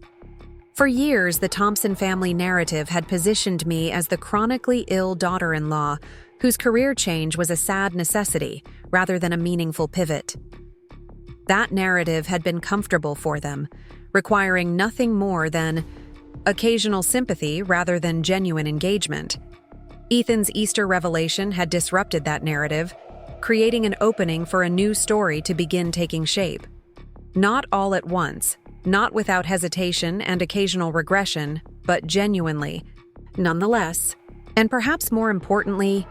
Speaker 1: For years, the Thompson family narrative had positioned me as the chronically ill daughter-in-law whose career change was a sad necessity rather than a meaningful pivot. That narrative had been comfortable for them, requiring nothing more than occasional sympathy rather than genuine engagement. Ethan's Easter revelation had disrupted that narrative, creating an opening for a new story to begin taking shape. Not all at once, not without hesitation and occasional regression, but genuinely. Nonetheless, and perhaps more importantly,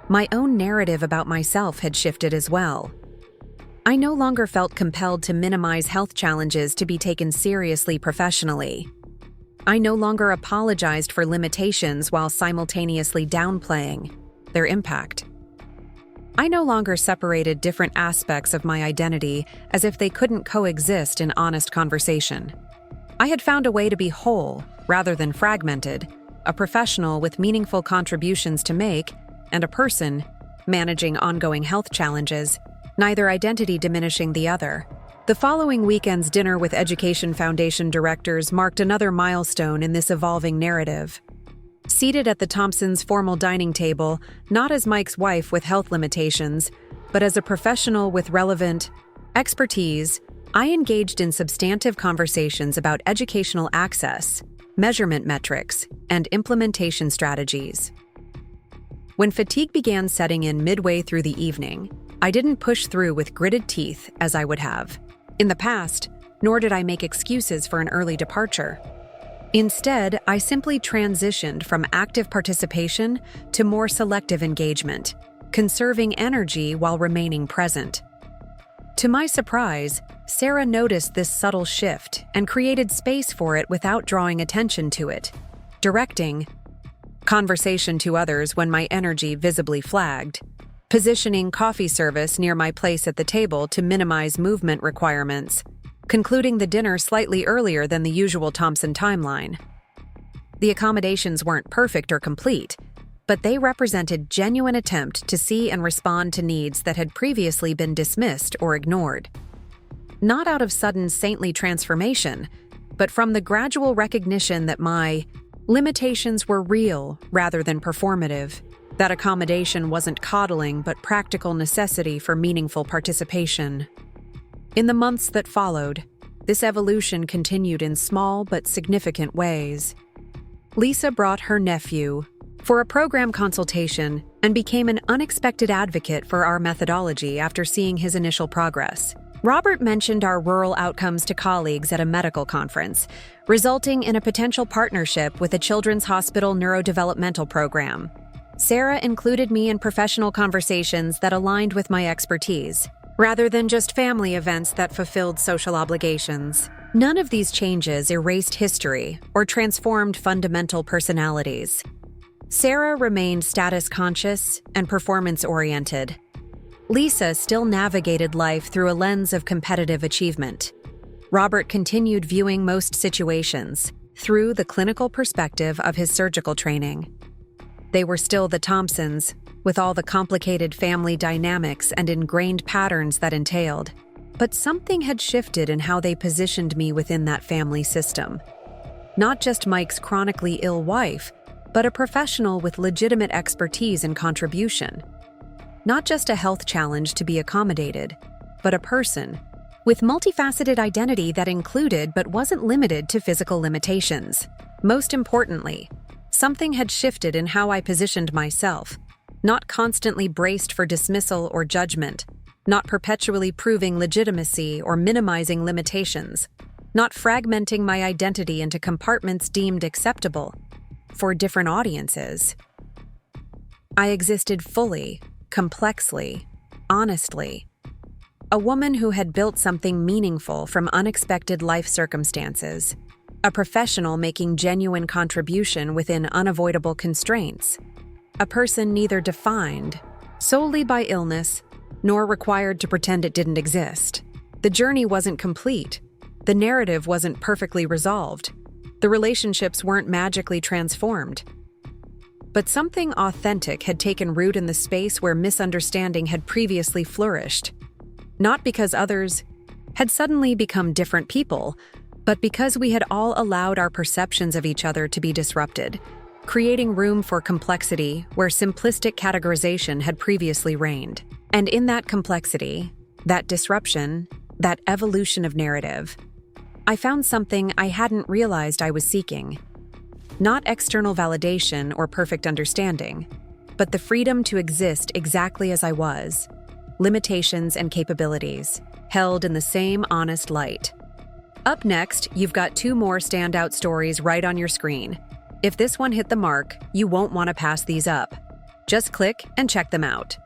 Speaker 1: my own narrative about myself had shifted as well. I no longer felt compelled to minimize health challenges to be taken seriously professionally. I no longer apologized for limitations while simultaneously downplaying their impact. I no longer separated different aspects of my identity as if they couldn't coexist in honest conversation. I had found a way to be whole rather than fragmented, a professional with meaningful contributions to make, and a person managing ongoing health challenges, neither identity diminishing the other. The following weekend's dinner with Education Foundation directors marked another milestone in this evolving narrative. Seated at the Thompsons' formal dining table, not as Mike's wife with health limitations, but as a professional with relevant expertise, I engaged in substantive conversations about educational access, measurement metrics, and implementation strategies. When fatigue began setting in midway through the evening, I didn't push through with gritted teeth as I would have in the past, nor did I make excuses for an early departure. Instead, I simply transitioned from active participation to more selective engagement, conserving energy while remaining present. To my surprise, Sarah noticed this subtle shift and created space for it without drawing attention to it, directing conversation to others when my energy visibly flagged, positioning coffee service near my place at the table to minimize movement requirements, concluding the dinner slightly earlier than the usual Thompson timeline. The accommodations weren't perfect or complete, but they represented genuine attempt to see and respond to needs that had previously been dismissed or ignored. Not out of sudden saintly transformation, but from the gradual recognition that my limitations were real rather than performative, that accommodation wasn't coddling but practical necessity for meaningful participation. In the months that followed, this evolution continued in small but significant ways. Lisa brought her nephew for a program consultation and became an unexpected advocate for our methodology after seeing his initial progress. Robert mentioned our rural outcomes to colleagues at a medical conference, resulting in a potential partnership with a Children's Hospital neurodevelopmental program. Sarah included me in professional conversations that aligned with my expertise, rather than just family events that fulfilled social obligations. None of these changes erased history or transformed fundamental personalities. Sarah remained status-conscious and performance-oriented. Lisa still navigated life through a lens of competitive achievement. Robert continued viewing most situations through the clinical perspective of his surgical training. They were still the Thompsons, with all the complicated family dynamics and ingrained patterns that entailed. But something had shifted in how they positioned me within that family system. Not just Mike's chronically ill wife, but a professional with legitimate expertise and contribution. Not just a health challenge to be accommodated, but a person with multifaceted identity that included but wasn't limited to physical limitations. Most importantly, something had shifted in how I positioned myself, not constantly braced for dismissal or judgment, not perpetually proving legitimacy or minimizing limitations, not fragmenting my identity into compartments deemed acceptable for different audiences. I existed fully, complexly, honestly. A woman who had built something meaningful from unexpected life circumstances. A professional making genuine contribution within unavoidable constraints. A person neither defined solely by illness nor required to pretend it didn't exist. The journey wasn't complete. The narrative wasn't perfectly resolved. The relationships weren't magically transformed. But something authentic had taken root in the space where misunderstanding had previously flourished. Not because others had suddenly become different people, but because we had all allowed our perceptions of each other to be disrupted, creating room for complexity where simplistic categorization had previously reigned. And in that complexity, that disruption, that evolution of narrative, I found something I hadn't realized I was seeking. Not external validation or perfect understanding, but the freedom to exist exactly as I was, limitations and capabilities, held in the same honest light. Up next, you've got 2 more standout stories right on your screen. If this one hit the mark, you won't want to pass these up. Just click and check them out.